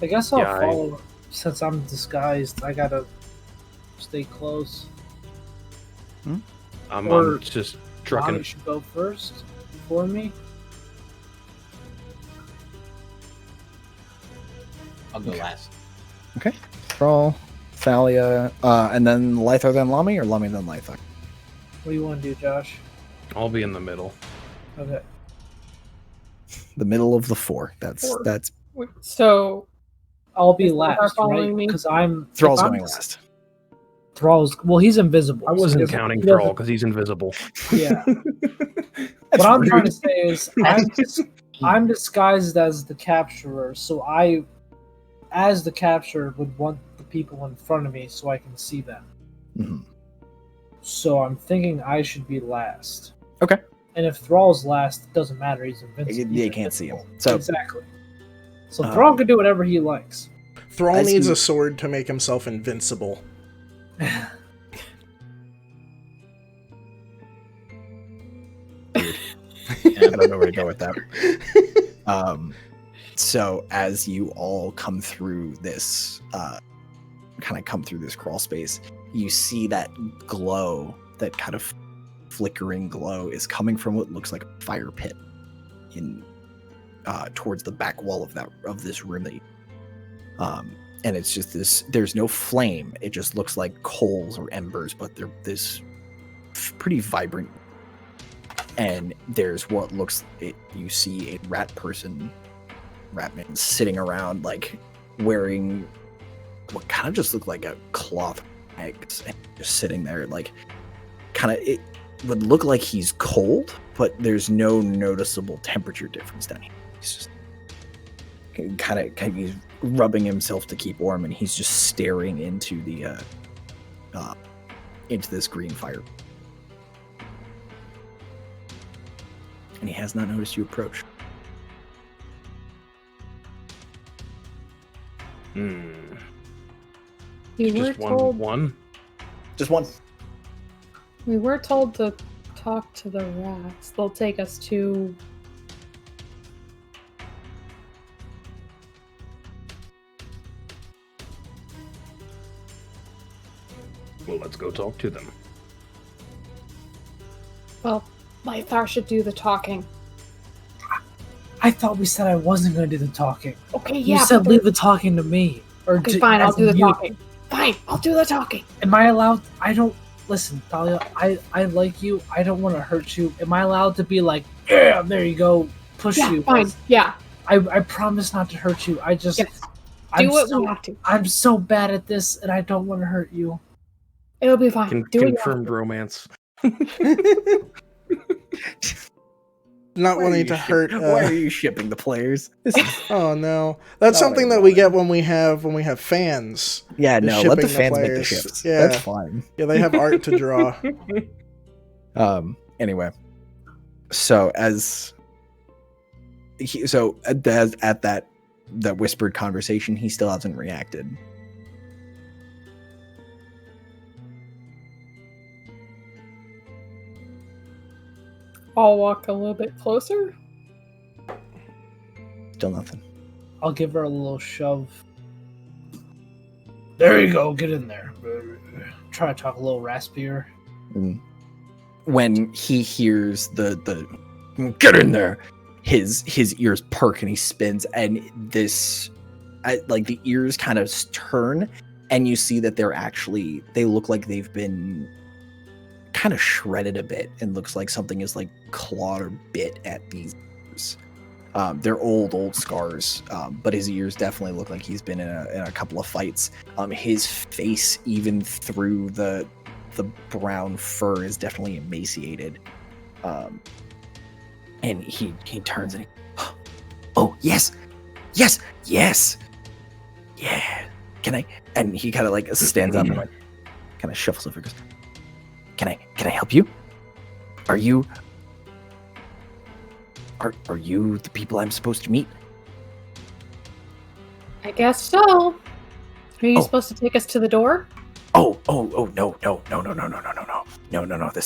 [SPEAKER 4] I guess I'll follow. Since I'm disguised, I gotta stay close.
[SPEAKER 3] I'm just trucking.
[SPEAKER 4] You should go first for me.
[SPEAKER 5] I'll go last.
[SPEAKER 2] Okay. Thrall, Thalia, and then Lythar, then Lami, or Lami, then Lythar?
[SPEAKER 4] What do you want to do, Josh?
[SPEAKER 3] I'll be in the middle.
[SPEAKER 4] Okay.
[SPEAKER 2] The middle of the four. That's.
[SPEAKER 7] So
[SPEAKER 4] I'll be last, right? Because
[SPEAKER 2] Thrall's going last.
[SPEAKER 4] Thrall's he's invisible.
[SPEAKER 3] I wasn't counting Thrall because he's invisible.
[SPEAKER 4] Yeah. What I'm trying to say is I'm disguised as the capturer, so I, as the capturer, would want the people in front of me so I can see them.
[SPEAKER 2] Mm-hmm.
[SPEAKER 4] So I'm thinking I should be last.
[SPEAKER 2] Okay.
[SPEAKER 4] And if Thrall's last, it doesn't matter. He's invincible.
[SPEAKER 2] They can't see him. So
[SPEAKER 4] exactly. So Thrall can do whatever he likes.
[SPEAKER 1] Thrall needs a sword to make himself invincible.
[SPEAKER 2] I don't know where to go with that. So as you all come through this, crawl space, you see that glow, that kind of flickering glow, is coming from what looks like a fire pit in towards the back wall of this room that you, and it's just this. There's no flame. It just looks like coals or embers, but they're this pretty vibrant. And there's what looks. You see a ratman sitting around, like wearing what kind of just looked like a cloth eggs, and just sitting there, like kind of. It would look like he's cold, but there's no noticeable temperature difference down here. He's just kind of he's rubbing himself to keep warm, and he's just staring into this green fire. And he has not noticed you approach.
[SPEAKER 7] We were told
[SPEAKER 3] one.
[SPEAKER 2] Just one.
[SPEAKER 7] We were told to talk to the rats. They'll take us to.
[SPEAKER 3] Well, let's go talk to them.
[SPEAKER 7] Well, Lythar should do the talking.
[SPEAKER 4] I thought we said I wasn't going to do the talking.
[SPEAKER 7] Okay, yeah.
[SPEAKER 4] You said leave the talking to me.
[SPEAKER 7] Okay, fine, I'll do the talking. Fine, I'll do the talking.
[SPEAKER 4] Am I allowed? I don't. Listen, Thalia, I like you. I don't want to hurt you. Am I allowed to be like, yeah, there you go, push you?
[SPEAKER 7] Fine, yeah.
[SPEAKER 4] I promise not to hurt you. I just.
[SPEAKER 7] Yes. Do what we have to.
[SPEAKER 4] I'm so bad at this, and I don't want to hurt you.
[SPEAKER 7] It'll be fine.
[SPEAKER 3] Confirmed romance.
[SPEAKER 1] Not wanting to hurt.
[SPEAKER 2] Why are you shipping the players?
[SPEAKER 1] Oh no, that's something that we get when we have fans.
[SPEAKER 2] Yeah, no, let the fans make the ships.
[SPEAKER 1] Yeah,
[SPEAKER 2] that's fine.
[SPEAKER 1] Yeah, they have art to draw.
[SPEAKER 2] Anyway, so at that whispered conversation, he still hasn't reacted.
[SPEAKER 7] I'll walk a little bit closer.
[SPEAKER 2] Still nothing.
[SPEAKER 4] I'll give her a little shove. There you go, get in there. Try to talk a little raspier.
[SPEAKER 2] When he hears the get in there, his ears perk and he spins, and the ears kind of turn, and you see that they look like they've been kind of shredded a bit, and looks like something is like clawed or bit at these ears. They're old scars, but his ears definitely look like he's been in a couple of fights. His face, even through the brown fur, is definitely emaciated. And he turns and oh, yes, yes, yes, yeah. Can I? And he kind of like stands up and like, kind of shuffles over. Goes, can I help you? Are you the people I'm supposed to meet?
[SPEAKER 7] I guess so. Are you supposed to take us to the door?
[SPEAKER 2] Oh, no. The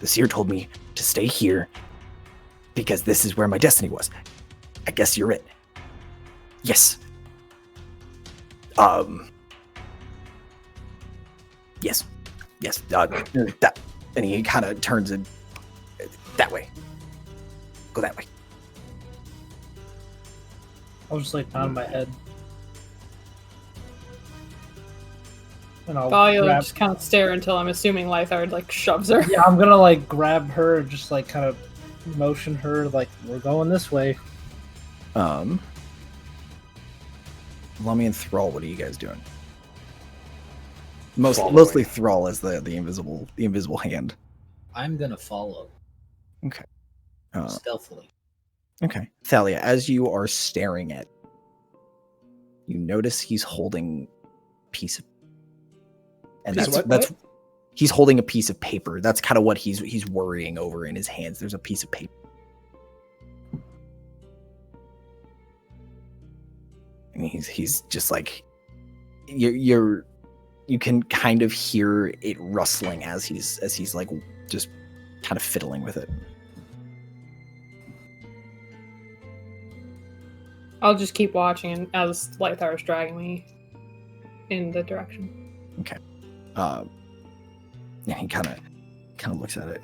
[SPEAKER 2] seer told me to stay here because this is where my destiny was. I guess you're it. Yes. Yes. That, and he kind of turns it that way. Go that way.
[SPEAKER 4] I'll just like nod my head. And I'll
[SPEAKER 7] Thalia
[SPEAKER 4] grab...
[SPEAKER 7] just kind of stare until I'm assuming Lythard like shoves her.
[SPEAKER 4] Yeah, I'm gonna like grab her and just like kind of motion her like we're going this way.
[SPEAKER 2] Lami and Thrall, what are you guys doing? Mostly Thrall is the invisible hand.
[SPEAKER 5] I'm gonna follow.
[SPEAKER 2] Okay.
[SPEAKER 5] Stealthily.
[SPEAKER 2] Okay. Thalia, as you are staring at, you notice he's holding a piece of, and that's he's holding a piece of paper. That's kind of what he's worrying over in his hands. There's a piece of paper. And he's just like, you can kind of hear it rustling as he's like just kind of fiddling with it.
[SPEAKER 7] I'll just keep watching as Lythar is dragging me in the direction.
[SPEAKER 2] Okay. Yeah, he kind of looks at it.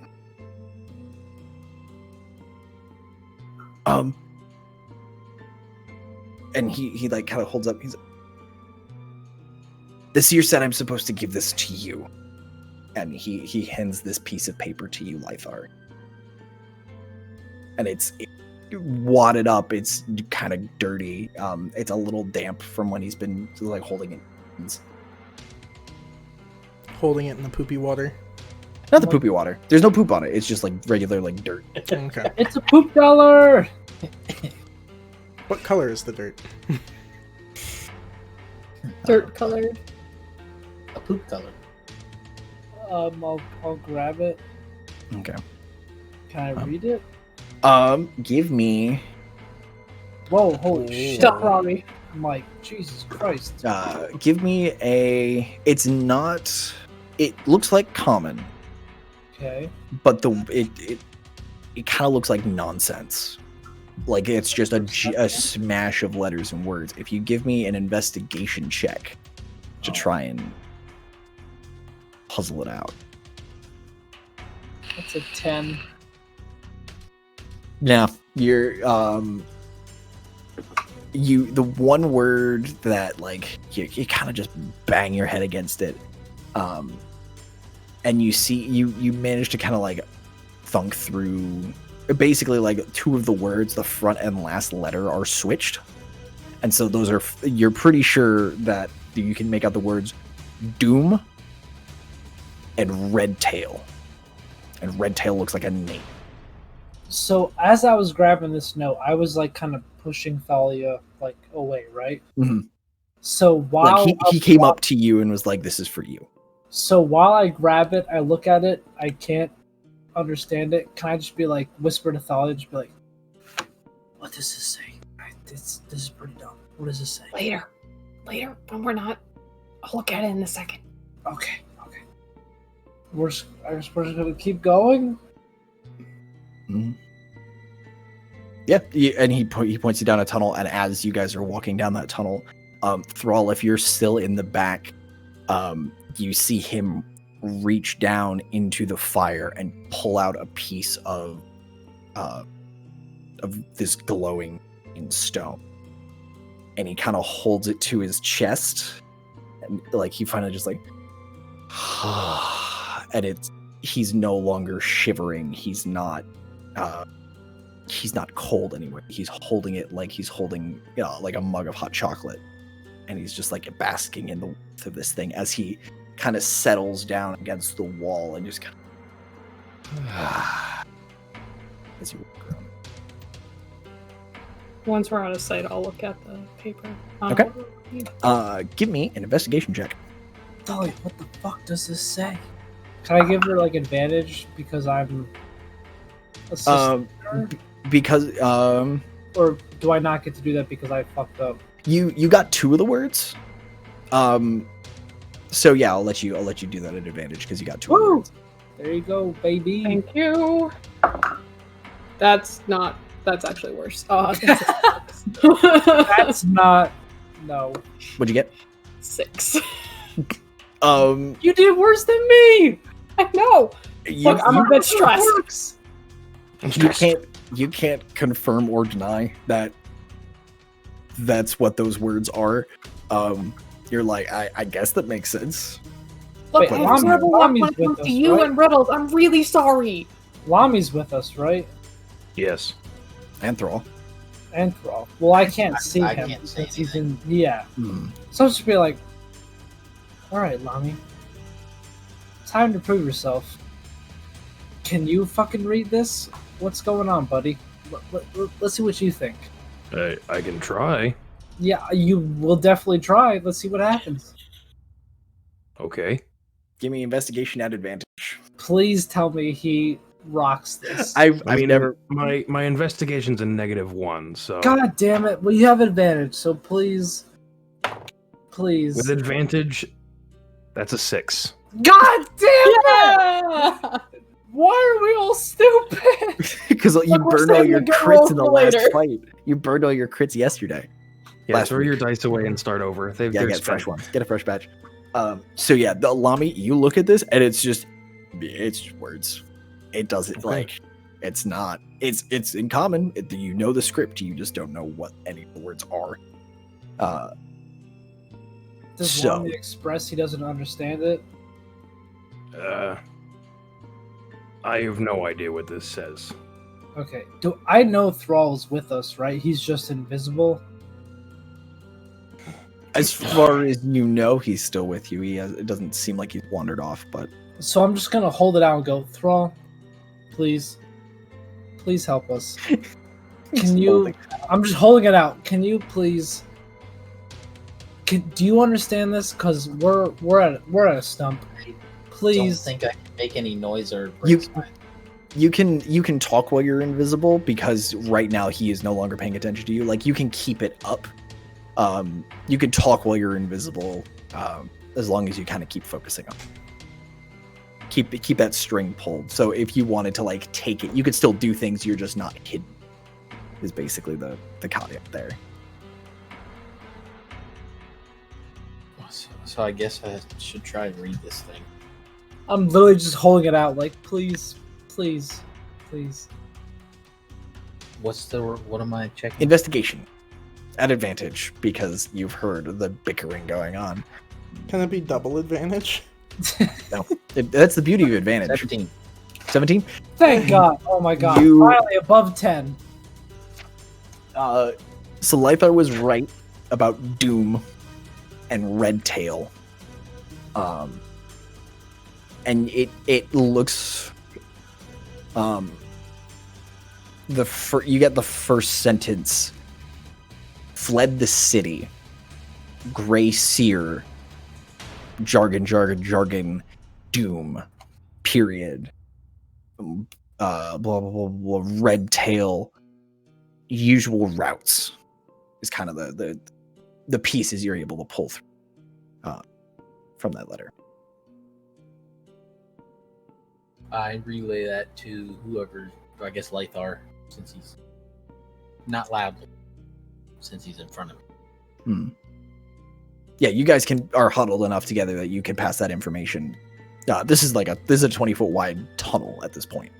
[SPEAKER 2] And he like kind of holds up. He's like, the seer said I'm supposed to give this to you, and he hands this piece of paper to you, Lythar. And it's wadded up. It's kind of dirty. It's a little damp from when he's been like holding it.
[SPEAKER 1] Holding it in the poopy water.
[SPEAKER 2] Not the poopy water. There's no poop on it. It's just like regular like dirt.
[SPEAKER 1] Okay.
[SPEAKER 4] It's a poop dollar.
[SPEAKER 1] What color is the dirt?
[SPEAKER 7] Dirt colored.
[SPEAKER 5] A poop color.
[SPEAKER 4] I'll grab it.
[SPEAKER 2] Okay.
[SPEAKER 4] Can I read it?
[SPEAKER 2] Give me.
[SPEAKER 4] Whoa! Holy shit!
[SPEAKER 7] Stop, Robbie.
[SPEAKER 4] I'm like, Jesus Christ.
[SPEAKER 2] Give me a. It's not. It looks like common.
[SPEAKER 4] Okay.
[SPEAKER 2] But it kind of looks like nonsense. Like it's just a smash of letters and words. If you give me an investigation check to try and puzzle it out.
[SPEAKER 4] That's a 10.
[SPEAKER 2] Yeah, you're the one word that like you kind of just bang your head against it, and you see you manage to kind of like thunk through. Basically, like two of the words, the front and last letter, are switched, and so those are you're pretty sure that you can make out the words doom and red tail, and red tail looks like a name.
[SPEAKER 4] So as I was grabbing this note, I was like kind of pushing Thalia like away, right?
[SPEAKER 2] Mm-hmm.
[SPEAKER 4] So while
[SPEAKER 2] like he came up to you and was like, "This is for you."
[SPEAKER 4] So while I grab it, I look at it. I can't understand it. Can I just be like whisper to Thalia? Just be like, "What does this say? This is pretty dumb. What does this say?"
[SPEAKER 7] Later, when we're not. I'll look at it in a second.
[SPEAKER 4] Okay. We're just gonna keep going.
[SPEAKER 2] Mm-hmm. Yeah, and he points you down a tunnel, and as you guys are walking down that tunnel, Thrall, if you're still in the back, you see him reach down into the fire and pull out a piece of this glowing stone, and he kind of holds it to his chest, and like he finally just like, and he's no longer shivering. He's not cold anymore. He's holding it like he's holding like a mug of hot chocolate, and he's just like basking in the warmth of this thing as he kind of settles down against the wall and just kind of as you walk around.
[SPEAKER 7] Once we're out of sight, I'll look at the paper.
[SPEAKER 2] Okay. Give me an investigation check.
[SPEAKER 4] Dolly, what the fuck does this say? Can I give her like advantage because I'm assisting her?
[SPEAKER 2] Because
[SPEAKER 4] Or do I not get to do that because I fucked up?
[SPEAKER 2] you got 2 of the words. So yeah, I'll let you do that at advantage because you got 2 of the
[SPEAKER 4] Woo!
[SPEAKER 2] words.
[SPEAKER 4] There you go, baby.
[SPEAKER 7] Thank you. That's actually worse.
[SPEAKER 4] That's not. No.
[SPEAKER 2] What'd you get?
[SPEAKER 7] 6.
[SPEAKER 2] You
[SPEAKER 7] You did worse than me. I know. Look, I'm a bit
[SPEAKER 4] stressed.
[SPEAKER 2] you can't confirm or deny that that's what those words are. You're like, I guess that makes sense.
[SPEAKER 7] Look,
[SPEAKER 4] Wait,
[SPEAKER 7] I have terrible luck when
[SPEAKER 4] Lami's
[SPEAKER 7] it comes
[SPEAKER 4] with
[SPEAKER 7] to
[SPEAKER 4] us,
[SPEAKER 7] you
[SPEAKER 4] right?
[SPEAKER 7] and riddles. I'm really sorry.
[SPEAKER 4] Lami's with us, right?
[SPEAKER 3] Yes.
[SPEAKER 2] And Thrall.
[SPEAKER 4] And Thrall. Well, I can't see
[SPEAKER 5] I
[SPEAKER 4] him
[SPEAKER 5] can't say
[SPEAKER 4] since he's in. Yeah.
[SPEAKER 2] Hmm.
[SPEAKER 4] So I'm just be like, all right, Lami. Time to prove yourself. Can you fucking read this? What's going on, buddy? Let's see what you think.
[SPEAKER 3] I can try.
[SPEAKER 4] Yeah, you will definitely try. Let's see what happens.
[SPEAKER 3] Okay.
[SPEAKER 2] Give me investigation at advantage.
[SPEAKER 4] Please tell me he rocks this.
[SPEAKER 2] I've
[SPEAKER 3] I mean,
[SPEAKER 2] never.
[SPEAKER 3] my investigation's a -1, so
[SPEAKER 4] God damn it! Well, you have advantage, so please.
[SPEAKER 3] with advantage, that's a 6.
[SPEAKER 4] God damn it!
[SPEAKER 7] Yeah.
[SPEAKER 4] Why are we all stupid?
[SPEAKER 2] Because you
[SPEAKER 7] Look, we're
[SPEAKER 2] burned all
[SPEAKER 7] saving
[SPEAKER 2] your
[SPEAKER 7] a good roll
[SPEAKER 2] crits in the
[SPEAKER 7] for
[SPEAKER 2] last
[SPEAKER 7] later.
[SPEAKER 2] fight. You burned all your crits yesterday.
[SPEAKER 3] Yeah,
[SPEAKER 2] Last
[SPEAKER 3] throw
[SPEAKER 2] week.
[SPEAKER 3] your dice away and start over.
[SPEAKER 2] Yeah,
[SPEAKER 3] They're
[SPEAKER 2] get fresh
[SPEAKER 3] spent.
[SPEAKER 2] ones. Get a fresh batch. So yeah, the Lami, you look at this and it's just words. It doesn't like it's not. It's in common. You know the script. You just don't know what any of the words are.
[SPEAKER 4] Does
[SPEAKER 2] So-
[SPEAKER 4] Lami express he doesn't understand it?
[SPEAKER 3] I have no idea what this says.
[SPEAKER 4] Okay. Do I know Thrall's with us, right? He's just invisible.
[SPEAKER 2] As far as you know, he's still with you. It doesn't seem like he's wandered off, but
[SPEAKER 4] So I'm just gonna hold it out and go, Thrall, please help us. Can you? I'm just holding it out. Can you please? Do you understand this? Cause we're at a stump. Please.
[SPEAKER 5] Don't think I can make any noise or
[SPEAKER 2] You-
[SPEAKER 5] break my-
[SPEAKER 2] you can talk while you're invisible because right now he is no longer paying attention to you. Like you can keep it up. You can talk while you're invisible, as long as you kind of keep focusing on. Keep that string pulled. So if you wanted to like take it, you could still do things. You're just not hidden. Is basically the caveat there.
[SPEAKER 5] So I guess I should try and read this thing.
[SPEAKER 4] I'm literally just holding it out, like please.
[SPEAKER 5] What am I checking?
[SPEAKER 2] Investigation at advantage because you've heard the bickering going on.
[SPEAKER 1] Can it be double advantage?
[SPEAKER 2] No, that's the beauty of advantage.
[SPEAKER 5] 17.
[SPEAKER 2] 17.
[SPEAKER 4] Thank God! Oh my God!
[SPEAKER 2] You-
[SPEAKER 4] Finally above 10.
[SPEAKER 2] So Lythar was right about Doom and Red Tail. And it looks you get the first sentence. Fled the city. Gray Seer. Jargon. Doom. Period. Blah blah blah blah. Red Tail. Usual routes is kind of the pieces you're able to pull through from that letter.
[SPEAKER 5] I relay that to whoever, I guess Lythar, since he's not loudly, since he's in front of me.
[SPEAKER 2] Yeah, you guys are huddled enough together that you can pass that information. This is a 20-foot wide tunnel at this point.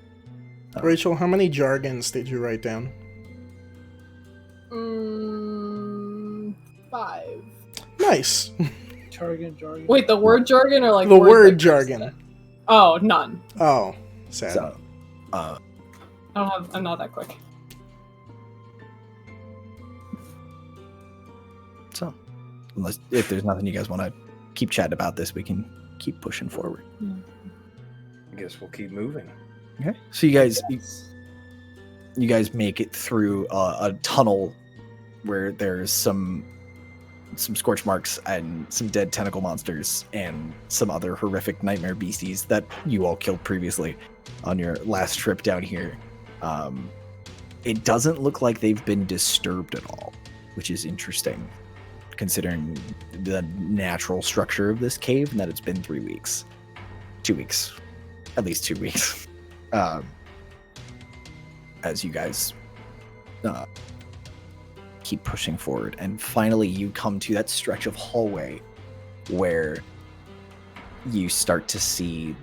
[SPEAKER 1] Rachel, how many jargons did you write down?
[SPEAKER 7] 5.
[SPEAKER 1] Nice.
[SPEAKER 4] Jargon.
[SPEAKER 7] Wait, the word jargon or like
[SPEAKER 1] The
[SPEAKER 7] words
[SPEAKER 1] word
[SPEAKER 7] that-
[SPEAKER 1] jargon.
[SPEAKER 7] Oh, none.
[SPEAKER 1] Oh, sad.
[SPEAKER 2] So,
[SPEAKER 7] I'm not that quick.
[SPEAKER 2] so if there's nothing you guys want to keep chatting about this, we can keep pushing forward.
[SPEAKER 3] I guess we'll keep moving.
[SPEAKER 2] Okay. So you guys, You guys make it through a tunnel where there's some scorch marks and some dead tentacle monsters and some other horrific nightmare beasties that you all killed previously on your last trip down here. It doesn't look like they've been disturbed at all, which is interesting considering the natural structure of this cave and that it's been 3 weeks. 2 weeks. At least 2 weeks. As you guys keep pushing forward, and finally you come to that stretch of hallway where you start to see,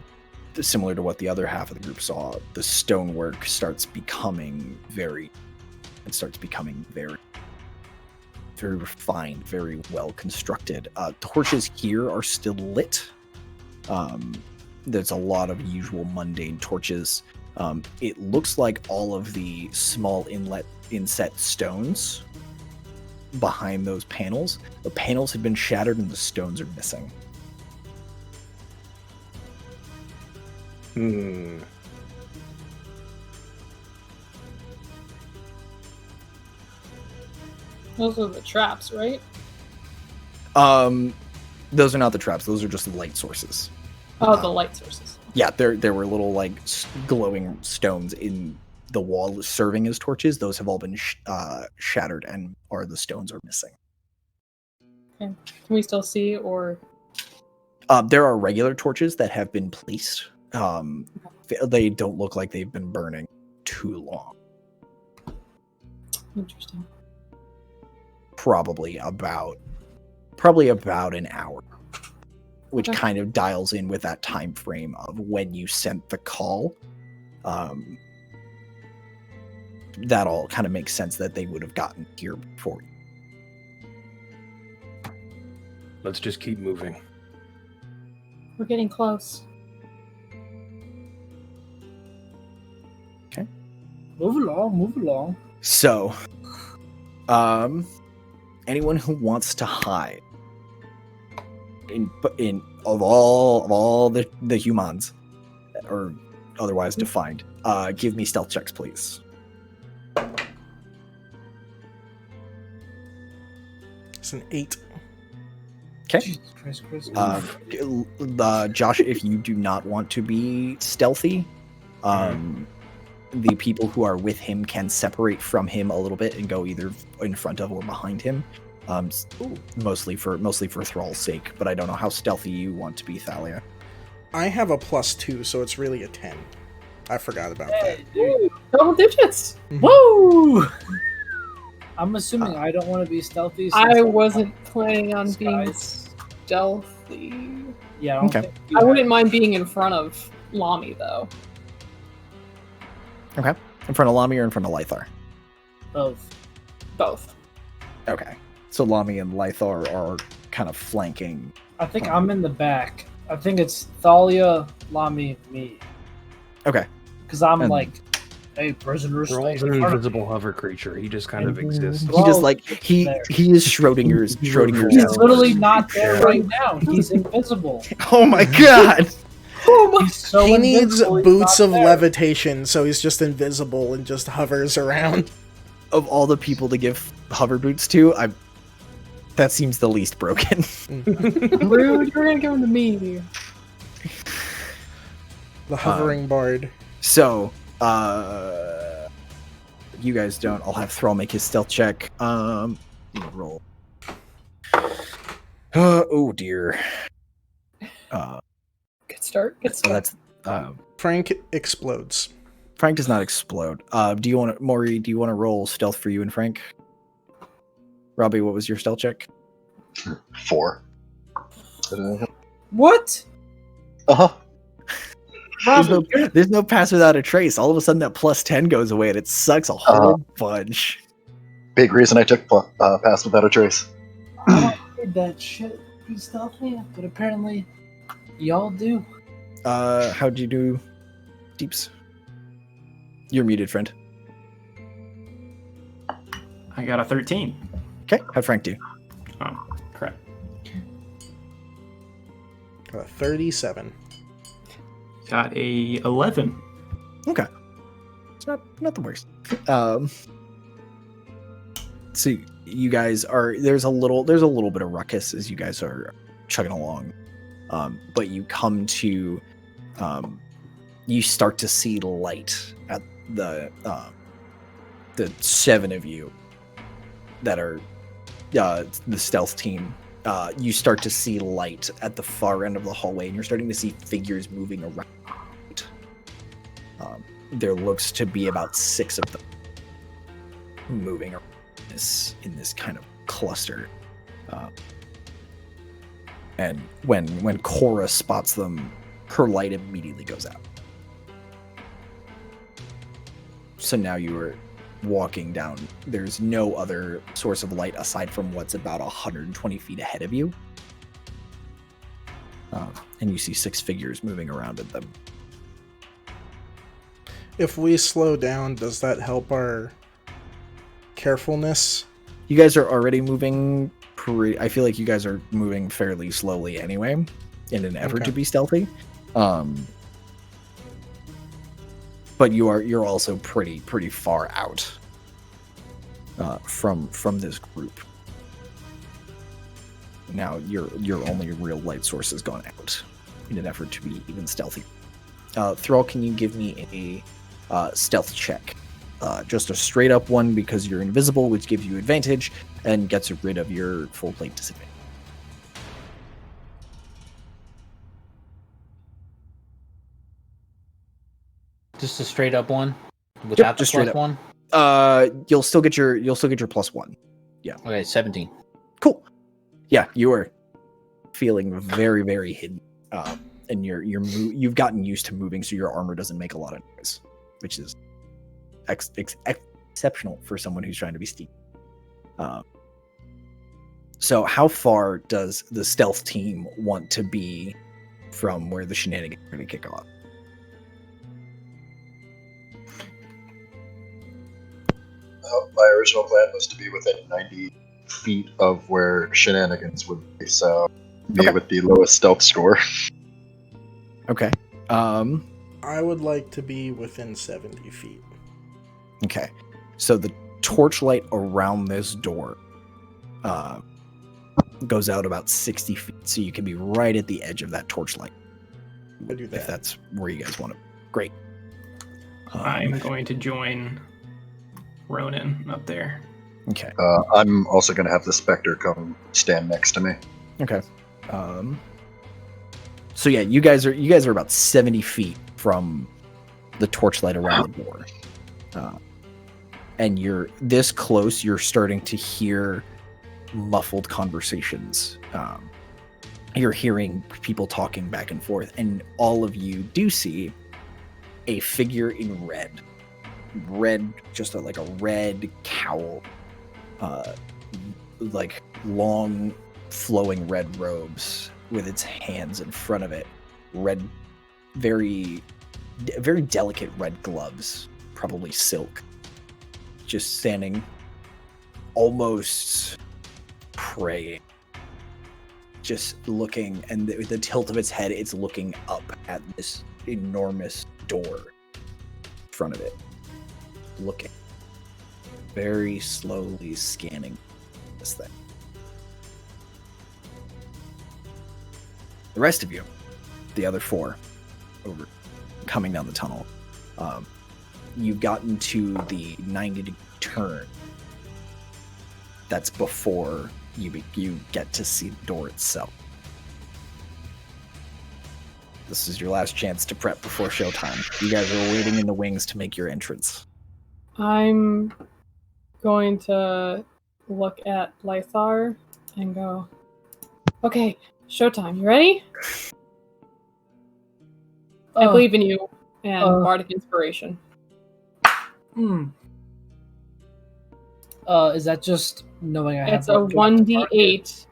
[SPEAKER 2] similar to what the other half of the group saw, the stonework starts becoming very refined, very well constructed. Torches here are still lit. There's a lot of usual mundane torches. It looks like all of the small inset stones behind those panels, the panels have been shattered and the stones are missing.
[SPEAKER 7] Those are the traps, right?
[SPEAKER 2] Those are not the traps. Those are just the light sources.
[SPEAKER 7] Oh, the light sources.
[SPEAKER 2] Yeah, there were little like glowing stones in the wall serving as torches. Those have all been shattered, and the stones are missing.
[SPEAKER 7] Okay. Can we still see, or?
[SPEAKER 2] There are regular torches that have been placed. They don't look like they've been burning too long.
[SPEAKER 7] Interesting.
[SPEAKER 2] Probably about an hour, which
[SPEAKER 7] Okay.
[SPEAKER 2] kind of dials in with that time frame of when you sent the call. That all kind of makes sense that they would have gotten here before you.
[SPEAKER 3] Let's just keep moving.
[SPEAKER 7] We're getting close.
[SPEAKER 4] Move along.
[SPEAKER 2] So, anyone who wants to hide in of all the humans, or otherwise defined, give me stealth checks, please.
[SPEAKER 1] It's an 8.
[SPEAKER 2] Okay.
[SPEAKER 4] Jesus Christ, Chris.
[SPEAKER 2] Josh, if you do not want to be stealthy, the people who are with him can separate from him a little bit and go either in front of or behind him. Mostly for Thrall's sake, but I don't know how stealthy you want to be, Thalia.
[SPEAKER 1] I have a +2, so it's really a 10. I forgot about that.
[SPEAKER 7] Woo! Double digits!
[SPEAKER 4] Woo! I'm assuming I don't want to be stealthy. since
[SPEAKER 7] I
[SPEAKER 4] I'm
[SPEAKER 7] wasn't planning on being
[SPEAKER 4] disguised.
[SPEAKER 7] stealthy.
[SPEAKER 4] Yeah, I don't
[SPEAKER 2] Okay.
[SPEAKER 4] think you
[SPEAKER 7] I
[SPEAKER 4] have-
[SPEAKER 7] wouldn't mind being in front of Lami, though.
[SPEAKER 2] Okay. In front of Lami or in front of Lythar?
[SPEAKER 4] both.
[SPEAKER 7] Both.
[SPEAKER 2] Okay. So Lami and Lythar are kind of flanking.
[SPEAKER 4] I think I'm in the back. I think it's Thalia, Lami, me.
[SPEAKER 2] Okay.
[SPEAKER 4] Because I'm
[SPEAKER 2] And-
[SPEAKER 4] like, hey, prisoners.
[SPEAKER 3] Thrall's
[SPEAKER 4] stay
[SPEAKER 3] an
[SPEAKER 4] in front of
[SPEAKER 3] invisible hover creature. He just kind of
[SPEAKER 4] Mhm.
[SPEAKER 3] exists.
[SPEAKER 2] He just
[SPEAKER 4] Thrall
[SPEAKER 2] like he
[SPEAKER 4] there.
[SPEAKER 2] is Schrodinger's
[SPEAKER 4] He's
[SPEAKER 2] house.
[SPEAKER 4] literally not there right now. He's invisible.
[SPEAKER 2] Oh my god!
[SPEAKER 4] He's so
[SPEAKER 1] He needs
[SPEAKER 4] invincible, he's
[SPEAKER 1] boots
[SPEAKER 4] not
[SPEAKER 1] of
[SPEAKER 4] there.
[SPEAKER 1] levitation, so he's just invisible and just hovers around.
[SPEAKER 2] Of all the people to give hover boots to, that seems the least broken.
[SPEAKER 7] Rude, you're gonna give them to me.
[SPEAKER 1] The hovering bard.
[SPEAKER 2] So, you guys don't. I'll have Thrall make his stealth check. Roll. Oh dear.
[SPEAKER 7] Good start. Good
[SPEAKER 2] So
[SPEAKER 7] start.
[SPEAKER 2] that's
[SPEAKER 1] Frank explodes.
[SPEAKER 2] Frank does not explode. Do you want to, Maury? Do you want to roll stealth for you and Frank? Robbie, what was your stealth check?
[SPEAKER 6] 4.
[SPEAKER 4] What?
[SPEAKER 6] Uh-huh.
[SPEAKER 2] There's no pass without a trace. All of a sudden, that +10 goes away, and it sucks a whole bunch.
[SPEAKER 6] Big reason I took Pass Without a Trace.
[SPEAKER 4] I don't need that shit. Be stealthy, but apparently, y'all do.
[SPEAKER 2] How'd you do, Deeps? You're muted, friend.
[SPEAKER 8] I got a 13.
[SPEAKER 2] Okay, how'd Frank do?
[SPEAKER 8] Oh, crap.
[SPEAKER 1] 37.
[SPEAKER 8] Got a 11.
[SPEAKER 2] Okay. It's not the worst. So you guys are there's a little bit of ruckus as you guys are chugging along, but you come to you start to see light at the 7 of you that are the stealth team. You start to see light at the far end of the hallway, and you're starting to see figures moving around. There looks to be about 6 of them moving around in this kind of cluster. And when Cora spots them, her light immediately goes out. So now you are walking down. There's no other source of light aside from what's about 120 feet ahead of you. And you see 6 figures moving around at them.
[SPEAKER 1] If we slow down, does that help our carefulness?
[SPEAKER 2] You guys are already moving I feel like you guys are moving fairly slowly anyway, in an effort to be stealthy. But you're also pretty far out from this group. Now your only real light source has gone out in an effort to be even stealthy. Thrall, can you give me a stealth check? Just a straight up one because you're invisible, which gives you advantage and gets rid of your full plate disadvantage.
[SPEAKER 5] Just a straight up one without the plus one.
[SPEAKER 2] You'll still get your +1. Yeah.
[SPEAKER 5] Okay, 17.
[SPEAKER 2] Cool. Yeah, you are feeling very, very hidden, and you've gotten used to moving, so your armor doesn't make a lot of noise, which is exceptional for someone who's trying to be steep. So how far does the stealth team want to be from where the shenanigans are going to kick off?
[SPEAKER 6] My original plan was to be within 90 feet of where shenanigans would be, so me with the lowest stealth score.
[SPEAKER 2] Okay.
[SPEAKER 1] I would like to be within 70 feet.
[SPEAKER 2] Okay. So the torchlight around this door goes out about 60 feet, so you can be right at the edge of that torchlight.
[SPEAKER 1] I do that.
[SPEAKER 2] If that's where you guys want to. Great.
[SPEAKER 8] I'm going to join Ronan up there.
[SPEAKER 2] Okay.
[SPEAKER 6] I'm also going to have the Spectre come stand next to me.
[SPEAKER 2] Okay. So yeah, you guys are about 70 feet from the torchlight around the door. And you're this close, you're starting to hear muffled conversations. You're hearing people talking back and forth, and all of you do see a figure in red, just like a red cowl, like long flowing red robes with its hands in front of it, red, very delicate red gloves, probably silk, just standing almost praying, just looking, and the tilt of its head, it's looking up at this enormous door in front of it, looking, very slowly scanning this thing. The rest of you, the other 4, over coming down the tunnel, you've gotten to the 90-degree turn. That's before you get to see the door itself. This is your last chance to prep before showtime. You guys are waiting in the wings to make your entrance.
[SPEAKER 7] I'm going to look at Lythar and go, okay, showtime. You ready? I believe in you and Bardic Inspiration.
[SPEAKER 4] Is that just knowing I have?
[SPEAKER 7] It's a 1d8.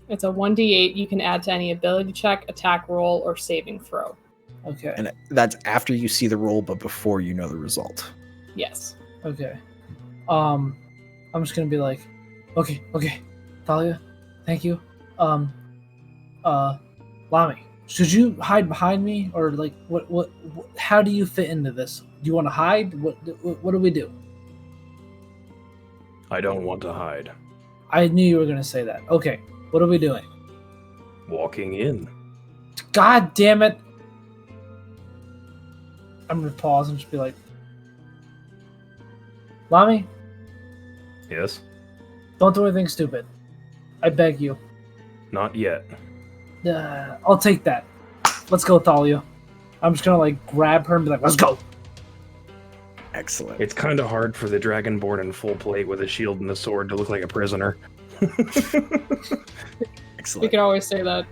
[SPEAKER 7] It's a 1d8 you can add to any ability check, attack roll, or saving throw.
[SPEAKER 4] Okay.
[SPEAKER 2] And that's after you see the roll, but before you know the result.
[SPEAKER 7] Yes.
[SPEAKER 4] Okay. I'm just gonna be like, okay, Thalia, thank you. Lami, should you hide behind me, or like, what how do you fit into this? you want to hide? What do we do?
[SPEAKER 3] I don't want to hide.
[SPEAKER 4] I knew you were going to say that. Okay, what are we doing?
[SPEAKER 3] Walking in.
[SPEAKER 4] God damn it! I'm going to pause and just be like, Lami,
[SPEAKER 3] Yes?
[SPEAKER 4] don't do anything stupid. I beg you.
[SPEAKER 3] Not yet.
[SPEAKER 4] I'll take that. Let's go, Thalia. I'm just gonna like grab her and be like, let's go.
[SPEAKER 2] Excellent.
[SPEAKER 3] It's kind of hard for the Dragonborn in full plate with a shield and a sword to look like a prisoner.
[SPEAKER 2] Excellent.
[SPEAKER 7] You could always say that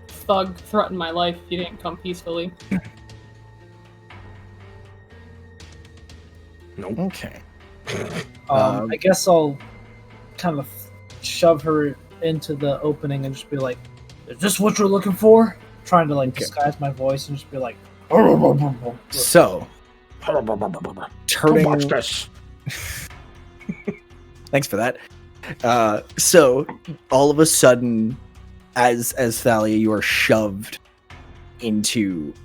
[SPEAKER 7] thug threatened my life if you didn't come peacefully.
[SPEAKER 3] Nope.
[SPEAKER 2] Okay.
[SPEAKER 4] I guess I'll kind of shove her into the opening and just be like, is this what you're looking for? Trying to like disguise my voice and just be like,
[SPEAKER 2] So, turning.
[SPEAKER 3] Watch this.
[SPEAKER 2] Thanks for that. So, all of a sudden, as Thalia, you are shoved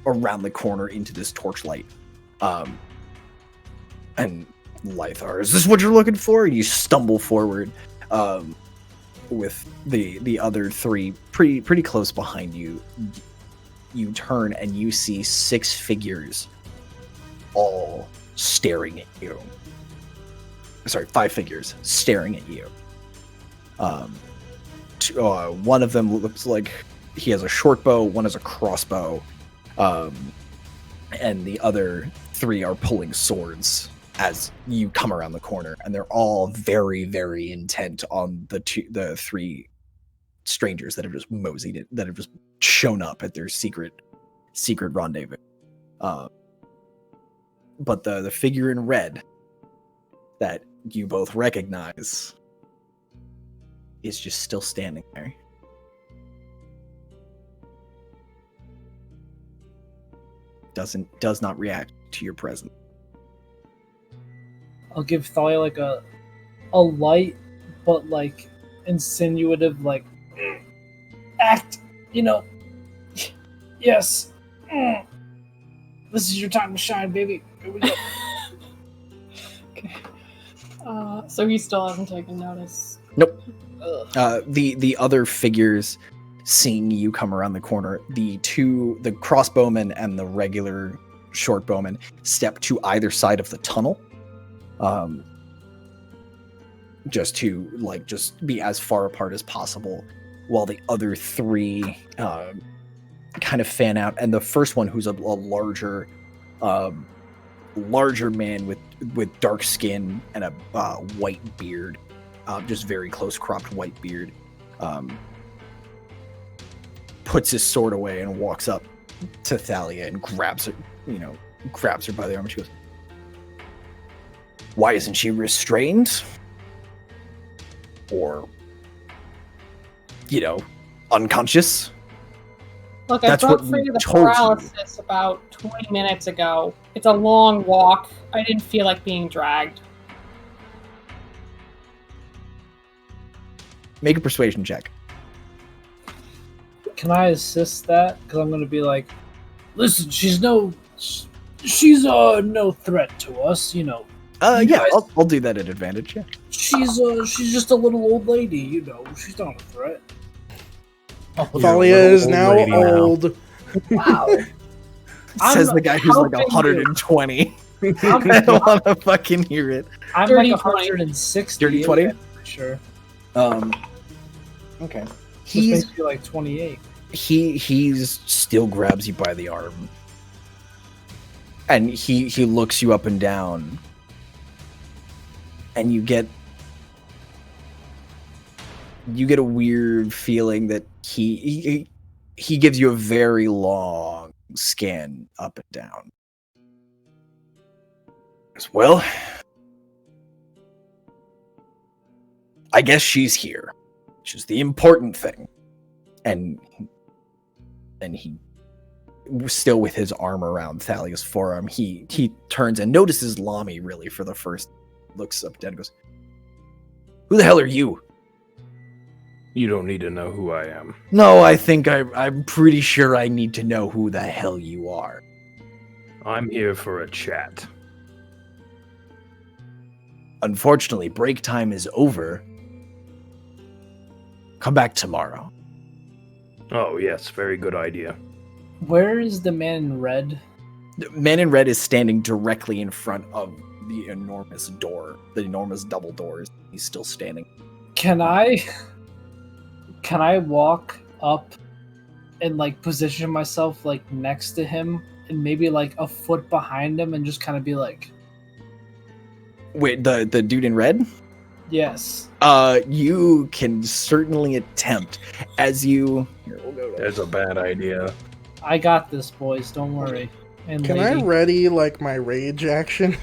[SPEAKER 2] around the corner into this torchlight. And Lythar, is this what you're looking for? And you stumble forward, with the other three pretty close behind you. You turn and you see 6 figures all staring at you. Sorry, 5 figures staring at you. One of them looks like he has a short bow, one has a crossbow, and the other 3 are pulling swords as you come around the corner, and they're all very, very intent on the 3 strangers that have just moseyed it, that have just shown up at their secret rendezvous. But the figure in red that you both recognize is just still standing there. Does not react to your presence.
[SPEAKER 4] I'll give Thalia like a light but like insinuative like act, yes. This is your time to shine, baby. Here we go.
[SPEAKER 7] Okay. So he still hasn't taken notice.
[SPEAKER 2] Nope. The other figures, seeing you come around the corner, the crossbowman and the regular shortbowman step to either side of the tunnel, just to just be as far apart as possible, while the other 3 kind of fan out. And the first one, who's a larger man with dark skin and a white beard, just very close cropped white beard, puts his sword away and walks up to Thalia and grabs her by the arm, and she goes, "Why isn't she restrained? Or, unconscious?"
[SPEAKER 7] Look, I broke free of the paralysis about 20 minutes ago. It's a long walk. I didn't feel like being dragged.
[SPEAKER 2] Make a persuasion check.
[SPEAKER 4] Can I assist that? Because I'm going to be like, listen, she's no threat to us,
[SPEAKER 2] Yeah,
[SPEAKER 4] guys,
[SPEAKER 2] I'll do that at advantage. Yeah.
[SPEAKER 4] She's just a little old lady, she's not a threat.
[SPEAKER 1] Thalia is now old.
[SPEAKER 4] Wow.
[SPEAKER 2] Says the guy who's like 120. I don't want to fucking hear it.
[SPEAKER 4] I'm
[SPEAKER 7] Dirty
[SPEAKER 4] like
[SPEAKER 7] 20.
[SPEAKER 4] 160.
[SPEAKER 2] Dirty 20?
[SPEAKER 4] Yeah, for sure.
[SPEAKER 2] Okay.
[SPEAKER 4] He's basically like 28.
[SPEAKER 2] He's still grabs you by the arm. And he looks you up and down. And you get a weird feeling that he gives you a very long scan up and down. Well, I guess she's here, which is the important thing. And he, still with his arm around Thalia's forearm, he turns and notices Lami really for the first, looks up and goes, "Who the hell are you?"
[SPEAKER 3] You don't need to know who I am.
[SPEAKER 2] No, I think I'm pretty sure I need to know who the hell you are.
[SPEAKER 3] I'm here for a chat.
[SPEAKER 2] Unfortunately, break time is over. Come back tomorrow.
[SPEAKER 3] Oh, yes, very good idea.
[SPEAKER 4] Where is the man in red?
[SPEAKER 2] The man in red is standing directly in front of the enormous door, the enormous double doors. He's still standing.
[SPEAKER 4] Can I walk up and like position myself like next to him and maybe like a foot behind him and just kind of be like,
[SPEAKER 2] Wait, the dude in red?
[SPEAKER 4] yes.
[SPEAKER 2] You can certainly attempt as you. Here, we'll go to
[SPEAKER 3] That's a bad idea.
[SPEAKER 4] I got this, boys. Don't worry. And
[SPEAKER 1] Can I
[SPEAKER 4] lady.
[SPEAKER 1] ready like my rage action?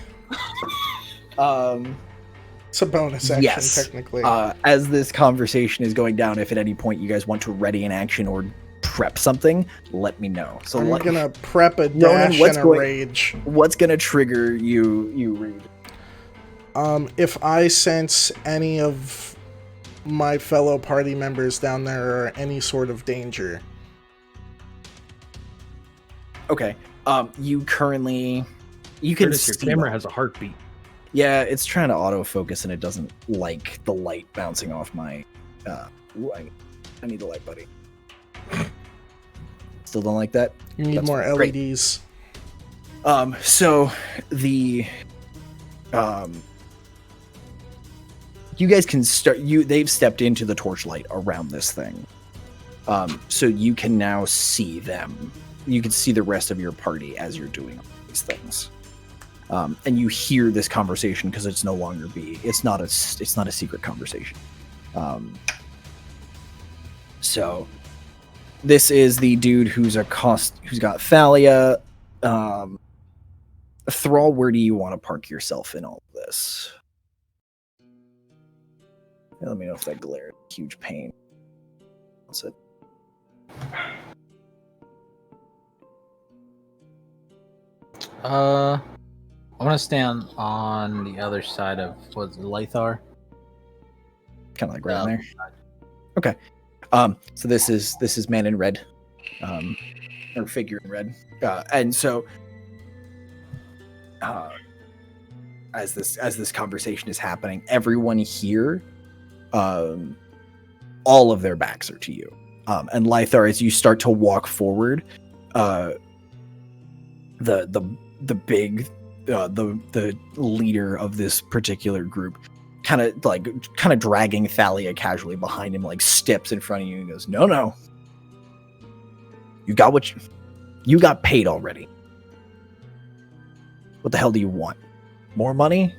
[SPEAKER 1] It's a bonus action,
[SPEAKER 2] Yes.
[SPEAKER 1] technically.
[SPEAKER 2] As this conversation is going down, if at any point you guys want to ready an action or prep something, let me know. So
[SPEAKER 1] I'm gonna prep a
[SPEAKER 2] Ronan,
[SPEAKER 1] dash
[SPEAKER 2] what's
[SPEAKER 1] and a
[SPEAKER 2] going-
[SPEAKER 1] rage.
[SPEAKER 2] what's gonna trigger you, Reed?
[SPEAKER 1] If I sense any of my fellow party members down there are any sort of danger.
[SPEAKER 2] Okay. You currently you can
[SPEAKER 3] Curtis, your
[SPEAKER 2] see
[SPEAKER 3] camera
[SPEAKER 2] them.
[SPEAKER 3] has a heartbeat.
[SPEAKER 2] Yeah, it's trying to autofocus and it doesn't like the light bouncing off my. Ooh, I need the light, buddy. Still don't like that.
[SPEAKER 1] You need
[SPEAKER 2] That's
[SPEAKER 1] more
[SPEAKER 2] great.
[SPEAKER 1] LEDs.
[SPEAKER 2] So the you guys can start. They've stepped into the torchlight around this thing. So you can now see them. You can see the rest of your party as you're doing all these things. And you hear this conversation because it's no longer it's not a secret conversation. So this is the dude who's got Thalia. Thrall, where do you want to park yourself in all of this? Let me know if that glare is a huge pain. What's it?
[SPEAKER 5] I want to stand on the other side of what's Lythar.
[SPEAKER 2] Kind of like right in there. Okay. So this is man in red, or figure in red, and so as this conversation is happening, everyone here, all of their backs are to you, and Lythar, as you start to walk forward, the leader of this particular group kind of dragging Thalia casually behind him, like steps in front of you and goes, no, you got paid already. What the hell do you want? More money?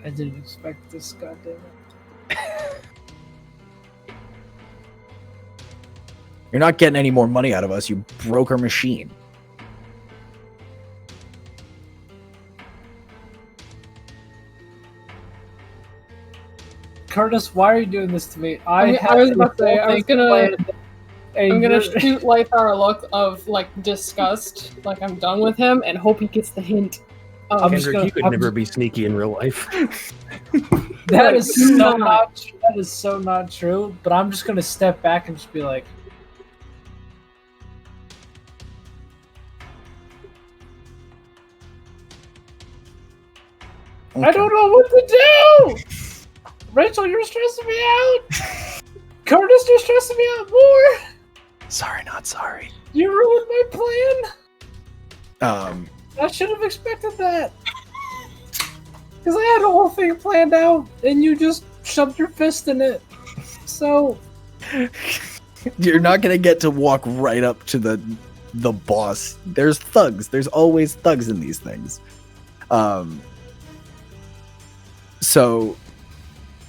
[SPEAKER 4] I didn't expect this, goddammit.
[SPEAKER 2] You're not getting any more money out of us. You broke our machine.
[SPEAKER 4] Curtis, why are you doing this to me?
[SPEAKER 7] I was about to say, I'm gonna shoot Lythar a look of like disgust, like I'm done with him, and hope he gets the hint.
[SPEAKER 3] Kendrick, you could never be sneaky in real life.
[SPEAKER 4] That is so not true. But I'm just gonna step back and just be like,
[SPEAKER 2] Okay.
[SPEAKER 4] I don't know what to do. Rachel, you're stressing me out. Curtis, you're stressing me out more.
[SPEAKER 2] Sorry, not sorry.
[SPEAKER 4] You ruined my plan.
[SPEAKER 2] Um,
[SPEAKER 4] I should have expected that. Because I had the whole thing planned out, and you just shoved your fist in it. So
[SPEAKER 2] you're not gonna get to walk right up to the boss. There's thugs. There's always thugs in these things. So,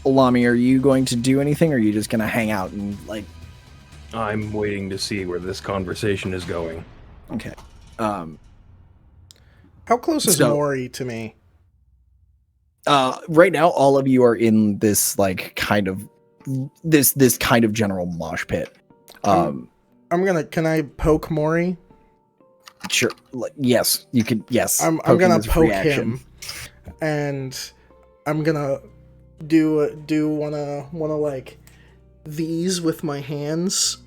[SPEAKER 2] Lami, are you going to do anything, or are you just gonna hang out and like?
[SPEAKER 3] I'm waiting to see where this conversation is going.
[SPEAKER 2] Okay.
[SPEAKER 1] How close is Mori to me?
[SPEAKER 2] Right now, all of you are in this like kind of this kind of general mosh pit.
[SPEAKER 1] Can I poke Mori?
[SPEAKER 2] Sure. Yes, you could. Yes,
[SPEAKER 1] I'm
[SPEAKER 2] poking
[SPEAKER 1] gonna
[SPEAKER 2] is a free
[SPEAKER 1] poke
[SPEAKER 2] action.
[SPEAKER 1] him, and I'm gonna do wanna like these with my hands,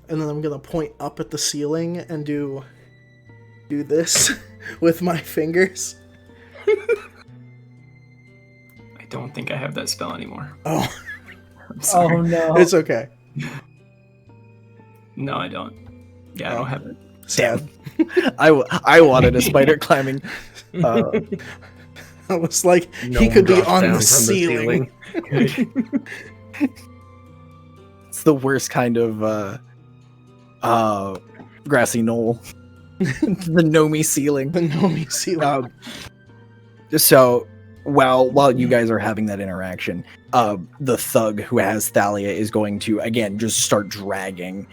[SPEAKER 1] and then I'm gonna point up at the ceiling and do this with my fingers.
[SPEAKER 8] I don't think I have that spell anymore.
[SPEAKER 1] Oh,
[SPEAKER 8] I'm sorry.
[SPEAKER 4] Oh no.
[SPEAKER 1] it's okay.
[SPEAKER 8] No, I don't. Yeah, I don't have it.
[SPEAKER 1] Sad.
[SPEAKER 2] I wanted a spider climbing.
[SPEAKER 1] I was like,
[SPEAKER 3] No
[SPEAKER 1] he
[SPEAKER 3] one
[SPEAKER 1] could be
[SPEAKER 3] drops
[SPEAKER 1] on
[SPEAKER 3] down
[SPEAKER 1] the
[SPEAKER 3] from
[SPEAKER 1] ceiling.
[SPEAKER 2] It's the worst kind of grassy knoll. The Nomi ceiling.
[SPEAKER 1] The Nomi ceiling.
[SPEAKER 2] So while you guys are having that interaction, the thug who has Thalia is going to again just start dragging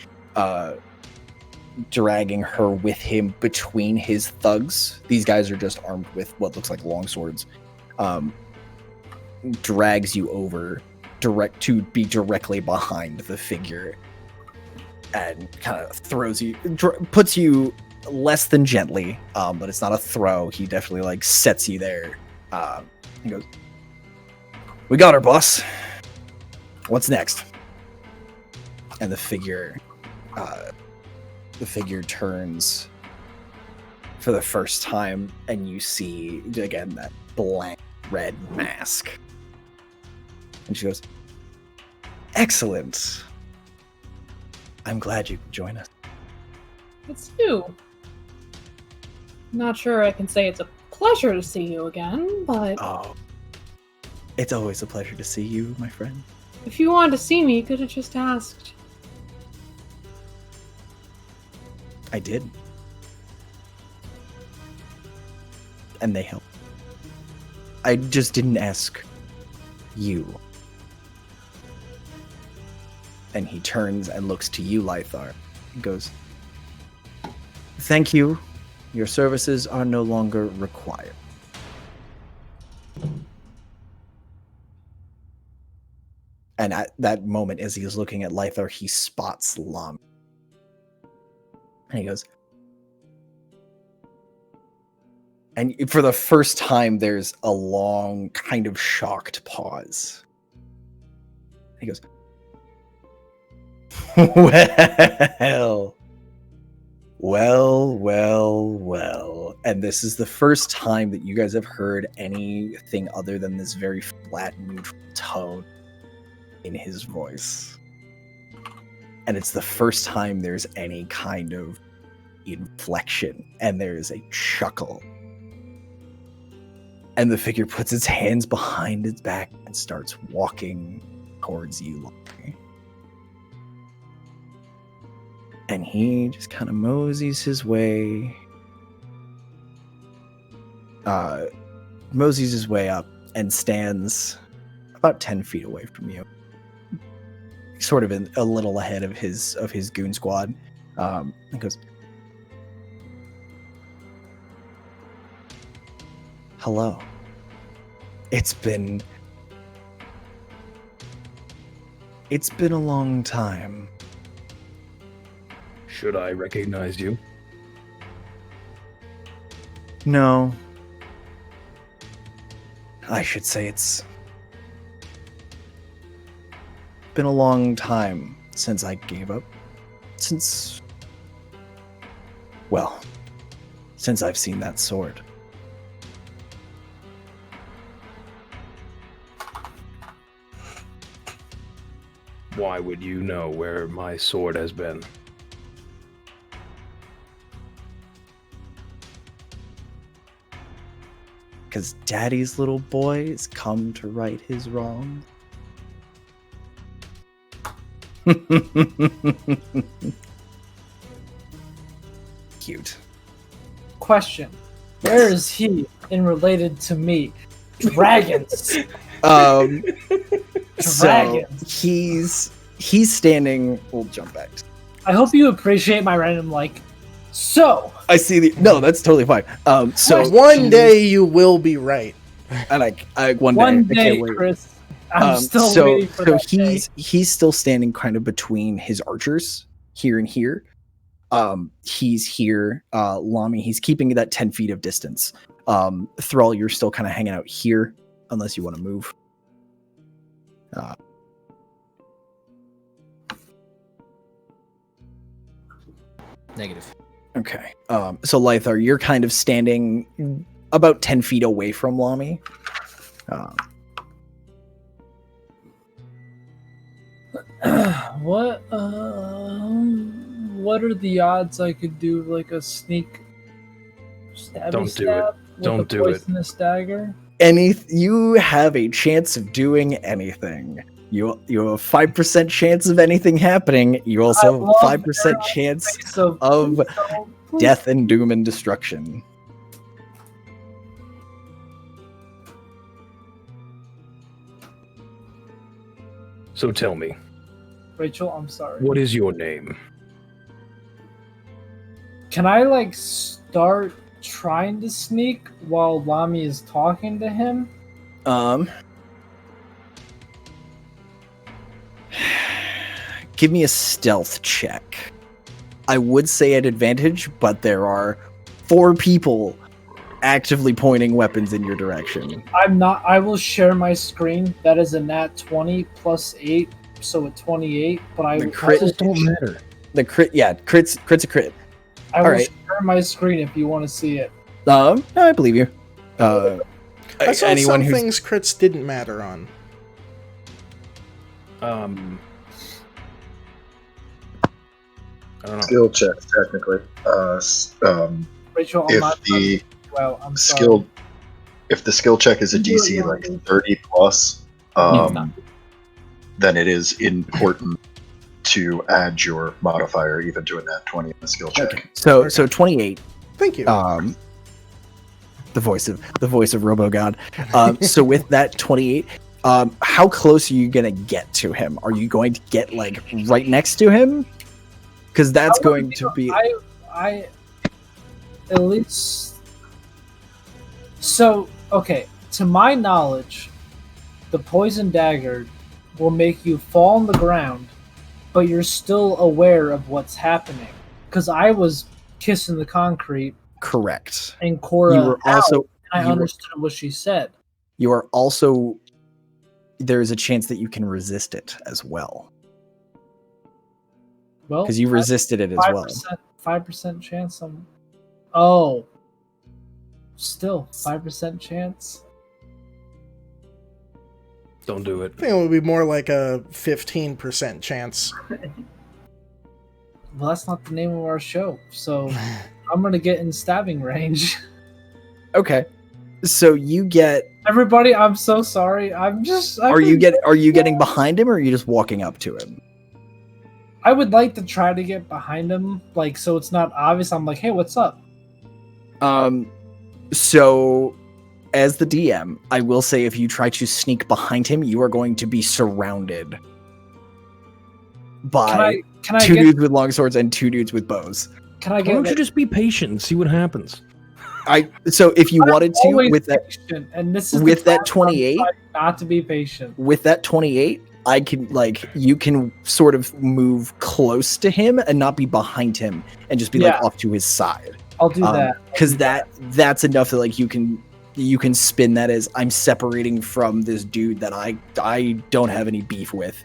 [SPEAKER 2] her with him between his thugs. These guys are just armed with what looks like long swords. Drags you over to be directly behind the figure and kind of throws you, puts you less than gently, but it's not a throw. He definitely like sets you there. He goes, "We got her, boss. What's next?" And the figure turns for the first time, and you see again that blank red mask. And she goes, "Excellent. I'm glad you could join us."
[SPEAKER 7] It's you. Not sure I can say it's a pleasure to see you again, but
[SPEAKER 2] Oh, it's always a pleasure to see you, my friend.
[SPEAKER 7] if you wanted to see me, you could have just asked.
[SPEAKER 2] I did. And they helped. I just didn't ask you. And he turns and looks to you, Lythar, and goes, "Thank you. Your services are no longer required." And at that moment, as he is looking at Lythar, he spots Lam. And he goes, and for the first time, there's a long, kind of shocked pause. He goes, well. And this is the first time that you guys have heard anything other than this very flat, neutral tone in his voice. And it's the first time there's any kind of inflection, and there's a chuckle. And the figure puts its hands behind its back and starts walking towards you. And he just kind of moseys his way. Moseys his way up and stands about 10 feet away from you. Sort of a little ahead of his goon squad. And goes, "Hello. It's been a long time."
[SPEAKER 3] Should I recognize you?
[SPEAKER 2] No. I should say it's been a long time since I gave up. Since I've seen that sword.
[SPEAKER 3] Why would you know where my sword has been?
[SPEAKER 2] Because Daddy's little boy has come to right his wrong. Cute.
[SPEAKER 4] Question: where is he in related to me? Dragons.
[SPEAKER 2] So
[SPEAKER 4] Dragons.
[SPEAKER 2] he's standing. We'll jump back.
[SPEAKER 4] I hope you appreciate my random like. So
[SPEAKER 2] I see the. No, that's totally fine. So
[SPEAKER 1] One day you will be right.
[SPEAKER 2] and I one
[SPEAKER 4] one
[SPEAKER 2] day, I
[SPEAKER 4] day,
[SPEAKER 2] can't wait.
[SPEAKER 4] Chris, I'm still
[SPEAKER 2] so
[SPEAKER 4] waiting for that day.
[SPEAKER 2] he's still standing kind of between his archers here and here. He's here, Lami. He's keeping that 10 feet of distance. Thrall, you're still kind of hanging out here, unless you want to move.
[SPEAKER 5] Negative.
[SPEAKER 2] Okay. So Lythar, you're kind of standing about 10 feet away from Lami.
[SPEAKER 4] What are the odds I could do like a sneak stabby
[SPEAKER 3] Don't do
[SPEAKER 4] stab with
[SPEAKER 3] Don't
[SPEAKER 4] a
[SPEAKER 3] do it.
[SPEAKER 4] poisonous dagger?
[SPEAKER 2] You have a chance of doing anything. You have a 5% chance of anything happening. You also have a 5% chance of death and doom and destruction.
[SPEAKER 3] So tell me,
[SPEAKER 4] Rachel, I'm sorry.
[SPEAKER 3] what is your name?
[SPEAKER 4] Can I like start trying to sneak while Lami is talking to him?
[SPEAKER 2] Give me a stealth check. I would say at advantage, but there are 4 people actively pointing weapons in your direction.
[SPEAKER 4] I will share my screen. That is a nat 20 plus 8, so a 28. But I
[SPEAKER 2] The crit
[SPEAKER 3] don't matter.
[SPEAKER 2] The crit, yeah, crit's a crit.
[SPEAKER 4] I will
[SPEAKER 2] Alright.
[SPEAKER 4] share my screen if you want to see it.
[SPEAKER 2] No, I believe you.
[SPEAKER 1] I saw
[SPEAKER 2] anyone
[SPEAKER 1] some
[SPEAKER 2] who's
[SPEAKER 1] things crits didn't matter on.
[SPEAKER 3] I don't know.
[SPEAKER 6] Skill checks, technically.
[SPEAKER 4] Rachel, I'm
[SPEAKER 6] If
[SPEAKER 4] not
[SPEAKER 6] the
[SPEAKER 4] well. I'm sorry.
[SPEAKER 6] skill, if the skill check is a
[SPEAKER 4] You do it,
[SPEAKER 6] DC like
[SPEAKER 4] Ryan.
[SPEAKER 6] 30 plus,
[SPEAKER 5] It's not.
[SPEAKER 6] then it is important to add your modifier even to a nat 20 in the skill check.
[SPEAKER 2] okay. So 28.
[SPEAKER 1] Thank you.
[SPEAKER 2] The voice of RoboGod. So with that 28, how close are you gonna get to him? Are you going to get like right next to him? Because that's going to be.
[SPEAKER 4] I at least. So okay, to my knowledge, the poison dagger will make you fall on the ground, but you're still aware of what's happening. Because I was kissing the concrete.
[SPEAKER 2] Correct.
[SPEAKER 4] And Cora,
[SPEAKER 2] You were also.
[SPEAKER 4] I understood what she said.
[SPEAKER 2] You are also. There is a chance that you can resist it as well.
[SPEAKER 4] Well,
[SPEAKER 2] Because you resisted it as well.
[SPEAKER 4] 5% chance. Oh, still 5% chance.
[SPEAKER 3] Don't do it.
[SPEAKER 1] I think it would be more like a 15% chance.
[SPEAKER 4] Well, that's not the name of our show, so I'm gonna get in stabbing range.
[SPEAKER 2] Okay. So you get.
[SPEAKER 4] Everybody, I'm so sorry. Are
[SPEAKER 2] you getting behind him, or are you just walking up to him?
[SPEAKER 4] I would like to try to get behind him, like so it's not obvious. I'm like, hey, what's up?
[SPEAKER 2] So as the DM, I will say if you try to sneak behind him, you are going to be surrounded by
[SPEAKER 4] Can I
[SPEAKER 2] two
[SPEAKER 4] get,
[SPEAKER 2] dudes with long swords and 2 dudes with bows.
[SPEAKER 4] Can I
[SPEAKER 3] Why
[SPEAKER 4] get?
[SPEAKER 3] don't you just be patient and see what happens?
[SPEAKER 2] So if you wanted to
[SPEAKER 4] always
[SPEAKER 2] with that
[SPEAKER 4] patient, and this is
[SPEAKER 2] with
[SPEAKER 4] the
[SPEAKER 2] that
[SPEAKER 4] time
[SPEAKER 2] 28,
[SPEAKER 4] I'm trying not to be patient.
[SPEAKER 2] with that 28, I can you can sort of move close to him and not be behind him and just be like off to his side.
[SPEAKER 4] I'll do that.
[SPEAKER 2] Because that's enough that like you can spin that as I'm separating from this dude that I don't have any beef with.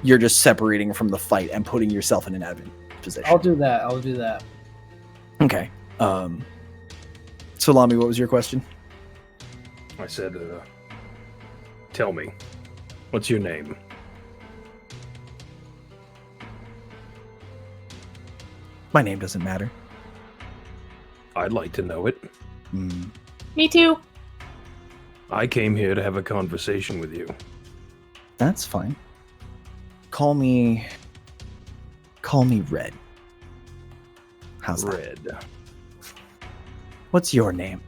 [SPEAKER 2] You're just separating from the fight and putting yourself in an advantage position.
[SPEAKER 4] I'll do that.
[SPEAKER 2] Okay. So Lami, what was your question?
[SPEAKER 3] I said, tell me, what's your name?
[SPEAKER 2] My name doesn't matter.
[SPEAKER 3] I'd like to know it.
[SPEAKER 7] Me too.
[SPEAKER 3] I came here to have a conversation with you.
[SPEAKER 2] That's fine. Call me Red. How's that?
[SPEAKER 3] Red.
[SPEAKER 2] What's your name?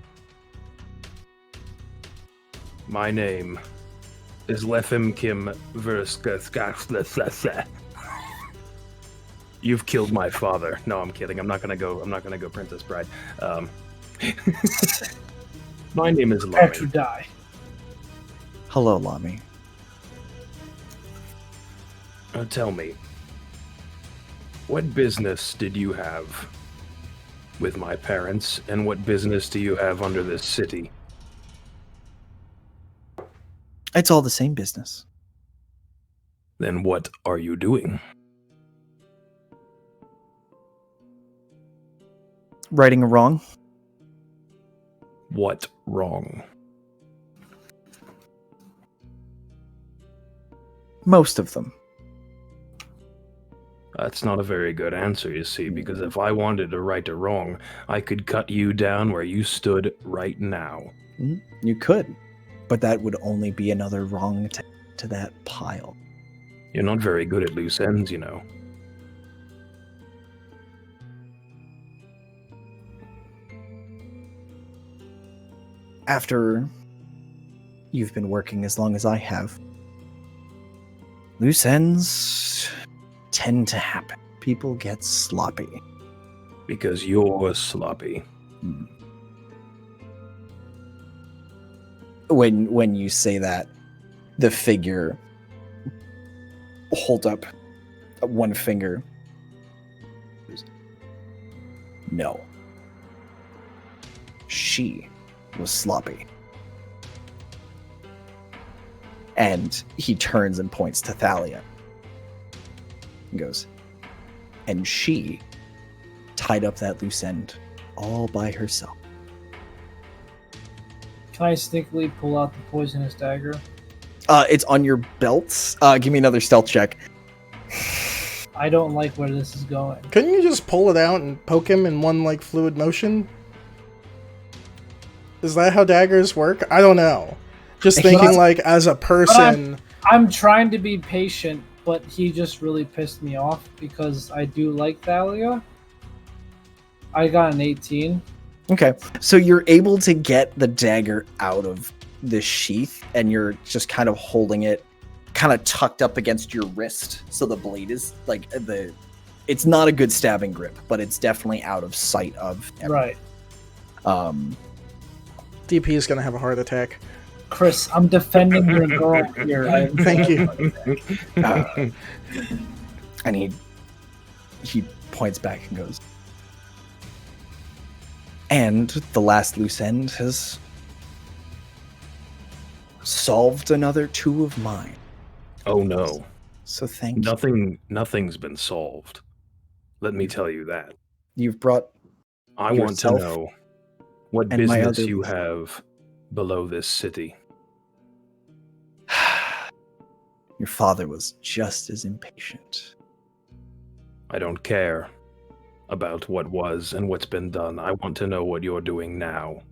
[SPEAKER 3] My name is Lefim Kim Verska. You've killed my father. No, I'm kidding. I'm not gonna go Princess Bride. My name is
[SPEAKER 4] Prepare to
[SPEAKER 3] Lami.
[SPEAKER 4] die.
[SPEAKER 2] Hello, Lami.
[SPEAKER 3] Tell me, what business did you have with my parents, and what business do you have under this city?
[SPEAKER 2] It's all the same business.
[SPEAKER 3] Then what are you doing?
[SPEAKER 2] righting a wrong.
[SPEAKER 3] What wrong?
[SPEAKER 2] Most of them.
[SPEAKER 3] That's not a very good answer, you see, because if I wanted to right a wrong, I could cut you down where you stood right now.
[SPEAKER 2] You could, but that would only be another wrong to that pile.
[SPEAKER 3] You're not very good at loose ends, you know.
[SPEAKER 2] After you've been working as long as I have, loose ends tend to happen. People get sloppy.
[SPEAKER 3] Because you're sloppy.
[SPEAKER 2] When you say that, the figure hold up one finger. No. She was sloppy. And he turns and points to Thalia. He goes, and she tied up that loose end all by herself.
[SPEAKER 4] Can I sneakily pull out the poisonous dagger?
[SPEAKER 2] It's on your belt. Give me another stealth check.
[SPEAKER 4] I don't like where this is going.
[SPEAKER 1] Couldn't you just pull it out and poke him in one, like, fluid motion? Is that how daggers work? I don't know. Just thinking, like, as a person...
[SPEAKER 4] I'm trying to be patient, but he just really pissed me off because I do like Thalia. I got an 18.
[SPEAKER 2] Okay, so you're able to get the dagger out of the sheath, and you're just kind of holding it kind of tucked up against your wrist, so the blade is, like, it's not a good stabbing grip, but it's definitely out of sight of everyone.
[SPEAKER 4] Right.
[SPEAKER 1] DP is going to have a heart attack.
[SPEAKER 4] Chris, I'm defending your girl here.
[SPEAKER 1] Thank you.
[SPEAKER 2] And he points back and goes, and the last loose end has solved another 2 of mine.
[SPEAKER 3] Oh no.
[SPEAKER 2] So thank you.
[SPEAKER 3] Nothing's been solved. Let me tell you that.
[SPEAKER 2] You've brought
[SPEAKER 3] I want to know what business you
[SPEAKER 2] other...
[SPEAKER 3] have below this city.
[SPEAKER 2] Your father was just as impatient.
[SPEAKER 3] I don't care about what was and what's been done. I want to know what you're doing now.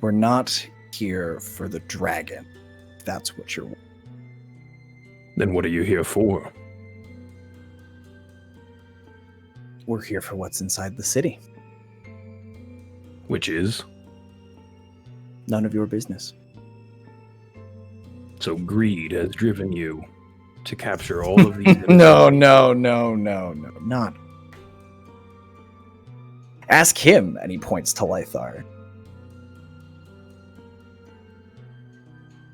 [SPEAKER 2] We're not here for the dragon, if that's what you're...
[SPEAKER 3] Then what are you here for?
[SPEAKER 2] We're here for what's inside the city.
[SPEAKER 3] Which is?
[SPEAKER 2] None of your business.
[SPEAKER 3] So greed has driven you to capture all of these...
[SPEAKER 2] No, not. Ask him, and he points to Lythar.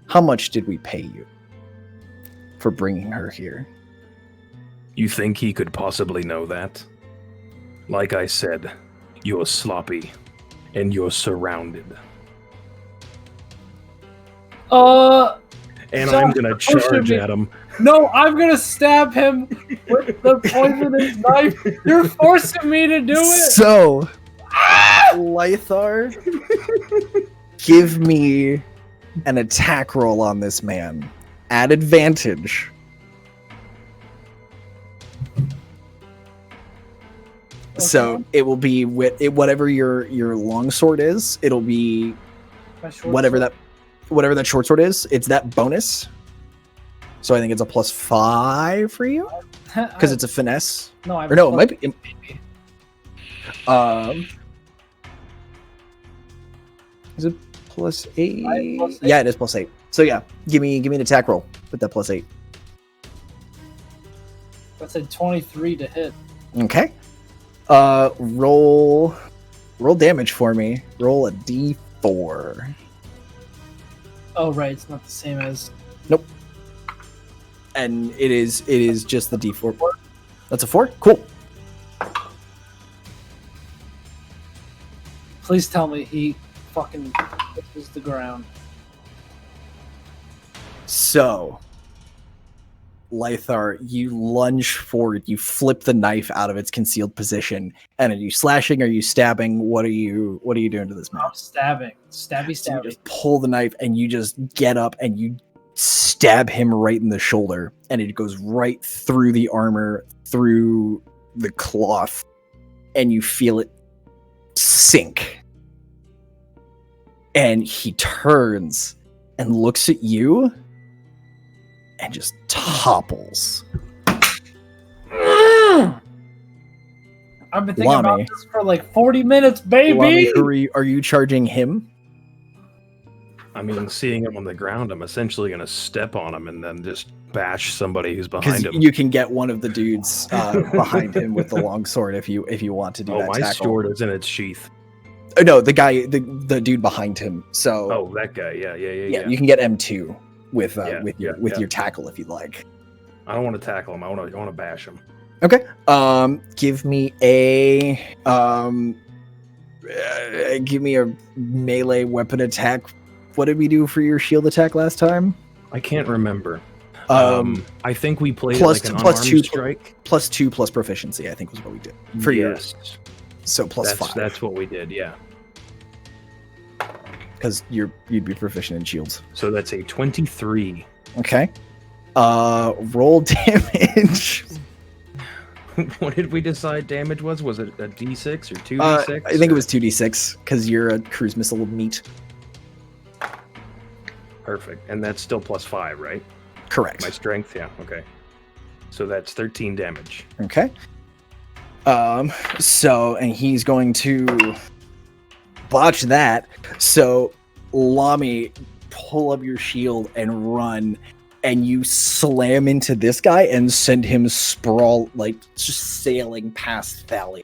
[SPEAKER 2] How much did we pay you for bringing her here?
[SPEAKER 3] You think he could possibly know that? Like I said, you're sloppy, and you're surrounded. And I'm gonna charge at him.
[SPEAKER 4] No, I'm gonna stab him with the poisonous knife. You're forcing me to do it.
[SPEAKER 2] So, Lythar, give me an attack roll on this man at advantage. Okay. So it will be with whatever your longsword is. It'll be whatever that short sword is. It's that bonus. So I think it's a +5 for you because it's a finesse.
[SPEAKER 4] No,
[SPEAKER 2] it might be. Is it +8? Yeah, it is +8. So yeah, give me an attack roll with that +8.
[SPEAKER 4] That's a 23 to hit.
[SPEAKER 2] Okay. Roll damage for me. Roll a D4.
[SPEAKER 4] Oh right, it's not the same as.
[SPEAKER 2] Nope. And it is just the D4. That's a 4? Cool.
[SPEAKER 4] Please tell me he fucking pushes the ground.
[SPEAKER 2] So, Lythar, you lunge forward, you flip the knife out of its concealed position, and are you slashing? Are you stabbing? What are you doing to this man?
[SPEAKER 4] I'm stabbing. Stabby,
[SPEAKER 2] So you
[SPEAKER 4] stabby.
[SPEAKER 2] just pull the knife and you just get up and you stab him right in the shoulder, and it goes right through the armor, through the cloth, and you feel it sink. And he turns and looks at you and just topples.
[SPEAKER 4] I've been thinking about
[SPEAKER 2] Lami.
[SPEAKER 4] this for like 40 minutes, baby.
[SPEAKER 2] Lami, are you charging him?
[SPEAKER 3] I mean, seeing him on the ground, I'm essentially going to step on him and then just bash somebody who's behind him.
[SPEAKER 2] You can get one of the dudes behind him with the long sword if you want to do that.
[SPEAKER 3] Oh, my
[SPEAKER 2] tackle.
[SPEAKER 3] sword is in its sheath.
[SPEAKER 2] No, the guy, the dude behind him. So
[SPEAKER 3] Oh, that guy. Yeah.
[SPEAKER 2] you can get M2 with
[SPEAKER 3] Yeah,
[SPEAKER 2] your tackle if you'd like.
[SPEAKER 3] I don't want to tackle him. I want to bash him.
[SPEAKER 2] Okay. Give me a melee weapon attack. What did we do for your shield attack last time?
[SPEAKER 3] I can't remember. I think we played
[SPEAKER 2] plus-
[SPEAKER 3] like an
[SPEAKER 2] plus
[SPEAKER 3] unarmed
[SPEAKER 2] two-
[SPEAKER 3] strike.
[SPEAKER 2] +2 plus proficiency, I think was what we did for
[SPEAKER 3] Yes.
[SPEAKER 2] yours. So +5
[SPEAKER 3] That's what we did. Yeah.
[SPEAKER 2] because you'd be proficient in shields.
[SPEAKER 3] So that's a 23.
[SPEAKER 2] Okay. Roll damage.
[SPEAKER 3] What did we decide damage was? Was it a D6 or 2D6?
[SPEAKER 2] I think it was 2d6 because you're a cruise missile meat.
[SPEAKER 3] Perfect. And that's still +5, right?
[SPEAKER 2] Correct.
[SPEAKER 3] My strength? Yeah. Okay. So that's 13 damage.
[SPEAKER 2] Okay. So, and he's going to botch that. So, Lami, pull up your shield and run, and you slam into this guy and send him sprawl, like just sailing past Thalia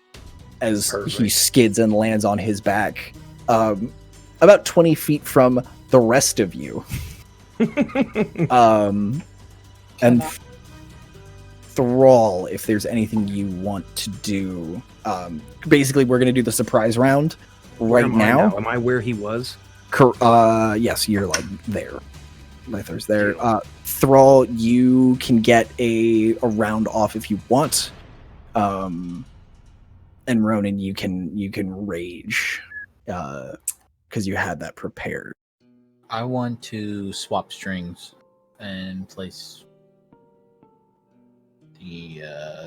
[SPEAKER 2] as he
[SPEAKER 3] Perfect.
[SPEAKER 2] skids and lands on his back, about 20 feet from the rest of you. And Thrall, if there's anything you want to do, basically we're gonna do the surprise round
[SPEAKER 3] Where
[SPEAKER 2] right
[SPEAKER 3] am I
[SPEAKER 2] now.
[SPEAKER 3] Am I where he was?
[SPEAKER 2] Yes, you're like there. Lythar's there. Thrall, you can get a round off if you want. And Ronan, you can rage, because you had that prepared.
[SPEAKER 5] I want to swap strings and place the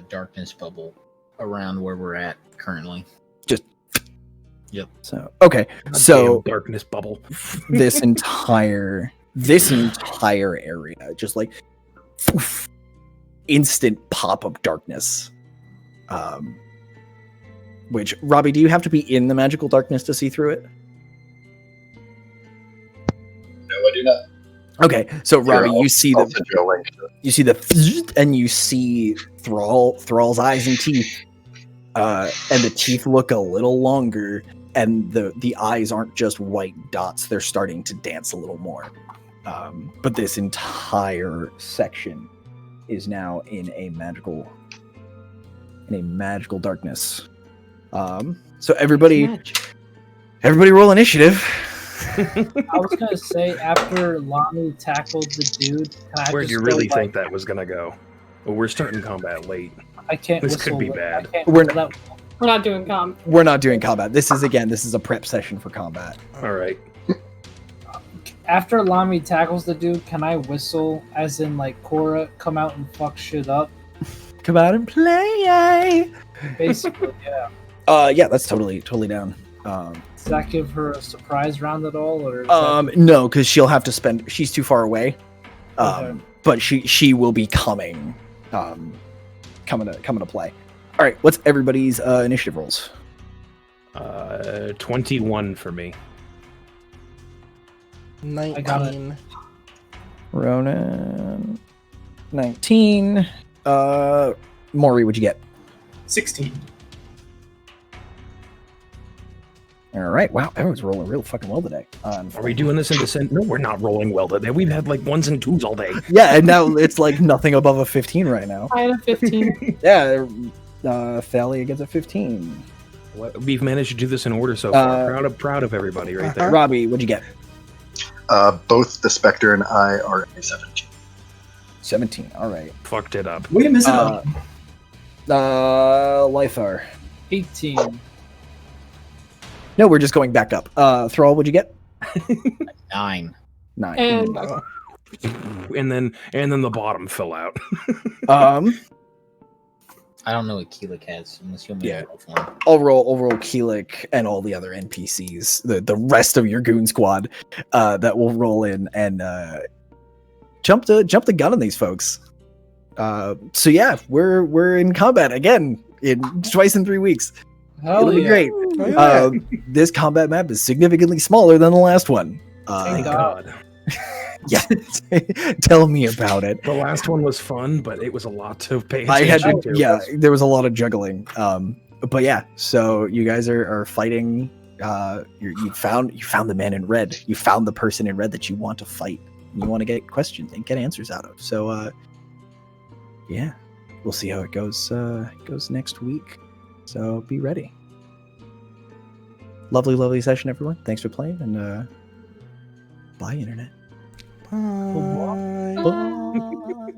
[SPEAKER 5] darkness bubble around where we're at currently.
[SPEAKER 2] So okay, so
[SPEAKER 3] Damn darkness bubble.
[SPEAKER 2] this entire area just like instant pop-up darkness. Which, Robbie, do you have to be in the magical darkness to see through it?
[SPEAKER 6] No, I do not.
[SPEAKER 2] Okay, so Robbie,
[SPEAKER 6] Here,
[SPEAKER 2] you see
[SPEAKER 6] I'll
[SPEAKER 2] the
[SPEAKER 6] send you a link.
[SPEAKER 2] and you see Thrall's eyes and teeth, and the teeth look a little longer, and the eyes aren't just white dots; they're starting to dance a little more. But this entire section is now in a magical darkness. So everybody roll initiative.
[SPEAKER 4] I was gonna say after Lami tackled the dude, can I
[SPEAKER 3] Where do
[SPEAKER 4] just
[SPEAKER 3] you
[SPEAKER 4] go,
[SPEAKER 3] really
[SPEAKER 4] like,
[SPEAKER 3] think that was gonna go? Well, we're starting combat late.
[SPEAKER 4] I can't.
[SPEAKER 3] This
[SPEAKER 4] whistle
[SPEAKER 3] could be
[SPEAKER 4] with-
[SPEAKER 3] bad.
[SPEAKER 4] I can't
[SPEAKER 2] We're
[SPEAKER 4] whistle that-
[SPEAKER 7] We're not doing comp.
[SPEAKER 2] We're not doing combat. This is a prep session for combat.
[SPEAKER 3] All right.
[SPEAKER 4] After Lami tackles the dude, can I whistle as in like Korra come out and fuck shit up?
[SPEAKER 2] Come out and play.
[SPEAKER 4] Basically, yeah.
[SPEAKER 2] Yeah, that's totally down.
[SPEAKER 4] Does that give her a surprise round at all, or? Is that...
[SPEAKER 2] No, because she'll have to spend. She's too far away.
[SPEAKER 4] Okay.
[SPEAKER 2] But she will be coming to play. All right, what's everybody's initiative rolls?
[SPEAKER 3] 21 for me.
[SPEAKER 1] 19.
[SPEAKER 4] got it.
[SPEAKER 2] Ronan, 19. Maury, what'd you get?
[SPEAKER 8] 16.
[SPEAKER 2] All right. Wow, everyone's rolling real fucking well today.
[SPEAKER 3] Are we doing this in descent? No, we're not rolling well today. We've had like 1s and 2s all day.
[SPEAKER 2] Yeah, and now it's like nothing above a 15 right now.
[SPEAKER 7] I had a 15.
[SPEAKER 2] Yeah, Thalia gets a 15.
[SPEAKER 3] We've managed to do this in order so far. Proud of everybody right there.
[SPEAKER 2] Robbie, what'd you get?
[SPEAKER 6] Both the Spectre and I are a 17.
[SPEAKER 2] 17. All right.
[SPEAKER 3] Fucked it up.
[SPEAKER 8] What are you missing?
[SPEAKER 2] Lythar.
[SPEAKER 4] 18.
[SPEAKER 2] No, we're just going back up. Thrall, what'd you get?
[SPEAKER 5] 9.
[SPEAKER 2] 9.
[SPEAKER 7] And
[SPEAKER 3] And then the bottom fell out.
[SPEAKER 5] I don't know what Keelik has unless you want me
[SPEAKER 2] Yeah.
[SPEAKER 5] to roll for him.
[SPEAKER 2] I'll roll Keelik and all the other NPCs, the rest of your goon squad, that will roll in and jump the gun on these folks. So yeah, we're in combat again twice in 3 weeks.
[SPEAKER 4] Hell
[SPEAKER 2] It'll be
[SPEAKER 4] yeah.
[SPEAKER 2] great.
[SPEAKER 1] Oh, yeah.
[SPEAKER 2] This combat map is significantly smaller than the last one.
[SPEAKER 3] Thank God.
[SPEAKER 2] Yeah, tell me about it.
[SPEAKER 3] The last one was fun, but it was a lot to pay
[SPEAKER 2] I had
[SPEAKER 3] attention
[SPEAKER 2] to,
[SPEAKER 3] to.
[SPEAKER 2] yeah, there was a lot of juggling. But yeah, so you guys are fighting. You found the man in red. You found the person in red that you want to fight. You want to get questions and get answers out of. So yeah, we'll see how it goes next week. So be ready. Lovely session, everyone. Thanks for playing, and bye, internet.
[SPEAKER 1] Bye.
[SPEAKER 2] Bye.